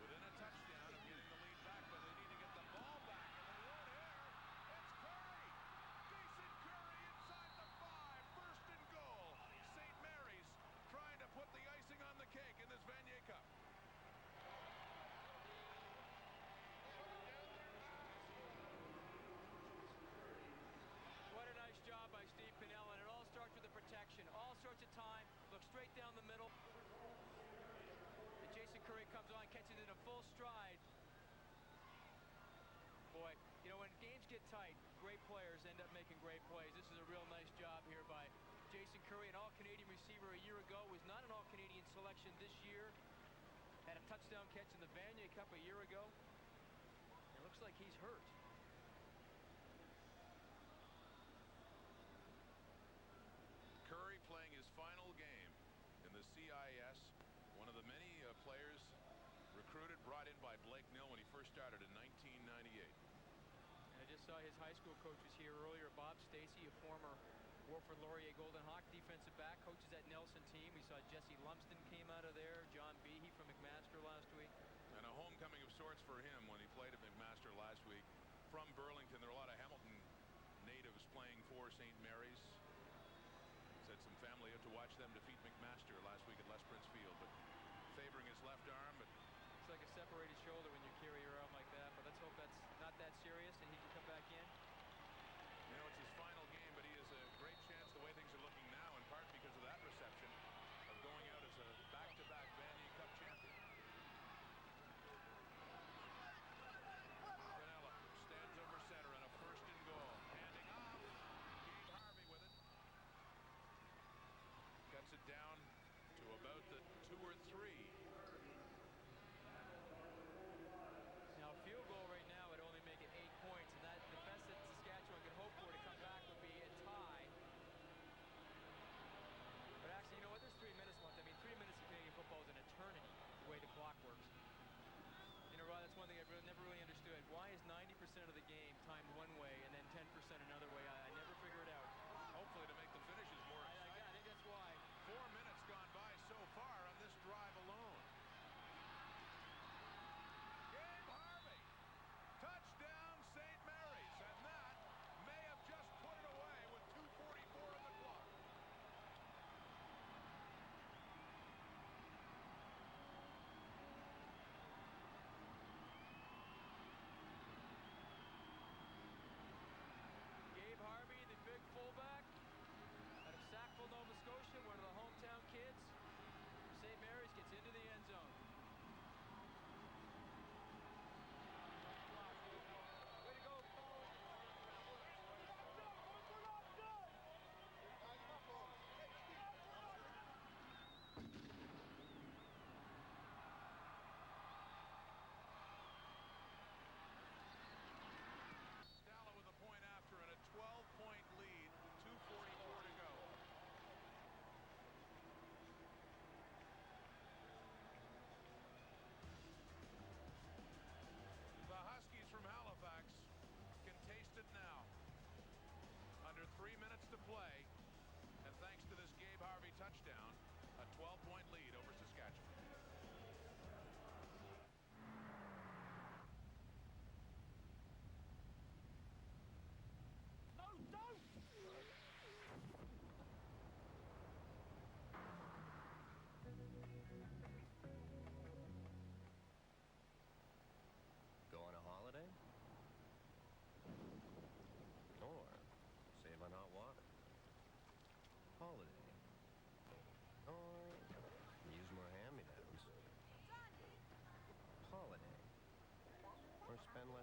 Within a touchdown of getting the lead back, but they need to get the ball back. And they won't air. It's Curry. Jason Curry inside the 5. First and goal. St. Mary's trying to put the icing on the cake in this Vanier Cup. What a nice job by Steve Pinnell, and it all starts with the protection. All sorts of time, look straight down the middle. And Jason Curry comes on, catches it in a full stride. Boy, you know, when games get tight, great players end up making great plays. This is a real nice job here by Jason Curry, an All-Canadian receiver a year ago, was not an All-Canadian selection this year. Had a touchdown catch in the Vanier Cup a year ago. It looks like he's hurt. Curry playing his final game in the CIS. One of the many players recruited, brought in by Blake Nill when he first started in 1998. I just saw his high school coaches here earlier. Bob Stacy, a former Warford Laurier Golden Hawk defensive back, coaches that Nelson team. We saw Jesse Lumsden came out of there. John Behe from McMaster last week. And a homecoming of sorts for him when he played at McMaster last week. From Burlington, there are a lot of Hamilton natives playing for St. Mary's. Said some family out to watch them defeat McMaster last week at Les Prince Field, but favoring his left arm. But it's like a separated shoulder when you carry your arm like that, but let's hope that's not that serious and he can come back in. You know, it's his final game, but he has a great chance, the way things are looking now, in part because of that reception, of going out as a back-to-back Vanier Cup champion. Vanella stands over center on a first and goal. Handing off. Gabe Harvey with it. Cuts it down to about the 2 or 3. Now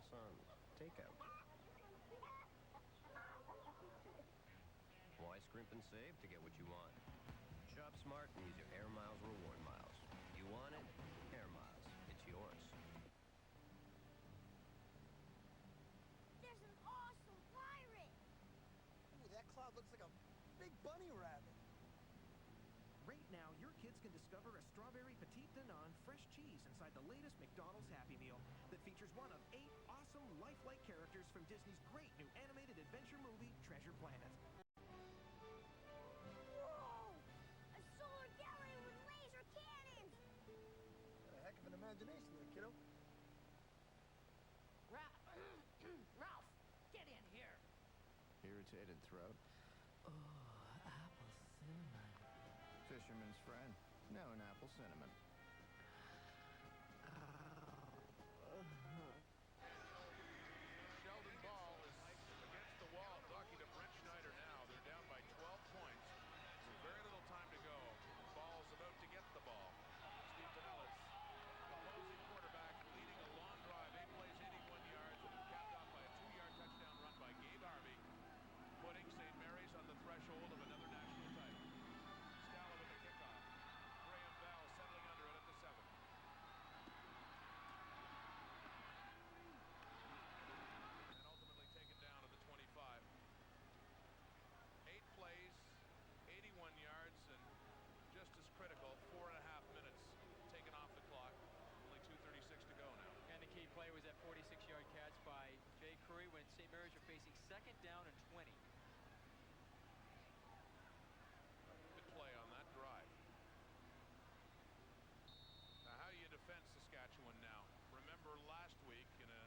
Suns. Takeout. Why scrimp and save to get what you want? Shop smart and use your Air Miles reward miles. You want it? Air Miles. It's yours. There's an awesome pirate! Ooh, that cloud looks like a big bunny rabbit. Right now, your kids can discover a strawberry petite Danone fresh cheese inside the latest McDonald's Happy Meal that features one of 8 awesome lifelike characters from Disney's great new animated adventure movie, Treasure Planet. Whoa! A solar gallery with laser cannons! Got a heck of an imagination there, kiddo. Ralph, get in here! Irritated throat. Oh, apple cinnamon. Fisherman's friend. Now an apple cinnamon. Sheldon Ball is against the wall talking to Brent Schneider now. They're down by 12 points. With very little time to go. Ball's about to get the ball. Steve Pinellas, opposing quarterback, leading a long drive, 8 plays, 81 yards, and capped off by a 2-yard touchdown run by Gabe Harvey, putting St. Mary's on the threshold of another national title. Scala with the kickoff. Graham Bell settling under it at the 7. And ultimately taken down at the 25. 8 plays, 81 yards, and just as critical, 4.5 minutes taken off the clock. Only 2:36 to go now. And the key play was that 46-yard catch by Jay Curry when St. Mary's are facing 2nd down and 20. Good play on that drive. Now, how do you defend Saskatchewan now? Remember last week in a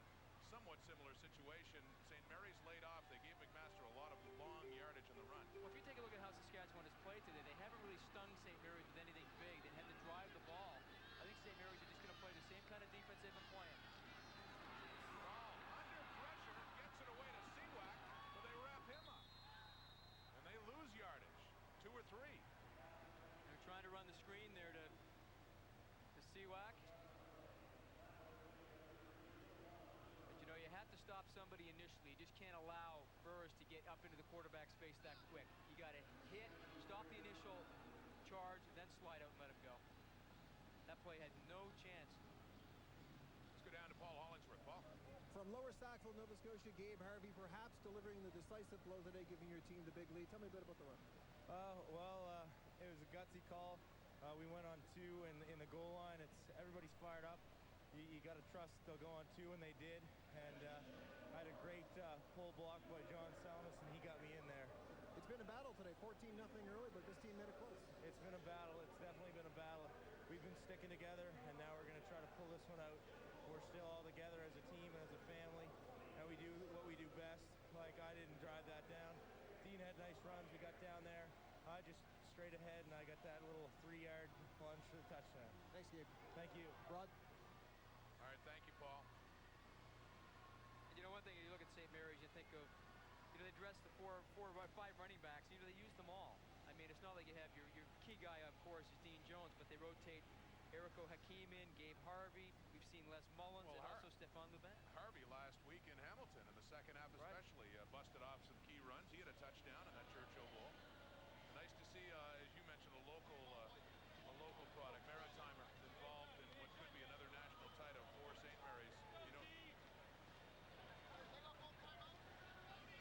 somewhat similar situation, St. Mary's laid off. They gave McMaster a lot of long yardage in the run. Well, if you take a look at how Saskatchewan has played today, they haven't really stung St. Mary's with anything big. They had to drive the ball. I think St. Mary's are just going to play the same kind of defense they've been playing. Ball under pressure, gets it away to Seawack, but they wrap him up. And they lose yardage, 2 or 3. They're trying to run the screen there to Seawack. But you know, you have to stop somebody initially. You just can't allow Burris to get up into the quarterback's face that quick. You got to hit, stop the initial charge, then slide out and let him go. That play had no chance. Let's go down to Paul Hollingsworth. Paul. From Lower Sackville, Nova Scotia, Gabe Harvey perhaps delivering the decisive blow today, giving your team the big lead. Tell me a bit about the run. It was a gutsy call. We went on 2 in the goal line. Everybody's fired up. You got to trust they'll go on 2, and they did. And I had a great pull block by John Salmas, and he got me in there. It's been a battle today, 14-0 early, but this team made it close. It's been a battle. It's definitely been a battle. We've been sticking together, and now we're going to try to pull this one out. We're still all together as a team and as a family, and we do what we do best. Like, I didn't drive that down. Dean had nice runs. We got down there. I just straight ahead, and I got that little 3-yard plunge for the touchdown. Thanks, Gabe. Thank you. Rod. All right, thank you, Paul. And you know, one thing, you look at St. Mary's, you think of, you know, they dress the 4 or 5 running backs. You know, they use them all. I mean, it's not like you have your key guy, of course, is Dean Jones, but they rotate Erico Hakeem in, Gabe Harvey. We've seen Les Mullins and also Stephane Lubin. Harvey last week in Hamilton in the second half especially busted off some key runs. He had a touchdown in that Churchill Bowl. Nice to see, as you mentioned, a local product, Maritimer, involved in what could be another national title for St. Mary's. You know,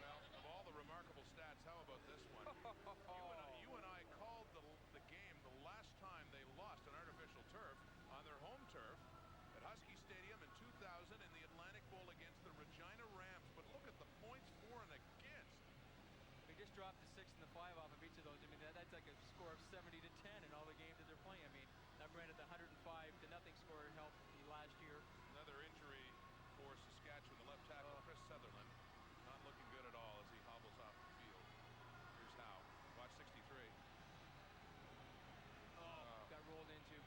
well, of all the remarkable stats, how about this one? You and I called the game the last time they lost on artificial turf, on their home turf, at Husky Stadium in 2000 in the Atlantic Bowl against the Regina Rams. But look at the points for and against. They just dropped the 6 and the 5 off of each of those. I mean, that's like a score of 70-10 in all the games that they're playing. I mean, now granted, the 105-0 score helped last year. Another injury for Saskatchewan. The left tackle, Chris Sutherland, not looking good at all as he hobbles off the field. Here's how. Watch 63. Got rolled into.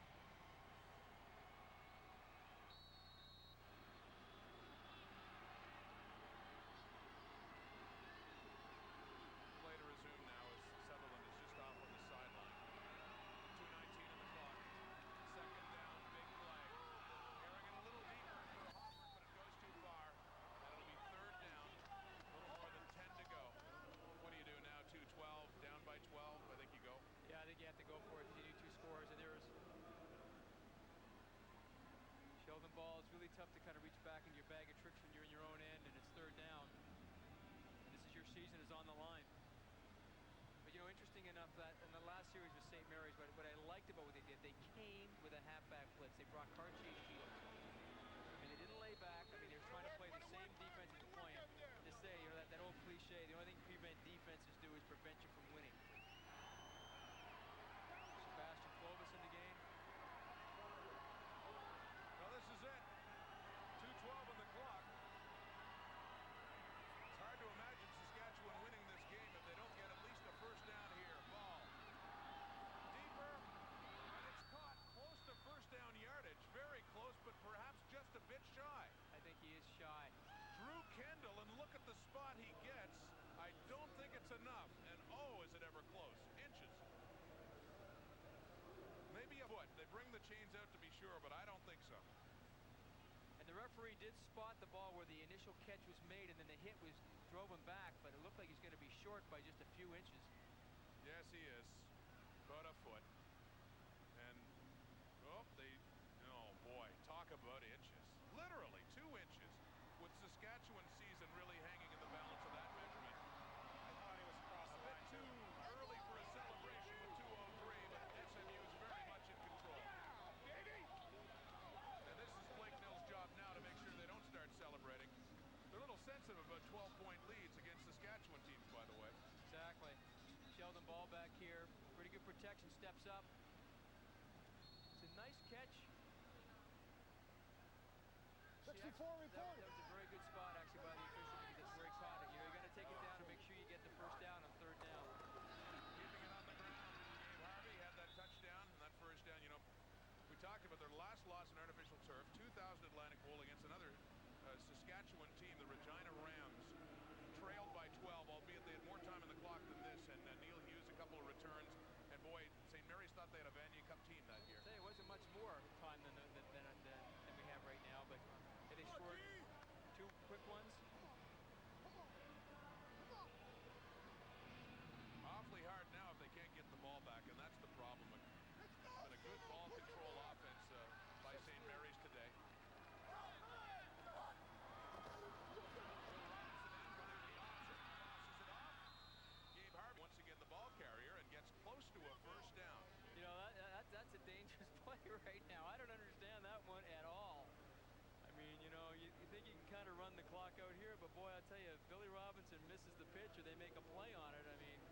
Play to resume now as Sutherland is just off on the sideline. 2:19 in the clock. Second enough that in the last series with St. Mary's, what I liked about what they did, they came with a halfback blitz. They brought Karchi and Keeler. I mean, they didn't lay back. I mean, they were trying to play the same defense as playing. And to say, you know, that old cliche, the only thing prevent defenses do is prevent you from winning. Sebastian Clovis in the game. Well, this is it. 2:12 on the clock. It's hard to imagine Saskatchewan winning this game if they don't get at least a first down here. Ball deeper, and it's caught close to first down yardage. Very close, but perhaps just a bit shy. I think he is shy. Drew Kendall, and look at the spot he gets. I don't think it's enough. And oh, is it ever close? Inches. Maybe a foot. They bring the chains out to be sure, but I don't think so. And the referee did spot the ball where the initial catch was made, and then the hit was drove him back, but it looked like he's going to be short by just a few inches. Yes, he is. About a foot. And, oh, oh boy, talk about inches. Literally 2 inches, with Saskatchewan's season really hanging in the balance of that measurement. I thought he was across the line Too early for a celebration with 2:03, but SMU is very much in control. And this is Blake Nill's job now to make sure they don't start celebrating. They're a little sensitive about 12-point leads against Saskatchewan teams, by the way. Exactly. Sheldon Ball back here. Pretty good protection. Steps up. It's a nice catch. 64 reported. That was a very good spot, actually, by the official, because that's where he caught it. You know, you got to take it down and make sure you get the first down on 3rd down. Keeping it on the ground. Gabe Harvey had that touchdown, and that first down, you know, we talked about their last loss in artificial turf, 2000 Atlantic Bowl against another Saskatchewan team, the Regina Rams, trailed by 12, albeit they had more time in the clock than this, and Neil Hughes a couple of returns, and boy, St. Mary's thought they had a Vanier Cup team that year. I'll tell you, it wasn't much more time than we have right now, but they scored 2 quick ones. Awfully hard now if they can't get the ball back, and that's the problem. It's been a good ball control offense by St. Mary's today. Gabe Harvey once again the ball carrier and gets close to a first down. You know, that's a dangerous play right now. I don't understand that one at all. I mean, you know, you think you can kind of run the clock out here, but boy, I'll tell you, if Billy Robinson misses the pitch or they make a play on it, I mean,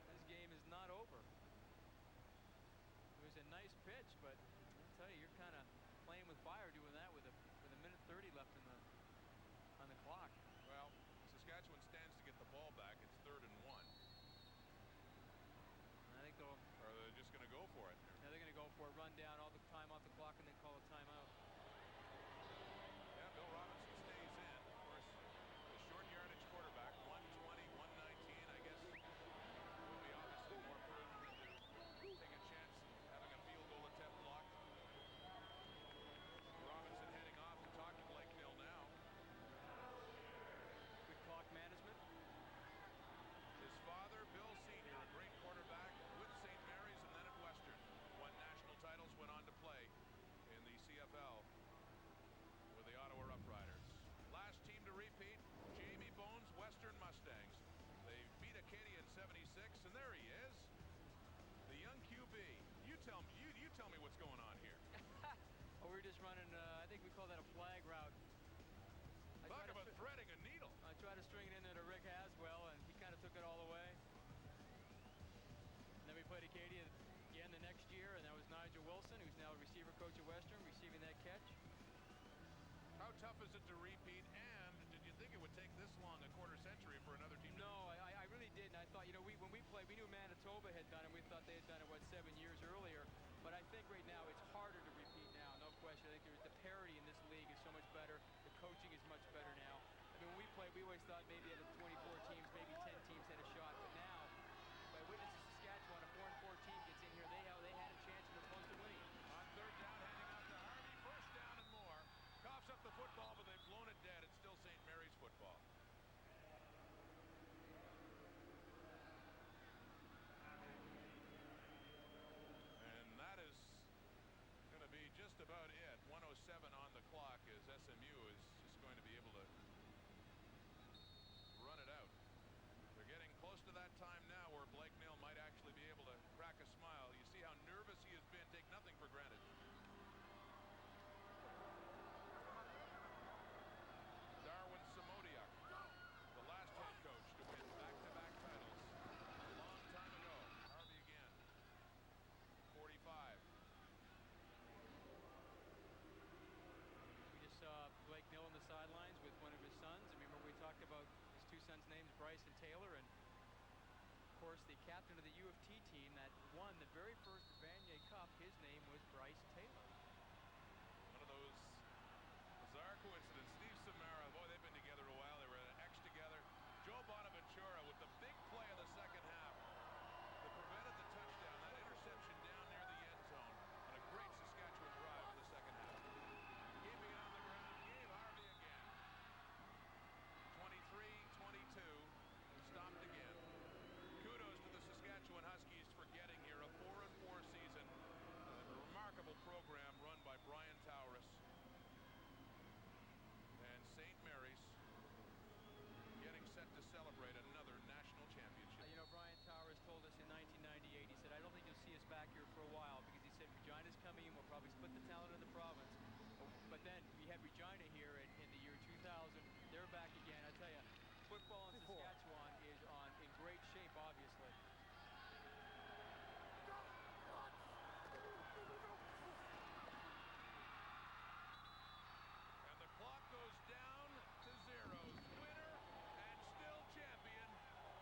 this game is not over. It was a nice pitch, but I'll tell you, you're kind of playing with fire doing that with a minute 30 left on the clock. Well, Saskatchewan stands to get the ball back. It's 3rd and 1. I think they'll... Or are they just going to go for it? Yeah, they're going to go for a run down all the time off the clock and then call a timeout. Yeah, Bill Robinson stays in. Of course, the short yardage quarterback, 120, 119. I guess it would be obviously more prudent than to take a chance having a field goal attempt blocked. Robinson heading off to talk to Blake Nill now. Good clock management. His father, Bill Sr., a great quarterback with St. Mary's and then at Western. Won national titles, went on to play in the CFL with the Ottawa Roughriders. Last team to repeat, Jamie Bones, Western Mustangs. They beat Acadia in '76, and there he is, the young QB. You tell me what's going on here. Oh, we're just running, I think we call that a flag route. Talk about threading a needle. I tried to string it in there to Rick Haswell, and he kind of took it all away. And then we played Acadia again the next year, and that was Nigel Wilson, who's now a receiver coach at Western, receiving that catch. How tough is it to repeat, and did you think it would take this long, a quarter century, for another team? No, I really didn't. I thought, you know, when we played, we knew Manitoba had done it. We thought they had done it, 7 years earlier. But I think right now it's harder to repeat now, no question. I think the parity in this league is so much better. The coaching is much better now. I mean, when we played, we always thought maybe out of 24 teams, maybe 10 teams had a shot. But now, by witnessing Saskatchewan, a 4-4 team gets in here, they had a chance and they're close to winning. On 3rd down, handing off to Harvey. First down and more. Coughs up the football, but they've blown it dead. It's still St. Mary's football. And that is going to be just about it. 1:07 on the clock as SMU is just going to be able to course, the captain of the U of T team that won the very first Vanier Cup, his name was Bryce Taylor. One of those bizarre coincidence. Steve Samara, boy, they've been together a while. They were at X together. Joe Bonaventura with the big play of the second half that prevented the touchdown, that interception down near the end zone, and a great Saskatchewan drive in the second half. Keeping it on the ground, Gabe Harvey again. 23-22, stopped again. Kudos to the Saskatchewan Huskies for getting here. A 4-4 season, a remarkable program run by Brian Taurus. And St. Mary's getting set to celebrate another national championship. You know, Brian Towers told us in 1998, he said, I don't think you'll see us back here for a while, because he said Regina's coming in, we'll probably split the talent in the province. But then we had Regina here in the year 2000. They're back again. I tell you, football in Saskatchewan is in great shape, obviously. And the clock goes down to zeros. Winner and still champion.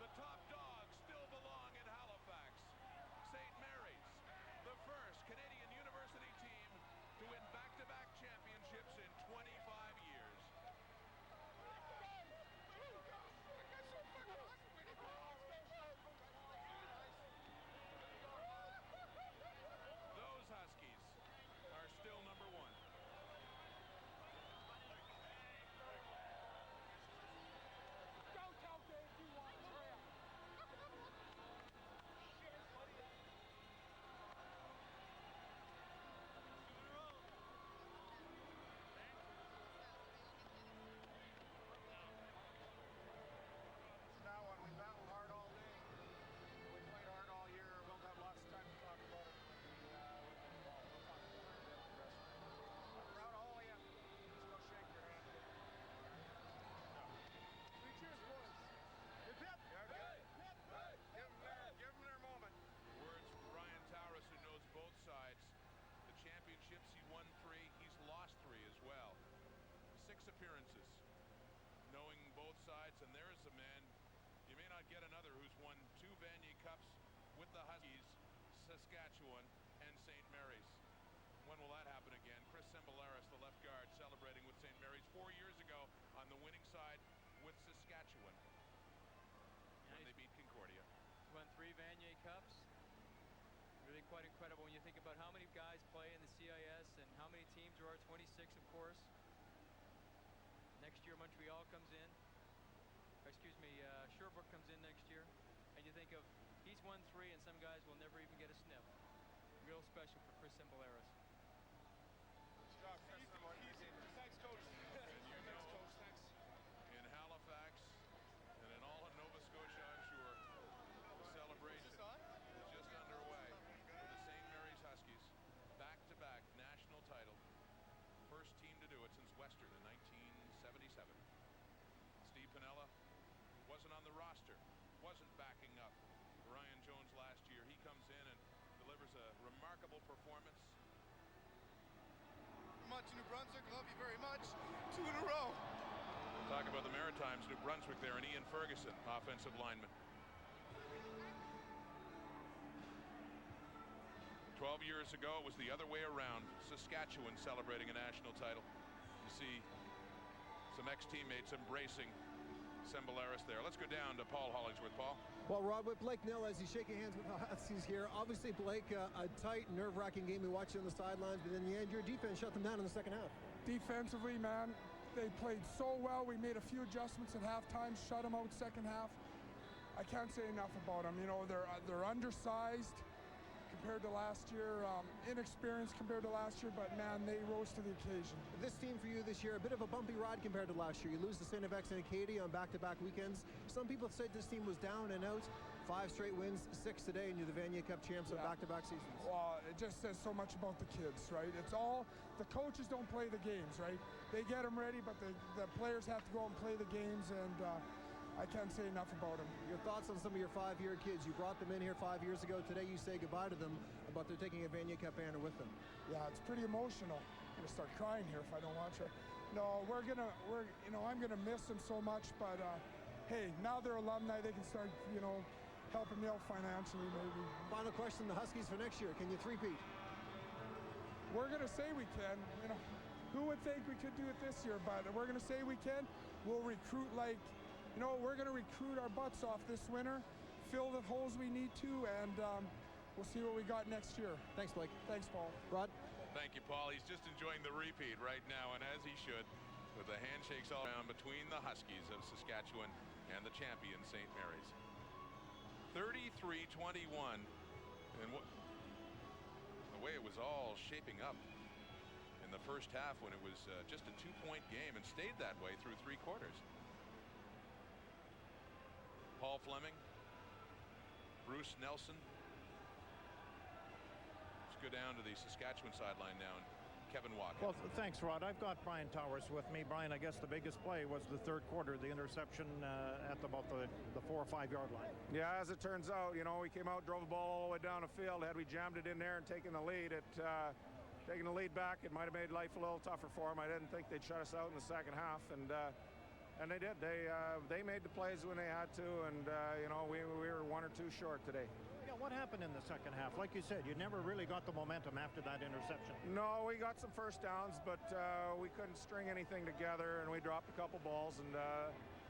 The top dogs still belong in Halifax. St. Mary's, the first Canadian university team to win back-to-back championships in 25 years. Those Huskies are still number one. That one, we battled hard all day. We played hard all year. We'll have lots of time to talk about it when we ball. We'll talk about it the rest of it. I'm proud of all of you. Let's go shake your hand. Three cheers, boys. Hip, hip. Yeah, good. Hip, hip. Give them their moment. Words from Brian Taurus, who knows both sides. The championships, he won 3. He's lost 3 as well. 6 appearances. Knowing both sides, and there's a man, you may not get another, who's won 2 Vanier Cups with the Huskies, Saskatchewan, and St. Mary's. When will that happen again? Chris Sembolaris, the left guard, celebrating with St. Mary's 4 years ago on the winning side with Saskatchewan when they beat Concordia. He's won 3 Vanier Cups. Really quite incredible when you think about how many guys play in the CIS and how many teams there are. 26, of course. Next year, Montreal comes in. Sherbrooke comes in next year. And you think of, he's won 3, and some guys will never even get a sniff. Real special for Chris Sembolaris. Good job, Chris. Thanks, Coach. Thanks, Coach. Thanks. In Halifax and in all of Nova Scotia, I'm sure, the celebration is just underway for the St. Mary's Huskies. Back-to-back national title. First team to do it since Western in 1977. Steve Piniella wasn't on the roster, wasn't backing up Ryan Jones last year. He comes in and delivers a remarkable performance. Much, New Brunswick, love you very much. 2 in a row. Talk about the Maritimes, New Brunswick there, and Ian Ferguson, offensive lineman. 12 years ago, it was the other way around. Saskatchewan celebrating a national title. You see some ex-teammates embracing Sembolaris there. Let's go down to Paul Hollingsworth. Paul? Well, Rod, with Blake Nill as he's shaking hands with the Huskies here. Obviously, Blake, a tight, nerve-wracking game. We watched you on the sidelines, but in the end, your defense shut them down in the second half. Defensively, man, they played so well. We made a few adjustments at halftime, shut them out second half. I can't say enough about them. You know, they're undersized compared to last year, inexperienced compared to last year, but man, they rose to the occasion. This team for you this year, a bit of a bumpy ride compared to last year. You lose to St. FX and Acadia on back-to-back weekends. Some people said this team was down and out. 5 straight wins, 6 today, and you're the Vanier Cup champs on back-to-back seasons. Well, it just says so much about the kids, right? It's all, the coaches don't play the games, right? They get them ready, but the players have to go out and play the games, and I can't say enough about them. Your thoughts on some of your 5-year kids? You brought them in here 5 years ago. Today you say goodbye to them, but they're taking a Vanier Cup banner with them. Yeah, it's pretty emotional. I'm gonna start crying here if I don't watch it. No, I'm gonna miss them so much, but hey, now they're alumni. They can start, helping me out financially, maybe. Final question, the Huskies for next year. Can you three-peat? We're going to say we can. You know, who would think we could do it this year? But we're going to say we can. We'll recruit like, you know, we're going to recruit our butts off this winter, fill the holes we need to, and we'll see what we got next year. Thanks, Blake. Thanks, Paul. Rod? Thank you, Paul. He's just enjoying the repeat right now, and as he should, with the handshakes all around between the Huskies of Saskatchewan and the champion St. Mary's. 33-21, and the way it was all shaping up in the first half when it was just a 2-point game and stayed that way through 3 quarters. Paul Fleming, Bruce Nelson. Let's go down to the Saskatchewan sideline now. And Kevin Watkins. Well, thanks, Rod. I've got Brian Towers with me. Brian, I guess the biggest play was the third quarter, the interception at about the 4 or 5 yard line. Yeah, as it turns out, you know, we came out, drove the ball all the way down the field. Had we jammed it in there and taken the lead, taking the lead back, it might have made life a little tougher for them. I didn't think they'd shut us out in the second half, and they did. They made the plays when they had to, and you know, we were 1 or 2 short today. Yeah, what happened in the second half? Like you said, you never really got the momentum after that interception. No, we got some first downs, but we couldn't string anything together, and we dropped a couple balls, and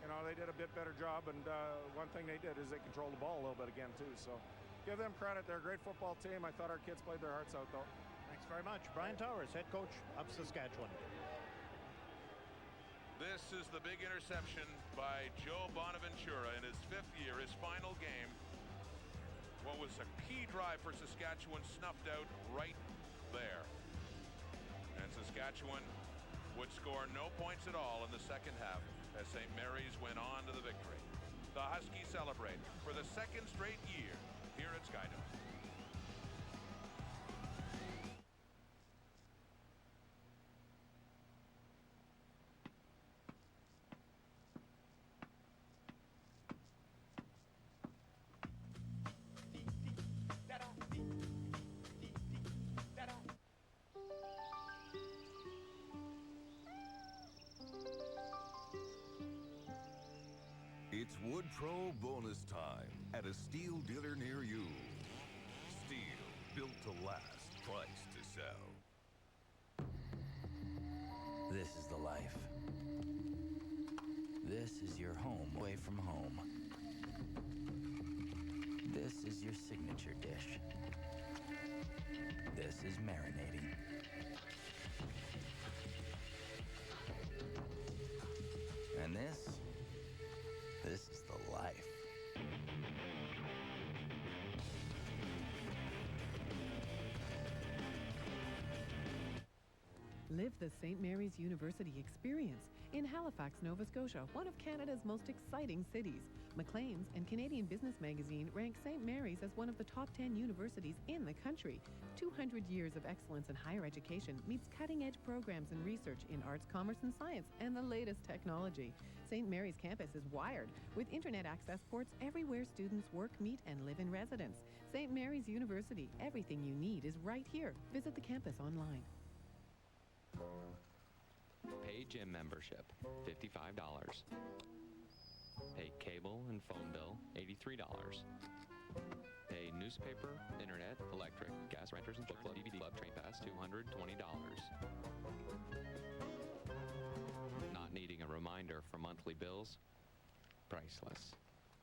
you know, they did a bit better job. And one thing they did is they controlled the ball a little bit again too. So give them credit. They're a great football team. I thought our kids played their hearts out though. Thanks very much. Brian Towers, head coach of Saskatchewan. This is the big interception by Joe Bonaventura in his 5th year, his final game. What was a key drive for Saskatchewan snuffed out right there. And Saskatchewan would score no points at all in the second half as St. Mary's went on to the victory. The Huskies celebrate for the 2nd straight year here at Skydome. It's Wood Pro bonus time at a steel dealer near you. Steel, built to last, priced to sell. This is the life. This is your home away from home. This is your signature dish. This is marinating. And this is the life. Live the St. Mary's University experience in Halifax, Nova Scotia, one of Canada's most exciting cities. Maclean's and Canadian Business Magazine rank St. Mary's as one of the top 10 universities in the country. 200 years of excellence in higher education meets cutting-edge programs in research in arts, commerce, and science, and the latest technology. St. Mary's campus is wired with internet access ports everywhere students work, meet, and live in residence. St. Mary's University, everything you need is right here. Visit the campus online. Pay gym membership, $55. Pay cable and phone bill, $83. Pay newspaper, internet, electric, gas, renters, insurance, club, DVD, club, train pass, $220. Not needing a reminder for monthly bills? Priceless.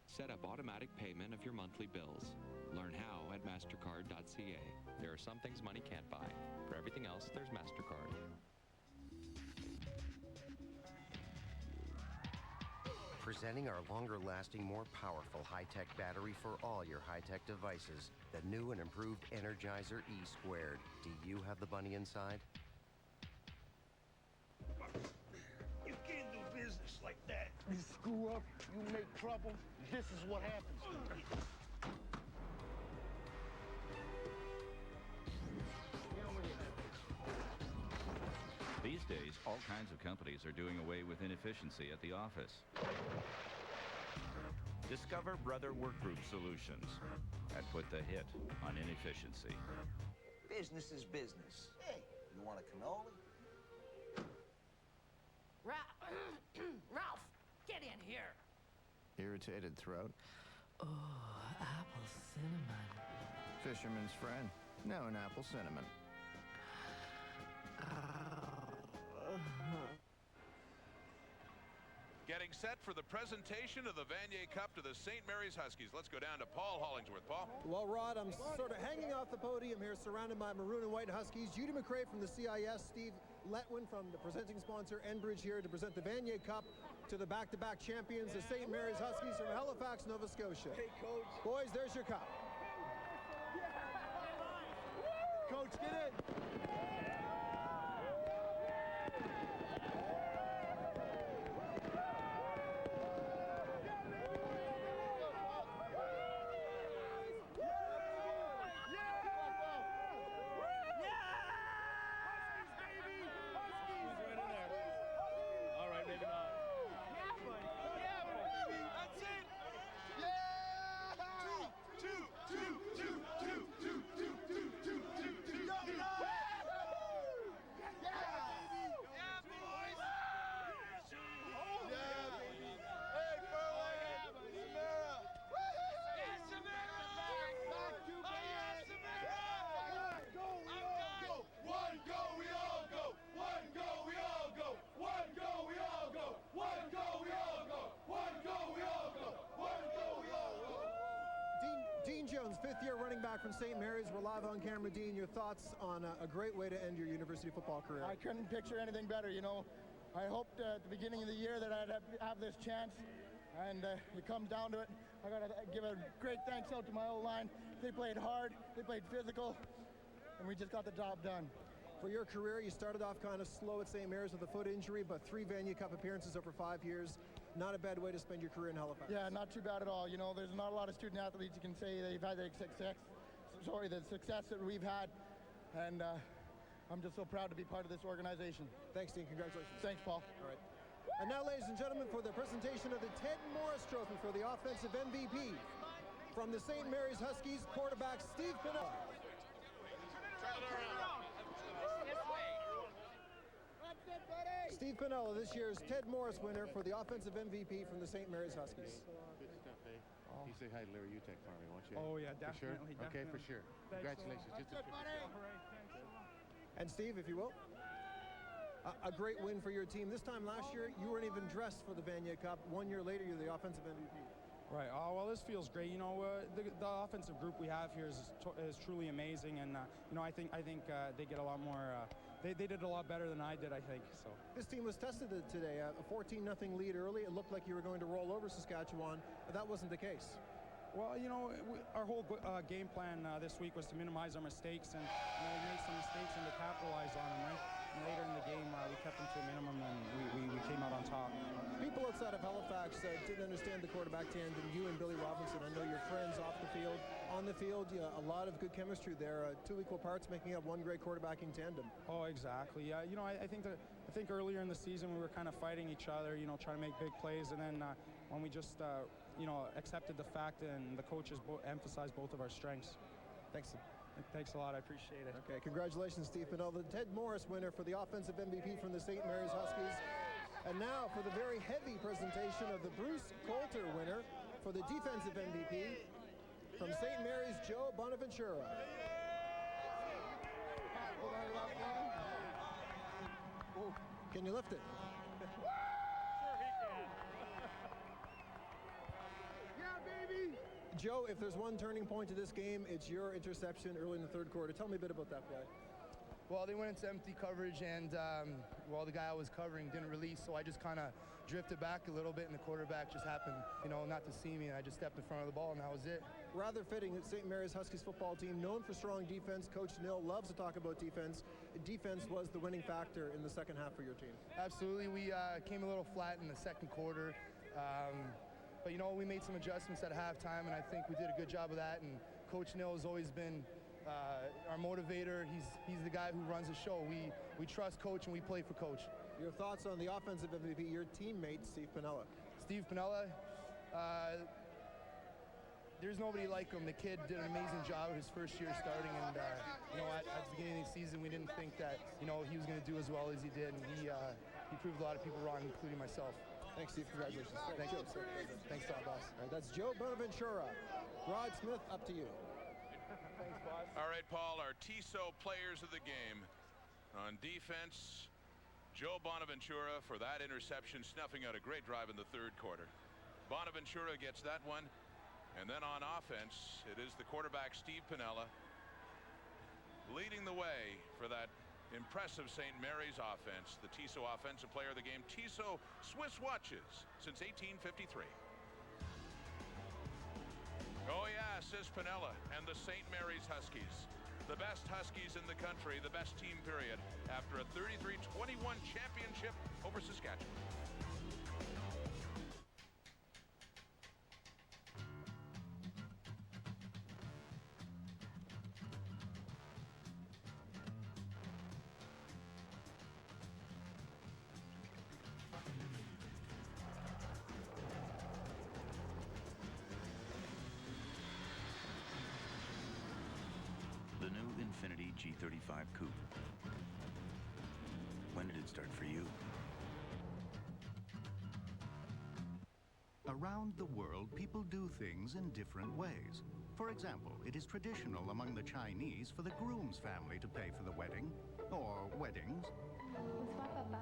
Set up automatic payment of your monthly bills. Learn how at mastercard.ca. There are some things money can't buy. For everything else, there's MasterCard. Presenting our longer-lasting, more powerful high-tech battery for all your high-tech devices, the new and improved Energizer E-Squared. Do you have the bunny inside? You can't do business like that. You screw up, you make trouble, this is what happens. These days, all kinds of companies are doing away with inefficiency at the office. Discover Brother Workgroup Solutions and put the hit on inefficiency. Business is business. Hey, you want a cannoli? Ralph, get in here. Irritated throat. Oh, apple cinnamon. Fisherman's friend. Now an apple cinnamon. Getting set for the presentation of the Vanier Cup to the St. Mary's Huskies. Let's go down to Paul Hollingsworth. Paul? Well, Rod, I'm sort of hanging off the podium here, surrounded by maroon and white Huskies. Judy McRae from the CIS, Steve Letwin from the presenting sponsor, Enbridge, here to present the Vanier Cup to the back-to-back champions, the St. Mary's Huskies from Halifax, Nova Scotia. Hey, Coach. Boys, there's your cup. Coach, get in. Fifth-year running back from St. Mary's. We're live on camera. Dean, your thoughts on a great way to end your university football career? I couldn't picture anything better, you know. I hoped at the beginning of the year that I'd have this chance, and it comes down to it. I got to give a great thanks out to my O-line. They played hard, they played physical, and we just got the job done. For your career, you started off kind of slow at St. Mary's with a foot injury, but 3 Vanier Cup appearances over 5 years. Not a bad way to spend your career in Halifax. Yeah, not too bad at all. You know, there's not a lot of student athletes you can say they've had the success that we've had, and I'm just so proud to be part of this organization. Thanks, Dean. Congratulations. Thanks, Paul. All right. And now, ladies and gentlemen, for the presentation of the Ted Morris Trophy for the offensive MVP from the St. Mary's Huskies, quarterback Steve Pinella. Steve Pinella, this year's Ted Morris winner for the offensive MVP from the St. Mary's Huskies. Good stuff, eh? You say hi to Larry Utek for me, won't you? Oh, yeah, For sure? definitely, Okay, for definitely. sure. Thanks, Congratulations. Just a And Steve, if you will, a great win for your team. This time last year, you weren't even dressed for the Vanier Cup. 1 year later, you're the offensive MVP. Right. Oh, well, this feels great. You know, the offensive group we have here is truly amazing, and you know, I think they get a lot more. They did a lot better than I did, I think. So this team was tested today. A 14-0 lead early. It looked like you were going to roll over Saskatchewan, but that wasn't the case. Well, you know, our whole game plan this week was to minimize our mistakes, and you know, we made some mistakes and to capitalize on them. Right. And later in the game, we kept them to a minimum, and we came out on top. People outside of Halifax didn't understand the quarterback tandem. You and Billy Robinson, I know you're friends off the field. On the field, a lot of good chemistry there. 2 equal parts making up one great quarterbacking tandem. Oh, exactly. Yeah, you know, I think earlier in the season we were kind of fighting each other, you know, trying to make big plays, and then when we just you know, accepted the fact and the coaches emphasized both of our strengths. Thanks. Thanks a lot. I appreciate it. Okay, congratulations, Steve Pinella, the Ted Morris winner for the offensive MVP from the St. Mary's Huskies. And now for the very heavy presentation of the Bruce Coulter winner for the defensive MVP from St. Mary's, Joe Bonaventura. Can you lift it? Joe, if there's one turning point to this game, it's your interception early in the third quarter. Tell me a bit about that play. Well, they went into empty coverage, and well, the guy I was covering didn't release, so I just kind of drifted back a little bit, and the quarterback just happened, you know, not to see me, and I just stepped in front of the ball, and that was it. Rather fitting that St. Mary's Huskies football team, known for strong defense. Coach Nill loves to talk about defense. Defense was the winning factor in the second half for your team. Absolutely. We came a little flat in the second quarter. But, you know, we made some adjustments at halftime, and I think we did a good job of that. And Coach Nill has always been our motivator. He's the guy who runs the show. We trust Coach, and we play for Coach. Your thoughts on the offensive MVP, your teammate, Steve Pinella? Steve Pinella, there's nobody like him. The kid did an amazing job his first year starting, and, you know, at the beginning of the season, we didn't think that, you know, he was going to do as well as he did, and he proved a lot of people wrong, including myself. Thanks, Steve. Congratulations. Thank you. Thanks, boss. All right, that's Joe Bonaventura. Rod Smith, up to you. Thanks, boss. All right, Paul, our TISO players of the game. On defense, Joe Bonaventura for that interception, snuffing out a great drive in the third quarter. Bonaventura gets that one. And then on offense, it is the quarterback, Steve Piniella, leading the way for that impressive St. Mary's offense. The TISO offensive player of the game. TISO Swiss watches since 1853. Oh yeah, says Piniella, and the St. Mary's Huskies. The best Huskies in the country, the best team period, after a 33-21 championship over Saskatchewan. The new Infiniti G35 Coupe. When did it start for you? Around the world, people do things in different ways. For example, it is traditional among the Chinese for the groom's family to pay for the wedding, or weddings.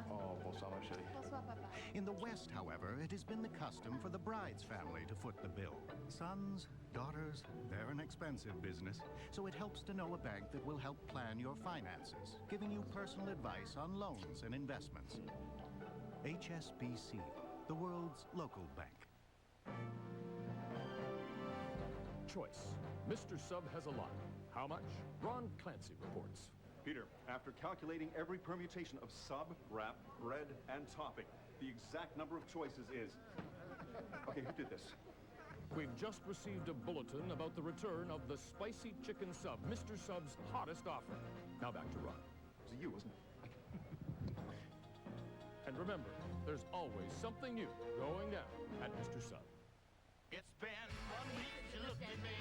Oh, bonsoir, ma chérie. Bonsoir, papa. In the West, however, it has been the custom for the bride's family to foot the bill. Sons, daughters, they're an expensive business, so it helps to know a bank that will help plan your finances, giving you personal advice on loans and investments. HSBC, the world's local bank. Choice. Mr. Sub has a lot. How much? Ron Clancy reports. Peter, after calculating every permutation of sub, wrap, bread, and topping, the exact number of choices is... Okay, who did this? We've just received a bulletin about the return of the spicy chicken sub, Mr. Sub's hottest offer. Now back to Ron. It was you, wasn't it? And remember, there's always something new going down at Mr. Sub. It's been 1 week since you looked at me.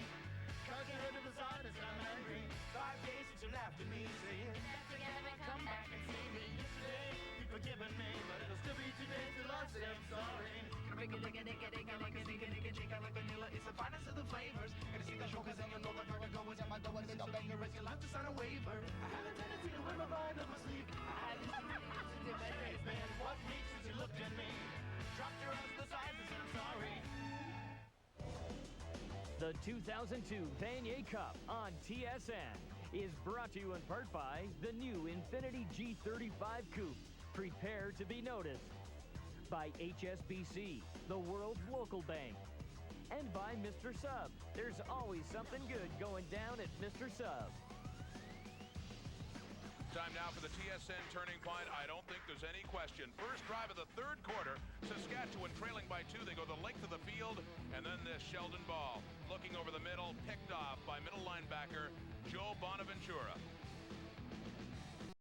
Cause you heard the designers I'm angry. 5 days since you laughed at me, saying that you never come back and see me. Yesterday, you've forgiven me, but it'll still be today till I say I'm sorry. It's the finest of the flavors. Gonna see the showcase and you know the vertigo is at my door. And the banger is you'll have to sign a waiver. I have a tendency to wear my mind on my sleeve. It's been 1 week since you looked at me. Dropped your eyes to the sides and said I'm sorry. The 2002 Vanier Cup on TSN is brought to you in part by the new Infiniti G35 Coupe. Prepare to be noticed. By HSBC, the world's local bank. And by Mr. Sub. There's always something good going down at Mr. Sub. Time now for the TSN turning point. I don't think there's any question. First drive of the third quarter. Saskatchewan trailing by 2. They go the length of the field. And then this Sheldon ball. Looking over the middle. Picked off by middle linebacker Joe Bonaventura.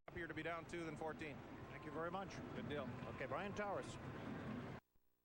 Happier to be down 2 than 14. Thank you very much. Good deal. Okay, Brian Towers.